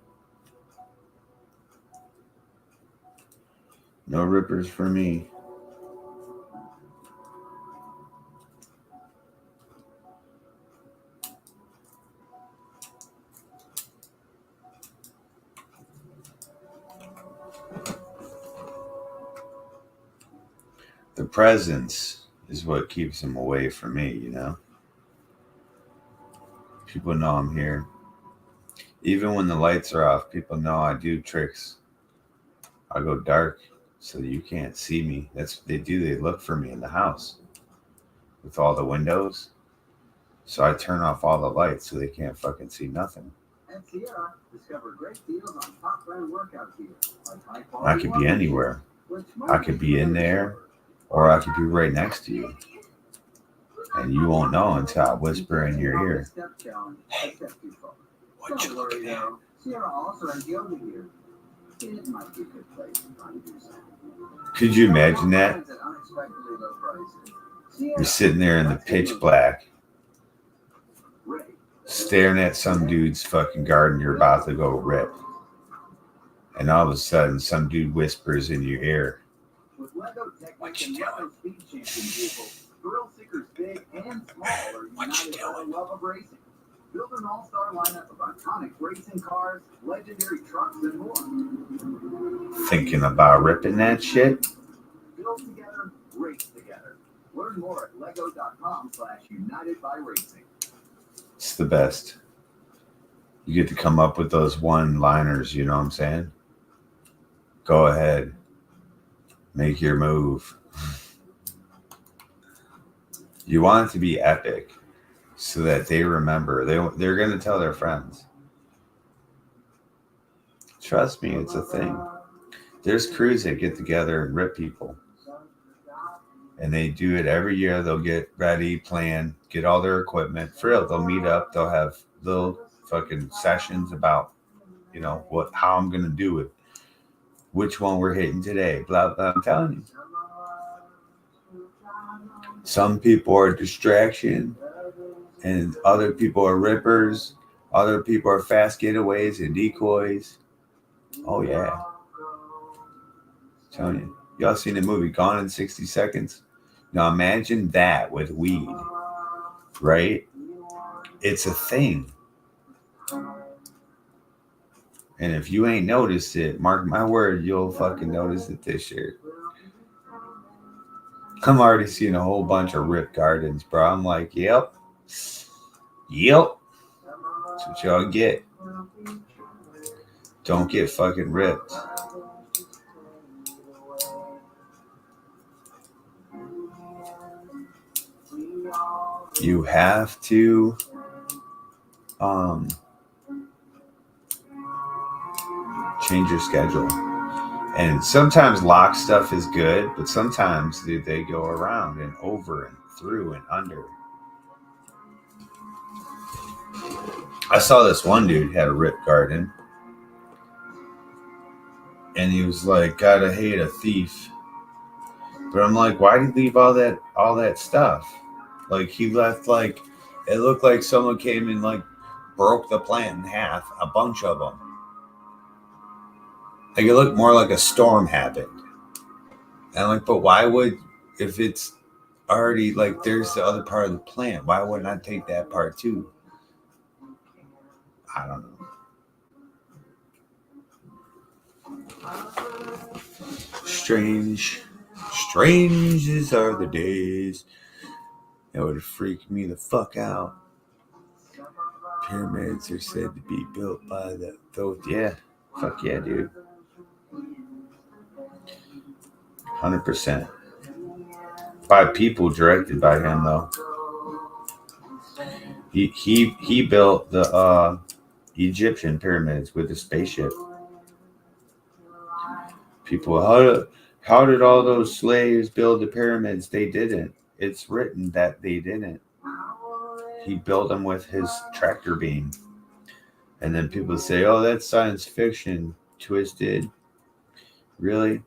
No rippers for me. The presence is what keeps them away from me, you know? People know I'm here. Even when the lights are off, people know I do tricks. I go dark so you can't see me. That's what they do. They look for me in the house with all the windows. So I turn off all the lights so they can't fucking see nothing. At Sierra, discover great deals on top brand workout gear. Like I could be anywhere. I could be in there, or I could be right next to you. And you won't know until I whisper in your ear. Hey, what you looking at? Sierra also has yoga gear. It might be a good place to find you something. Could you imagine that? You're sitting there in the pitch black, staring at some dude's fucking garden you're about to go rip. And all of a sudden, some dude whispers in your ear, "What you doing? Thrill seekers big and small are united by the love of racing. Build an all-star lineup of iconic racing cars, legendary trucks, and more. Thinking about ripping that shit? Build together, race together. Learn more at lego.com/unitedbyracing. It's the best. You get to come up with those one-liners, you know what I'm saying? Go ahead. Make your move. You want it to be epic so that they remember. They're going to tell their friends. Trust me, it's a thing. There's crews that get together and rip people. And they do it every year. They'll get ready, plan, get all their equipment. For real, they'll meet up. They'll have little fucking sessions about, you know, how I'm going to do it. Which one we're hitting today. Blah, blah. I'm telling you. Some people are distraction, and other people are rippers. Other people are fast getaways and decoys. Oh, yeah. I'm telling you. Y'all seen the movie Gone in 60 Seconds? Now imagine that with weed, right? It's a thing. And if you ain't noticed it, mark my word, you'll fucking notice it this year. I'm already seeing a whole bunch of ripped gardens, bro. I'm like, yep. That's what y'all get. Don't get fucking ripped. You have to change your schedule. And sometimes lock stuff is good, but sometimes they go around and over and through and under. I saw this one dude had a ripped garden, and he was like, "Gotta hate a thief." But I'm like, why did he leave all that stuff? Like he left like it looked like someone came and like broke the plant in half, a bunch of them. Like it looked more like a storm happened. And I'm like, but why would, if it's already like there's the other part of the plant, why wouldn't I take that part too? I don't know. Strange as are the days. That would freak me the fuck out. Pyramids are said to be built by those. Yeah, fuck yeah, dude. 100%. By people directed by him, though. He built the Egyptian pyramids with a spaceship. People, how did all those slaves build the pyramids? They didn't. It's written that they didn't. He built them with his tractor beam. And then people say, oh, that's science fiction. Twisted. Really?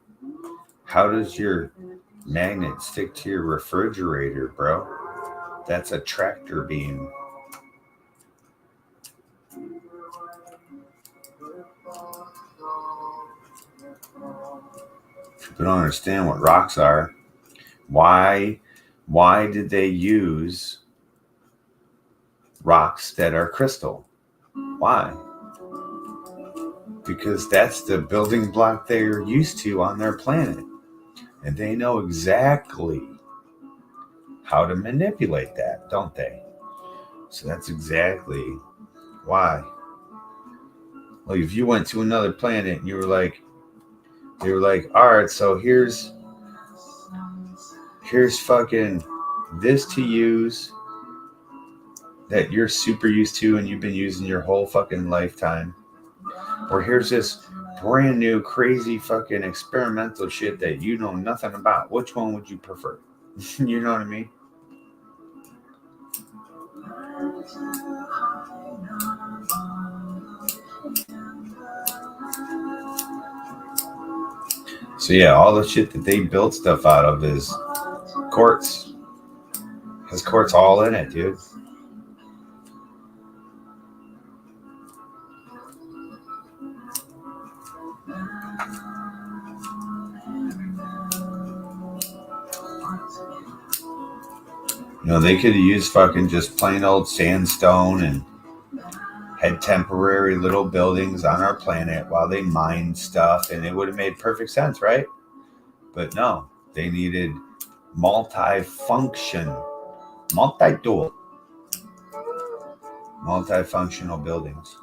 How does your magnet stick to your refrigerator, bro? That's a tractor beam. People don't understand what rocks are. Why did they use rocks that are crystal? Why? Because that's the building block they're used to on their planet. And they know exactly how to manipulate that, don't they? So that's exactly why. Like if you went to another planet and they were like, all right, so here's fucking this to use that you're super used to and you've been using your whole fucking lifetime. Or here's this brand new crazy fucking experimental shit that you know nothing about. Which one would you prefer? You know what I mean? So yeah, all the shit that they built stuff out of is quartz. Has quartz all in it, dude. You know, they could have used fucking just plain old sandstone and had temporary little buildings on our planet while they mined stuff, and it would have made perfect sense, right? But no, they needed multifunctional buildings.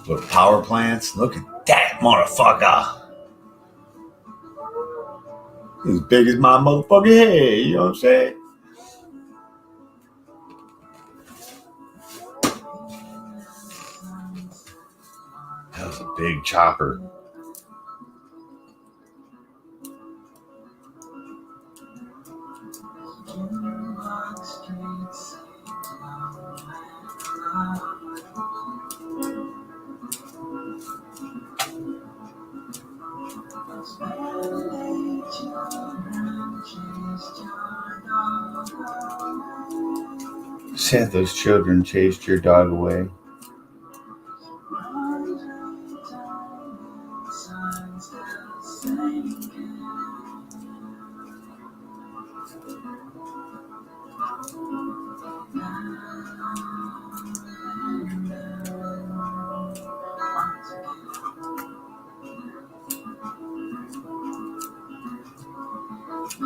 Look, power plants, look at that motherfucker. As big as my motherfucking head, you know what I'm saying? That was a big chopper. Said those children chased your dog away. We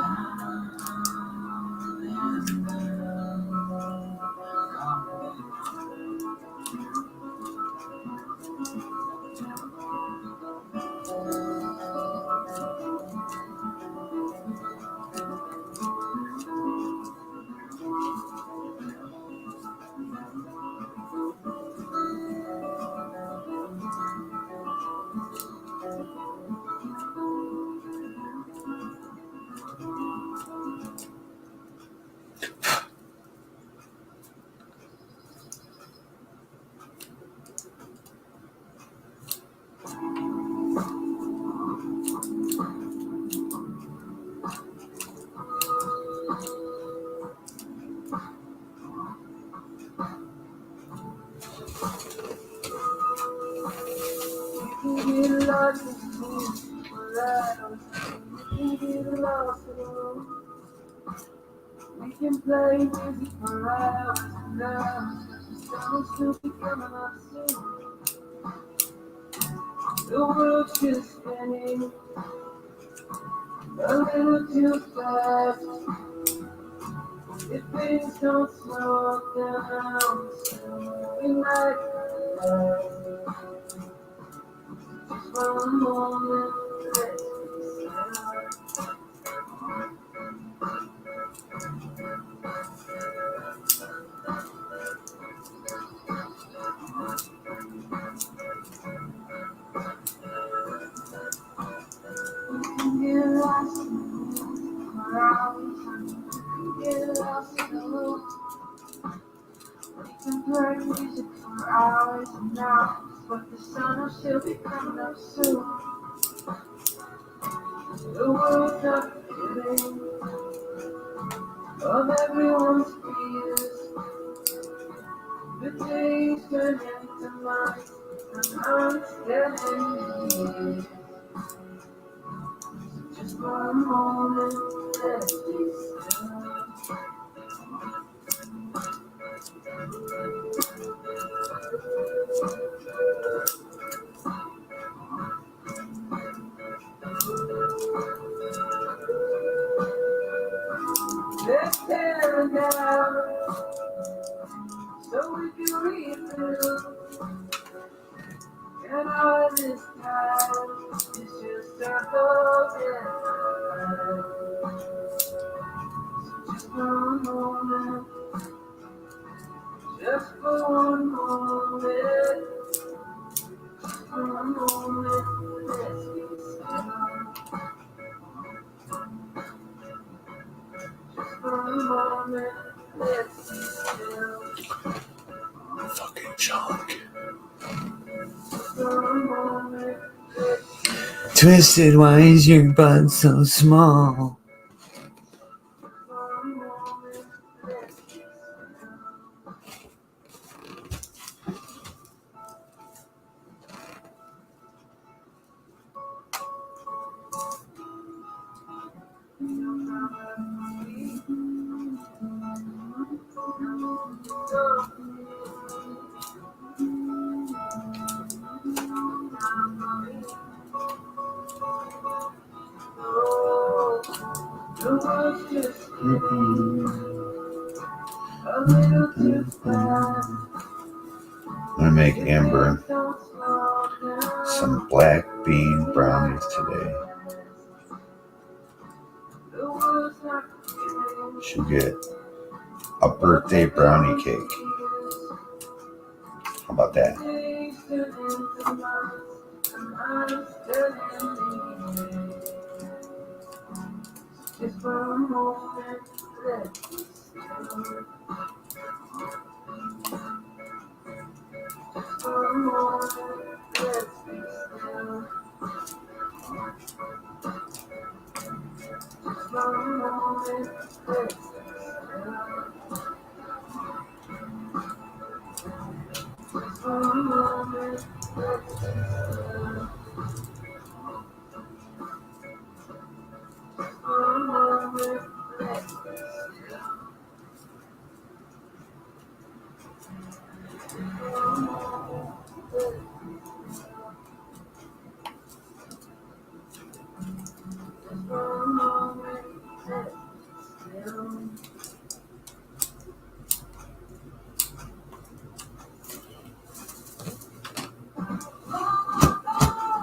can play music for hours and hours, but the sun will still be coming up soon. The world's just spinning a little too fast. If things don't slow down, soon we might last. Just for a moment, let's be still. Get lost for hours, get lost in the loop. We can play music for hours and hours, but the sun will still be coming up soon. The world's not forgiving of everyone's fears. The days turn into months, and months turn into years. Just for a moment, let's be still. Let's tear down so we can rebuild. And all this time is just a golden just for a moment, just for one moment, just for a moment, let's be still. Just for a moment, let's be still. Fucking junk. Just for a moment, Twisted, why is your butt so small? for a moment, let's be still. The world's just spinning a little too fast. I'm gonna make Amber some black bean brownies today. She'll get a birthday brownie cake. How about that? Just for a moment, let's be still. Just for a moment, let's be still. Just for a moment, let's be still. Just for a moment, let's be still. Just for a moment, let's be still. Just for a moment,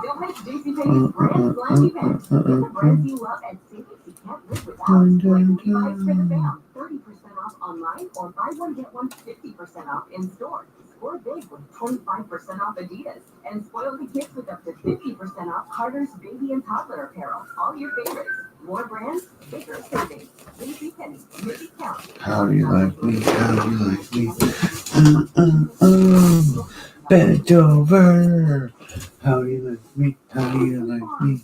Don't make JCPenney's brand slimy pants. Get the brands you love and savings you can't live without. Like Levi's for the fam, 30% off online or buy one get one 50% off in store. Score big with 25% off Adidas and spoil the kids with up to 50% off Carter's baby and toddler apparel. All your favorites. More brands, bigger savings. JCPenney, make it count. How do you like me? How do you like me? Bent over. How do you like me? How do you like me?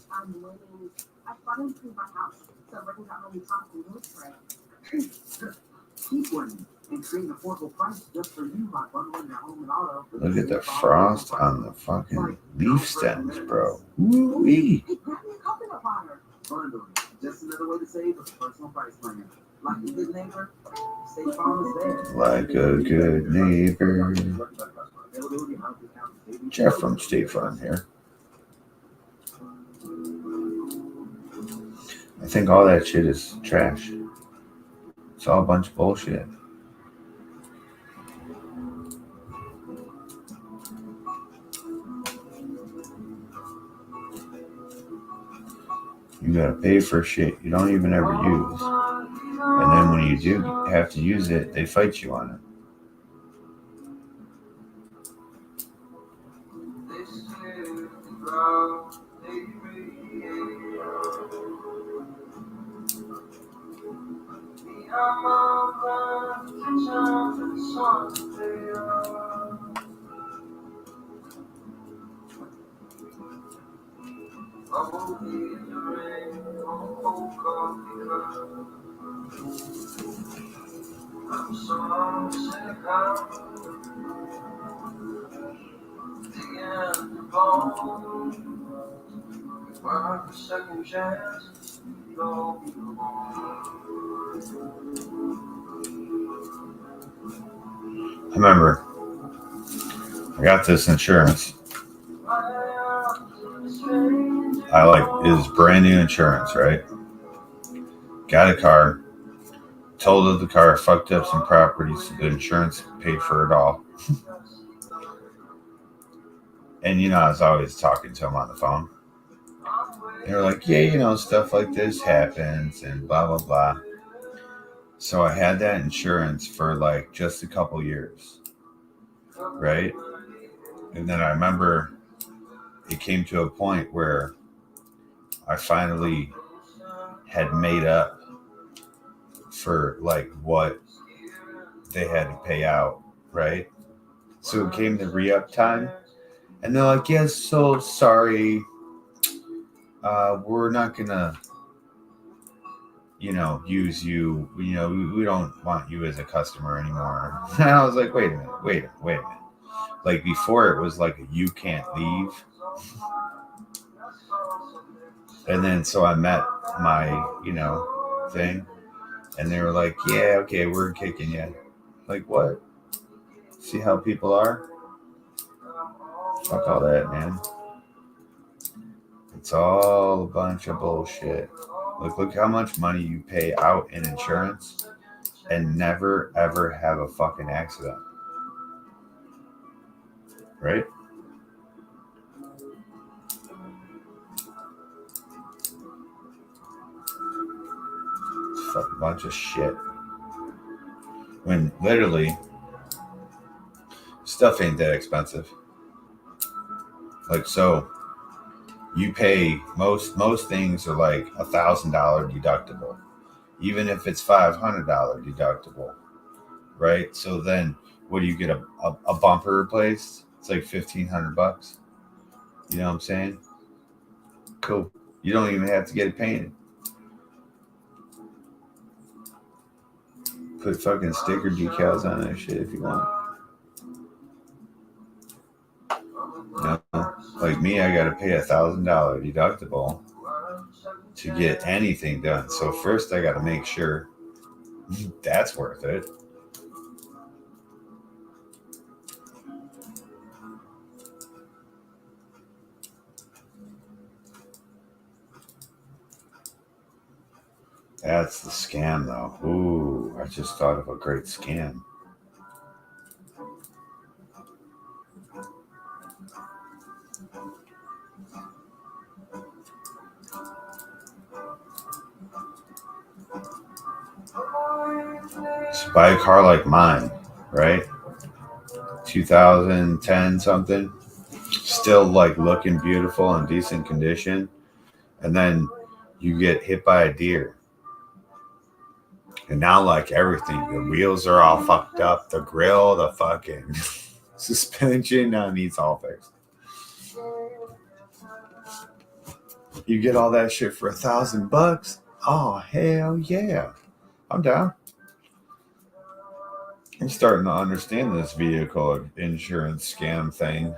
I finally cleaned my house, so I got my new top and road spray. Keep one and create an affordable price just for you by bundling your home and auto. Look at the frost on the fucking leaf stems, bro. Woo-wee. Hey, grab me a coconut water. Bundling, just another way to save with a personal price plan. Like a good neighbor, State Farm is there. Like a good neighbor. Jeff from State Farm here. I think all that shit is trash. It's all a bunch of bullshit. You gotta pay for shit you don't even ever use. And then when you do have to use it, they fight you on it. I remember I got this insurance. It was brand new insurance, right? Got a car, totaled the car, fucked up some properties, so the insurance paid for it all. And I was always talking to them on the phone. They were like, yeah, stuff like this happens and blah, blah, blah. So I had that insurance for like just a couple years, right? And then I remember it came to a point where I finally had made up for like what they had to pay out, right? So it came to re-up time, and they're like, yes, so sorry, we're not gonna use you, we don't want you as a customer anymore. And I was like, wait a minute. Like before it was like you can't leave. And then so I met my thing, and they were like, yeah, okay, we're kicking you. Like, what? See how people are? Fuck all that, man. It's all a bunch of bullshit. Look how much money you pay out in insurance and never ever have a fucking accident. Right? It's a fucking bunch of shit. When literally stuff ain't that expensive. Like, so you pay most things are like $1,000 deductible, even if it's $500 deductible, right? So then what do you get, a bumper replaced? It's like $1,500. You know what I'm saying? Cool. You don't even have to get it painted. Put fucking sticker decals on that shit if you want. Like me, I gotta pay $1,000 deductible to get anything done. So first I gotta make sure that's worth it. That's the scam, though. Ooh, I just thought of a great scam. Just buy a car like mine, right? 2010 something. Still like looking beautiful and decent condition. And then you get hit by a deer. And now, like everything, the wheels are all fucked up. The grill, the fucking suspension needs all fixed. You get all that shit for $1,000. Oh, hell yeah. I'm down. I'm starting to understand this vehicle insurance scam thing.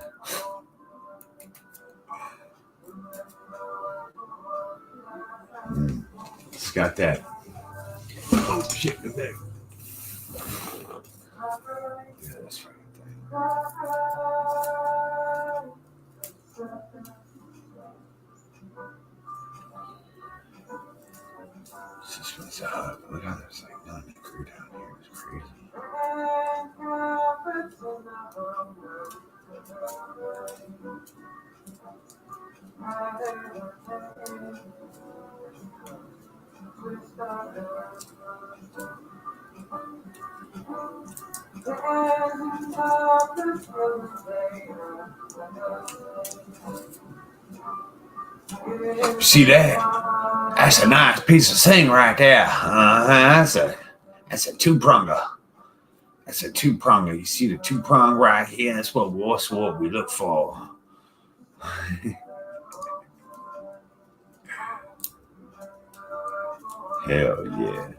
It's got that. Oh, shit. Yeah, that's right. It's just what's up. Look how there's like 9 degree down here. It's crazy. See that? That's a nice piece of thing right there. That's a two-pronger. That's a two-pronger. You see the two-prong right here? That's what we look for. Hell yeah.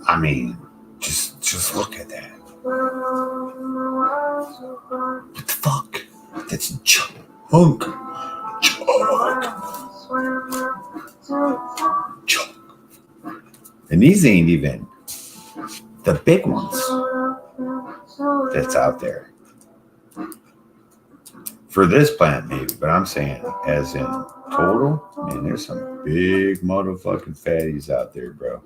I mean, just look at that. What the fuck? That's junk. Junk. And these ain't even the big ones that's out there. For this plant, maybe, but I'm saying as in total, man, there's some big motherfucking fatties out there, bro.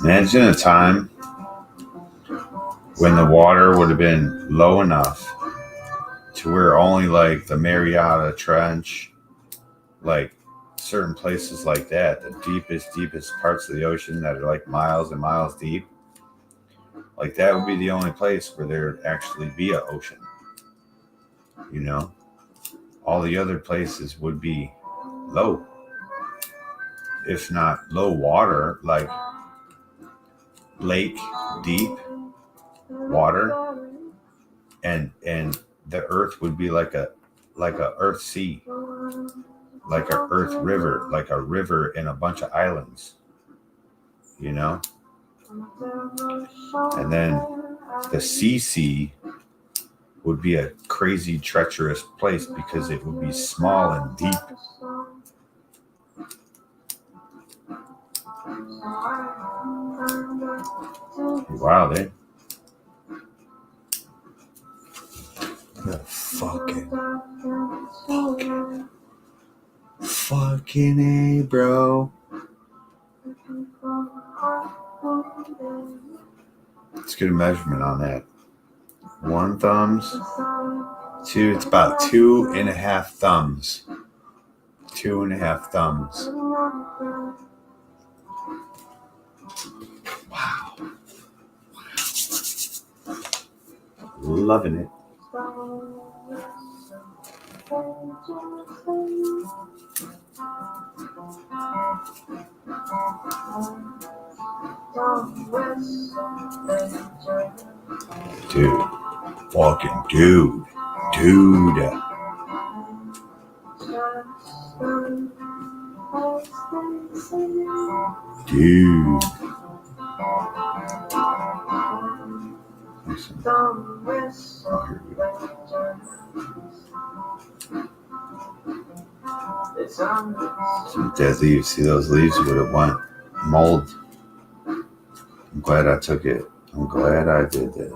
Imagine a time when the water would have been low enough to where only like the Mariana Trench, like certain places like that, the deepest parts of the ocean that are like miles and miles deep, Like that would be the only place where there'd actually be an ocean. You know, all the other places would be low, if not low water, like lake deep water, and the earth would be like a earth sea, like a earth river, like a river and a bunch of islands, you know. And then the sea would be a crazy treacherous place because it would be small and deep. Wow, they the fucking A, bro. Let's get a measurement on that. 1 thumbs. 2, it's about 2.5 thumbs. 2.5 thumbs. Wow. Loving it. Dude. Fucking dude. Dude. Dude. Some dead leaves. See those leaves would have went mold. I'm glad I took it. I'm glad I did this.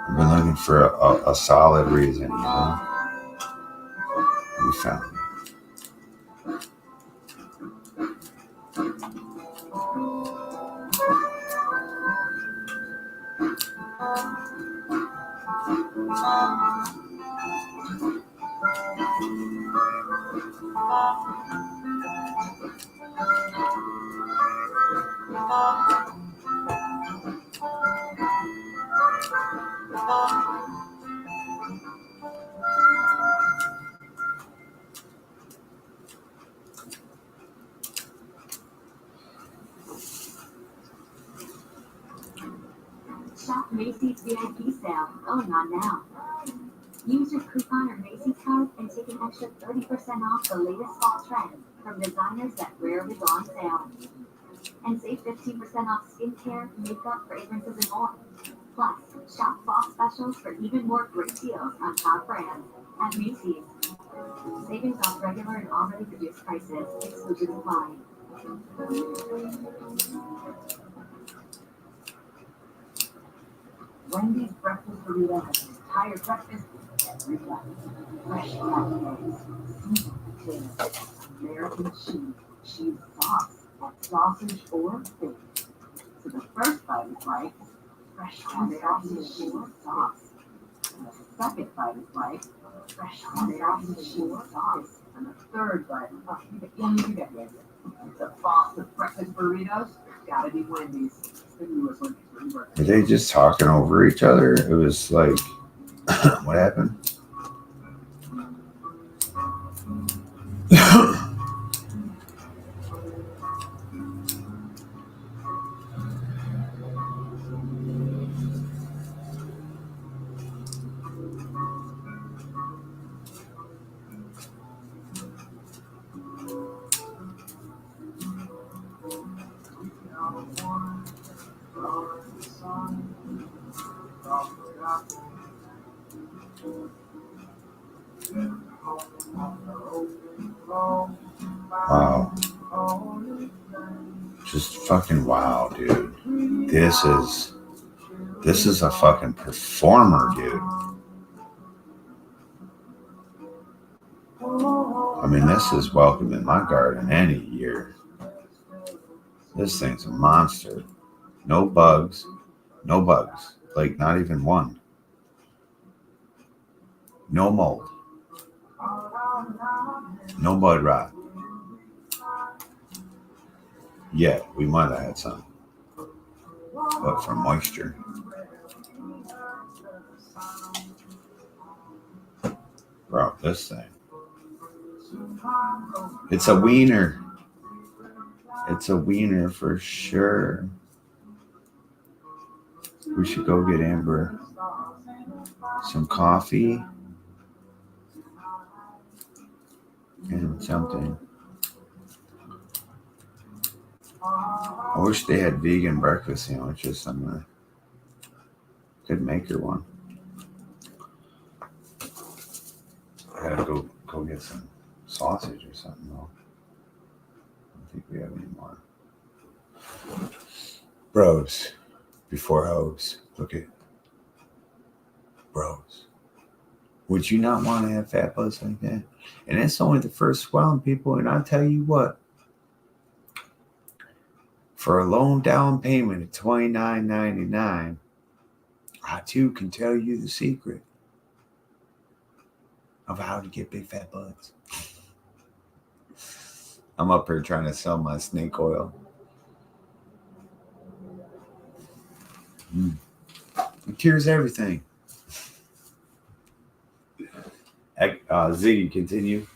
I've been looking for a solid reason, you know. We found it. Shop Macy's VIP sale going on now. Use your coupon or Macy's card and take an extra 30% off the latest fall trends from designers that rarely go on sale. And save 15% off skincare, makeup, fragrances, and more. Plus, shop fall specials for even more great deals on top brands at Macy's. Savings off regular and already reduced prices. Exclusions apply. Wendy's breakfast burrito has an entire breakfast every day. Fresh fried eggs, sweet potatoes, American cheese sauce, and sausage or bacon. So the first bite is like fresh sausage or sauce. And the second bite is like fresh sausage or sauce. And the third bite is like it's a box of breakfast burritos. Gotta be Wendy's. It's the newest Wendy's burrito. Were they just talking over each other? It was like, what happened? Wow. Just fucking wow, dude. This is a fucking performer, dude. I mean, this is welcome in my garden any year. This thing's a monster. No bugs. No bugs. Like, not even one. No mold. No bud rot. Yeah, we might have had some. But for moisture. Bro, this thing. It's a wiener. It's a wiener for sure. We should go get Amber some coffee and something. I wish they had vegan breakfast sandwiches somewhere. Could make her one. I gotta go get some sausage or something though. I don't think we have any more. Bros before hoes. Look at bros. Would you not want to have fat butts like that? And that's only the first swelling, people. And I'll tell you what, for a loan down payment of $29.99, I too can tell you the secret of how to get big fat butts. I'm up here trying to sell my snake oil. It cures everything. Ziggy, continue.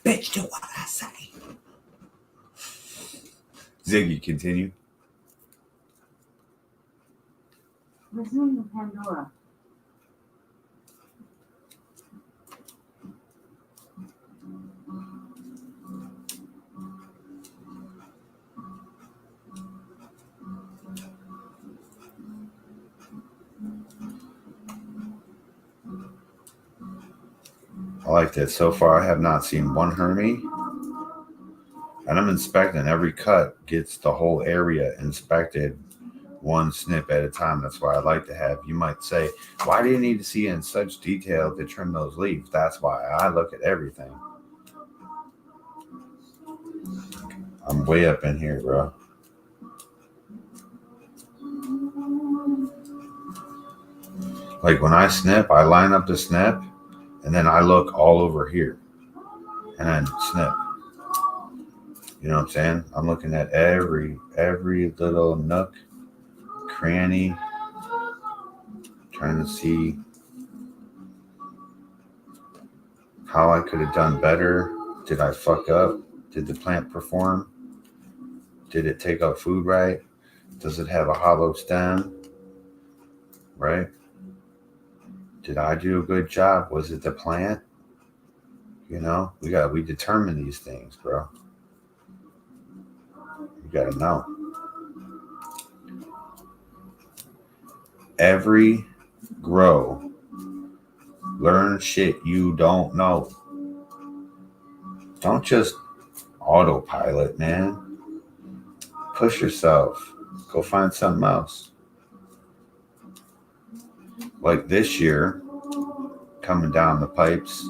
Bitch, do what I say. Ziggy, continue. Resume the Pandora. I like that. So far, I have not seen one Hermie. And I'm inspecting every cut, gets the whole area inspected one snip at a time. That's why I like to have. You might say, why do you need to see in such detail to trim those leaves? That's why I look at everything. I'm way up in here, bro. Like when I snip, I line up the snip, and then I look all over here, and then snip. You know what I'm saying? I'm looking at every little nook, cranny, trying to see how I could have done better. Did I fuck up? Did the plant perform? Did it take up food right? Does it have a hollow stem? Right? Did I do a good job? Was it the plant? You know, we determine these things, bro. You gotta know. Every grow, learn shit you don't know. Don't just autopilot, man. Push yourself. Go find something else. Like this year, coming down the pipes,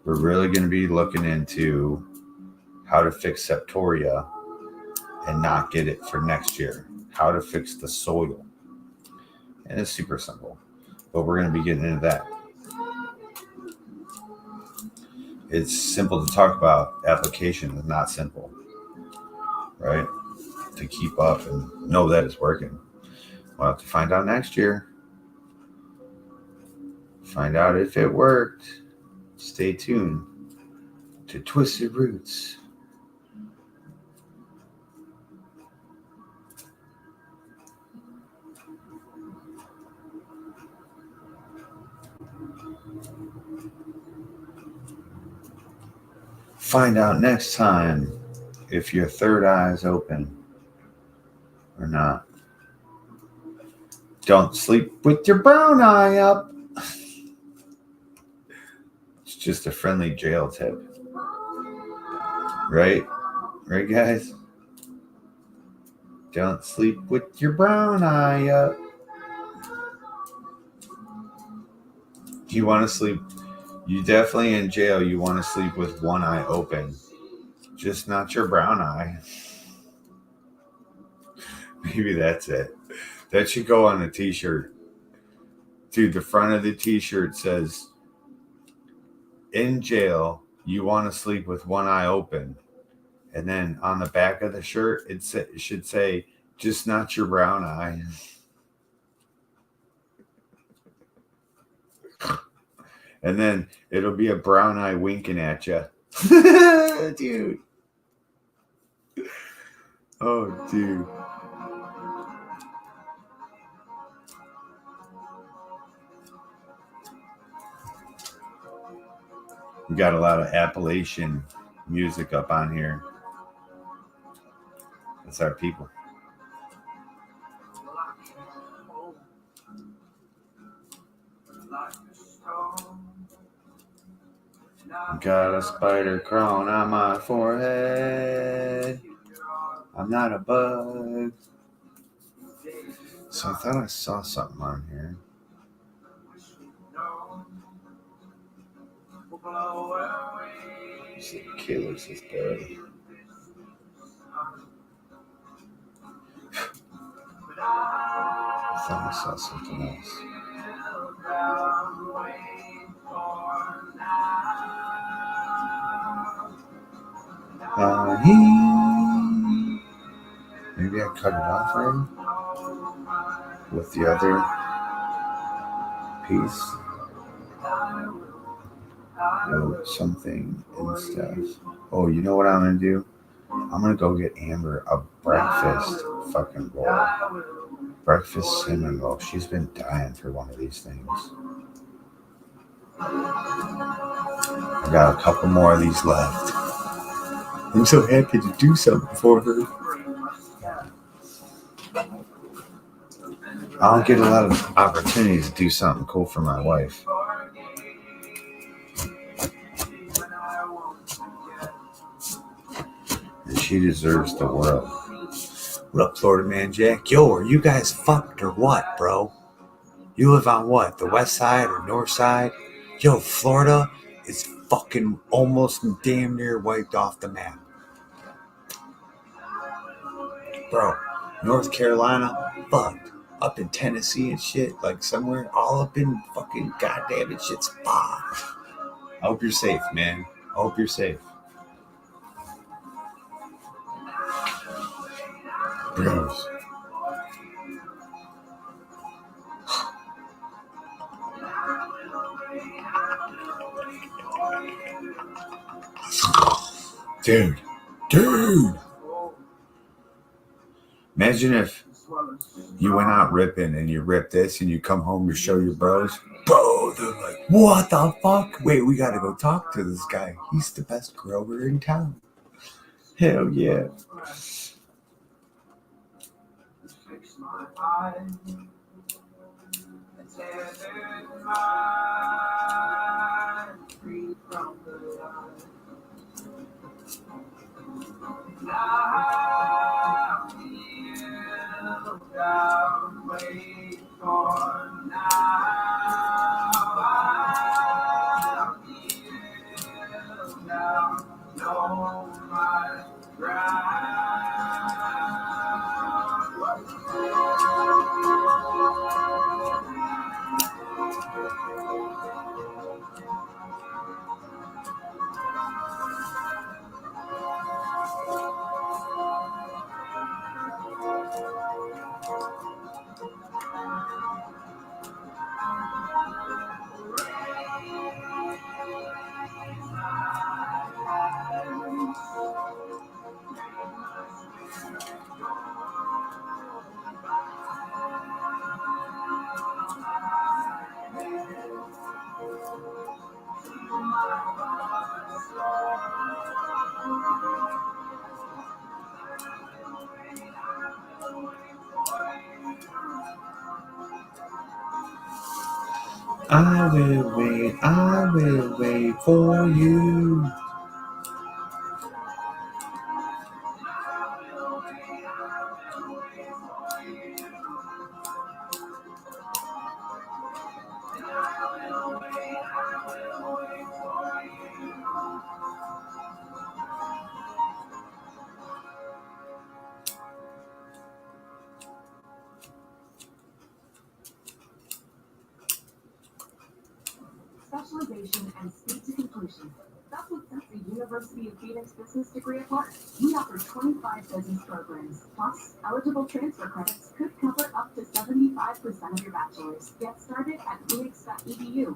we're really going to be looking into how to fix septoria and not get it for next year. How to fix the soil. And it's super simple, but we're going to be getting into that. It's simple to talk about. Application is not simple, right? To keep up and know that it's working. We'll have to find out next year. Find out if it worked. Stay tuned to Twisted Roots. Find out next time if your third eye is open or not. Don't sleep with your brown eye up. It's just a friendly jail tip. Right? Right, guys? Don't sleep with your brown eye up. You want to sleep. You definitely in jail. You want to sleep with one eye open. Just not your brown eye. Maybe that's it. That should go on a t-shirt. Dude, the front of the t-shirt says, in jail, you want to sleep with one eye open. And then on the back of the shirt, it should say, just not your brown eye. And then it'll be a brown eye winking at you. Dude. Oh, dude. We got a lot of Appalachian music up on here. That's our people. Got a spider crawling on my forehead. I'm not a bug. So I thought I saw something on here. See, Killers is dead. I thought I saw something else. Maybe I cut it off already with the other piece. Wrote something and stuff. Oh, you know what I'm gonna do? I'm gonna go get Amber a breakfast fucking roll. Breakfast cinnamon roll. She's been dying for one of these things. I got a couple more of these left. I'm so happy to do something for her. I don't get a lot of opportunities to do something cool for my wife. And she deserves the world. What up, Florida Man Jack? Yo, are you guys fucked or what, bro? You live on what? The west side or north side? Yo, Florida is fucking almost damn near wiped off the map. Bro, North Carolina, fucked. Up in Tennessee and shit, like somewhere, all up in fucking goddamn it, shit's fucked. I hope you're safe, man. I hope you're safe. Bros. Dude. Imagine if you went out ripping and you rip this and you come home to show your bros. Bro, they're like, what the fuck? Wait, we gotta go talk to this guy. He's the best grower in town. Hell yeah. I will wait for you. Specialization and speed to completion. That's what sets the University of Phoenix business degree apart. We offer 25 business programs, plus eligible transfer credits could cover up to 75% of your bachelor's. Get started at phoenix.edu.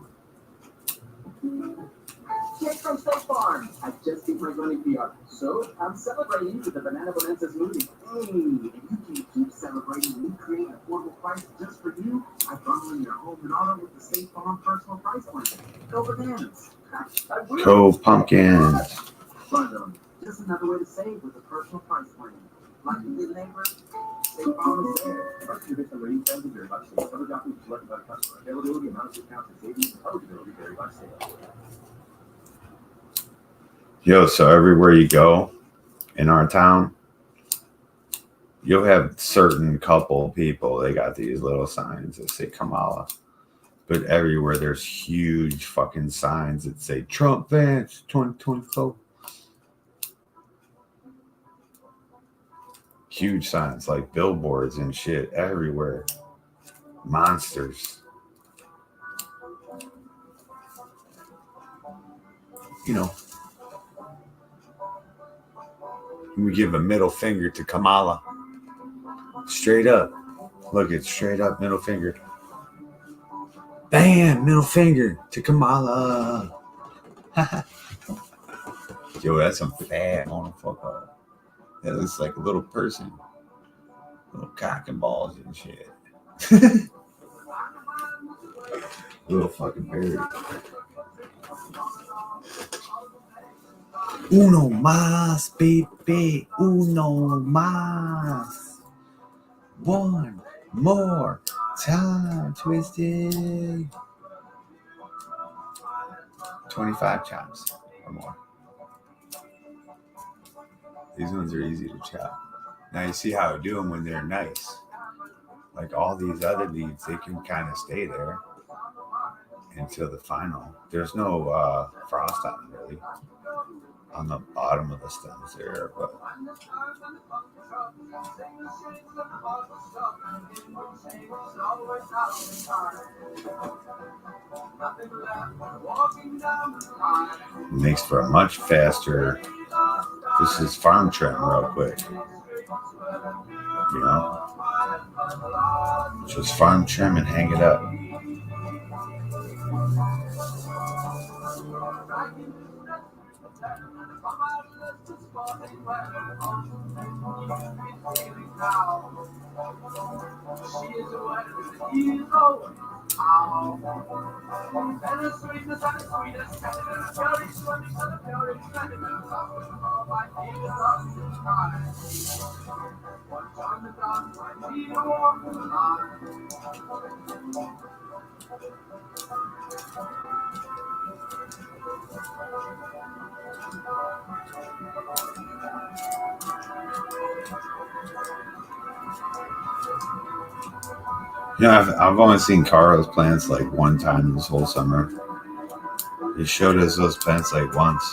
Kids from State Farm. I just beat my running PR, so I'm celebrating with the Banana Bonanza smoothie. Hey, and you can keep celebrating when you create an affordable price just for you by bundling your home and auto with the State Farm personal price plan. Go Bananas. Go Pumpkins. But just another way to save with a personal price plan. Like you did neighbor, State Farm is there. First, you get the rating terms of very much sale. Other documents selected by the customer. Availability, amount of discounts, and savings, and eligibility vary by sale. Yo, so everywhere you go in our town, you'll have certain couple people, they got these little signs that say Kamala. But everywhere there's huge fucking signs that say Trump Vance 2024. Huge signs like billboards and shit everywhere. Monsters. You know. We give a middle finger to Kamala. Straight up. Look, it's straight up middle finger. Bam! Middle finger to Kamala. Yo, that's some fat motherfucker. That looks like a little person. Little cock and balls and shit. Little fucking bird. Uno más, baby. Uno más. One more time, twisted. 25 chops or more. These ones are easy to chop. Now you see how I do them when they're nice. Like all these other leads, they can kind of stay there until the final. There's no frost on them really. On the bottom of the stems there, but it makes for a much faster. This is farm trim real quick. You know? Just farm trim and hang it up. You know, I've only seen Carlos plants like one time this whole summer. He showed us those plants like once.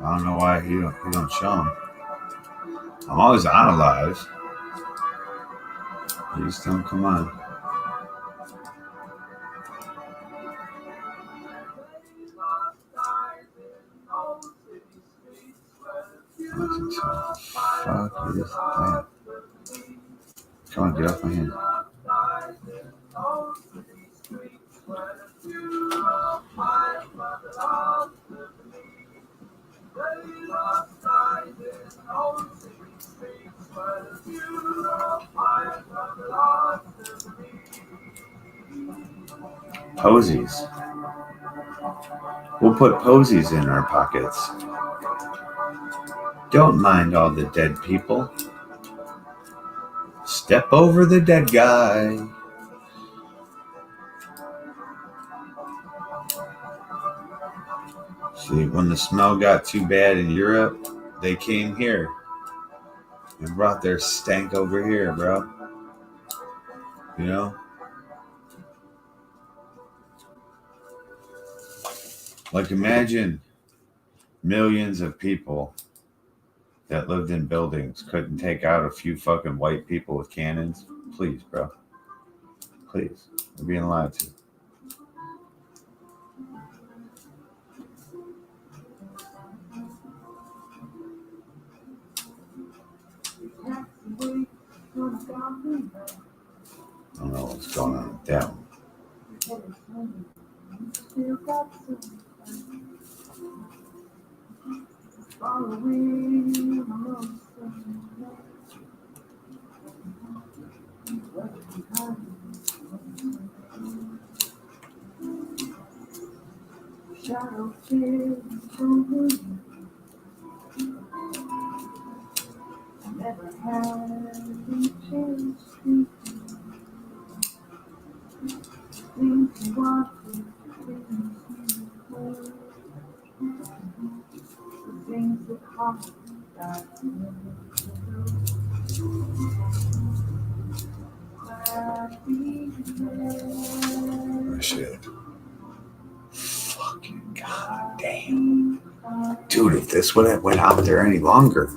I don't know why he don't show them. I'm always on live. You just don't come on. Fuck is that? Come on, get off my hand. Posies. We'll put posies in our pockets. Don't mind all the dead people. Step over the dead guy. See, when the smell got too bad in Europe, they came here and brought their stank over here, bro. You know? Like, imagine millions of people that lived in buildings couldn't take out a few fucking white people with cannons. Please, bro. Please. We're being lied to. don't know what's going on with that one. Never had any chance to things you want, things you want, the things that cost that Oh, shit. Fucking goddamn. Dude, if this would have went out there any longer,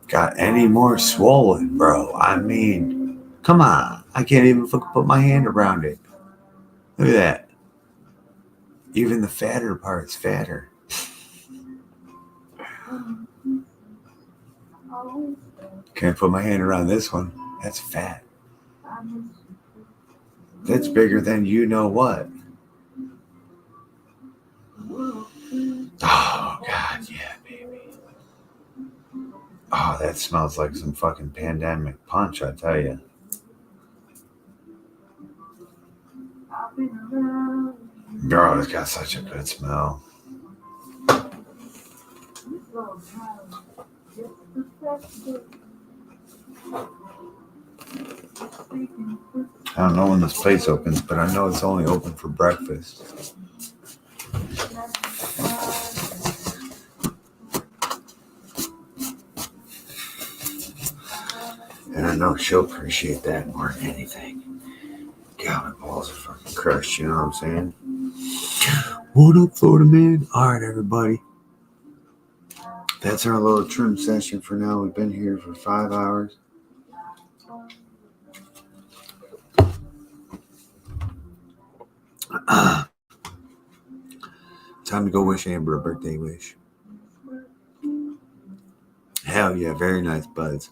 got any more swollen, bro. I mean, come on. I can't even fucking put my hand around it. Look at that. Even the fatter part's fatter. Can't put my hand around this one. That's fat. That's bigger than you know what. Oh, God, yeah, baby. Oh, that smells like some fucking pandemic punch, I tell you. Bro, it's got such a good smell. I don't know when this place opens, but I know it's only open for breakfast. And I know she'll appreciate that more than anything. God, my balls are fucking crushed, you know what I'm saying? What up, Florida man? All right, everybody. That's our little trim session for now. We've been here for 5 hours. Time to go wish Amber a birthday wish. Hell yeah, very nice buds.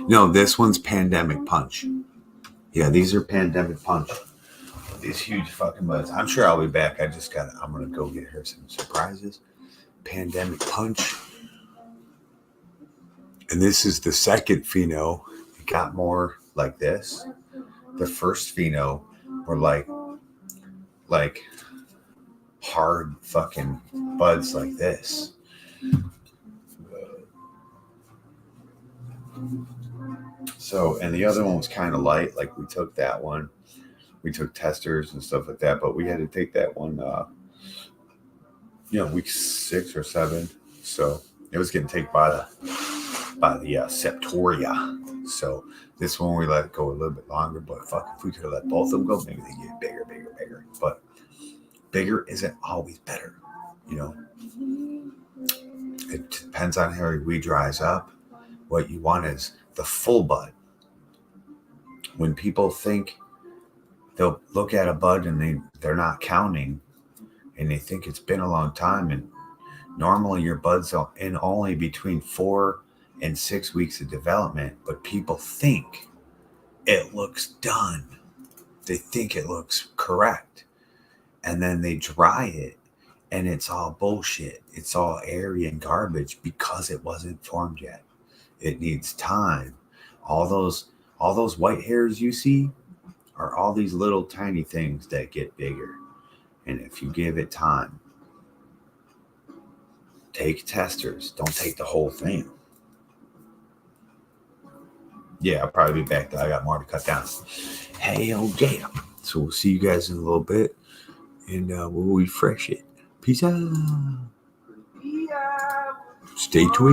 No, this one's Pandemic Punch. Yeah, these are Pandemic Punch. These huge fucking buds. I'm sure I'll be back. I'm going to go get her some surprises. Pandemic Punch. And this is the second pheno. It got more like this. The first pheno were like hard fucking buds like this. So, and the other one was kind of light. Like we took that one. We took testers and stuff like that, but we had to take that one, week 6 or 7. So it was getting taken by the Septoria. So this one we let it go a little bit longer, but fuck, if we could have let both of them go, maybe they get bigger. But bigger isn't always better, you know. It depends on how your weed dries up. What you want is the full bud. When people think, they'll look at a bud and they're not counting, and they think it's been a long time. And normally your buds are in only between 4 and 6 weeks of development, but people think it looks done. They think it looks correct. And then they dry it and it's all bullshit. It's all airy and garbage because it wasn't formed yet. It needs time. All those white hairs you see are all these little tiny things that get bigger. And if you give it time, take testers. Don't take the whole thing. Yeah, I'll probably be back though. I got more to cut down. Hey, oh damn. So we'll see you guys in a little bit. And we'll refresh it. Peace out. Stay tuned.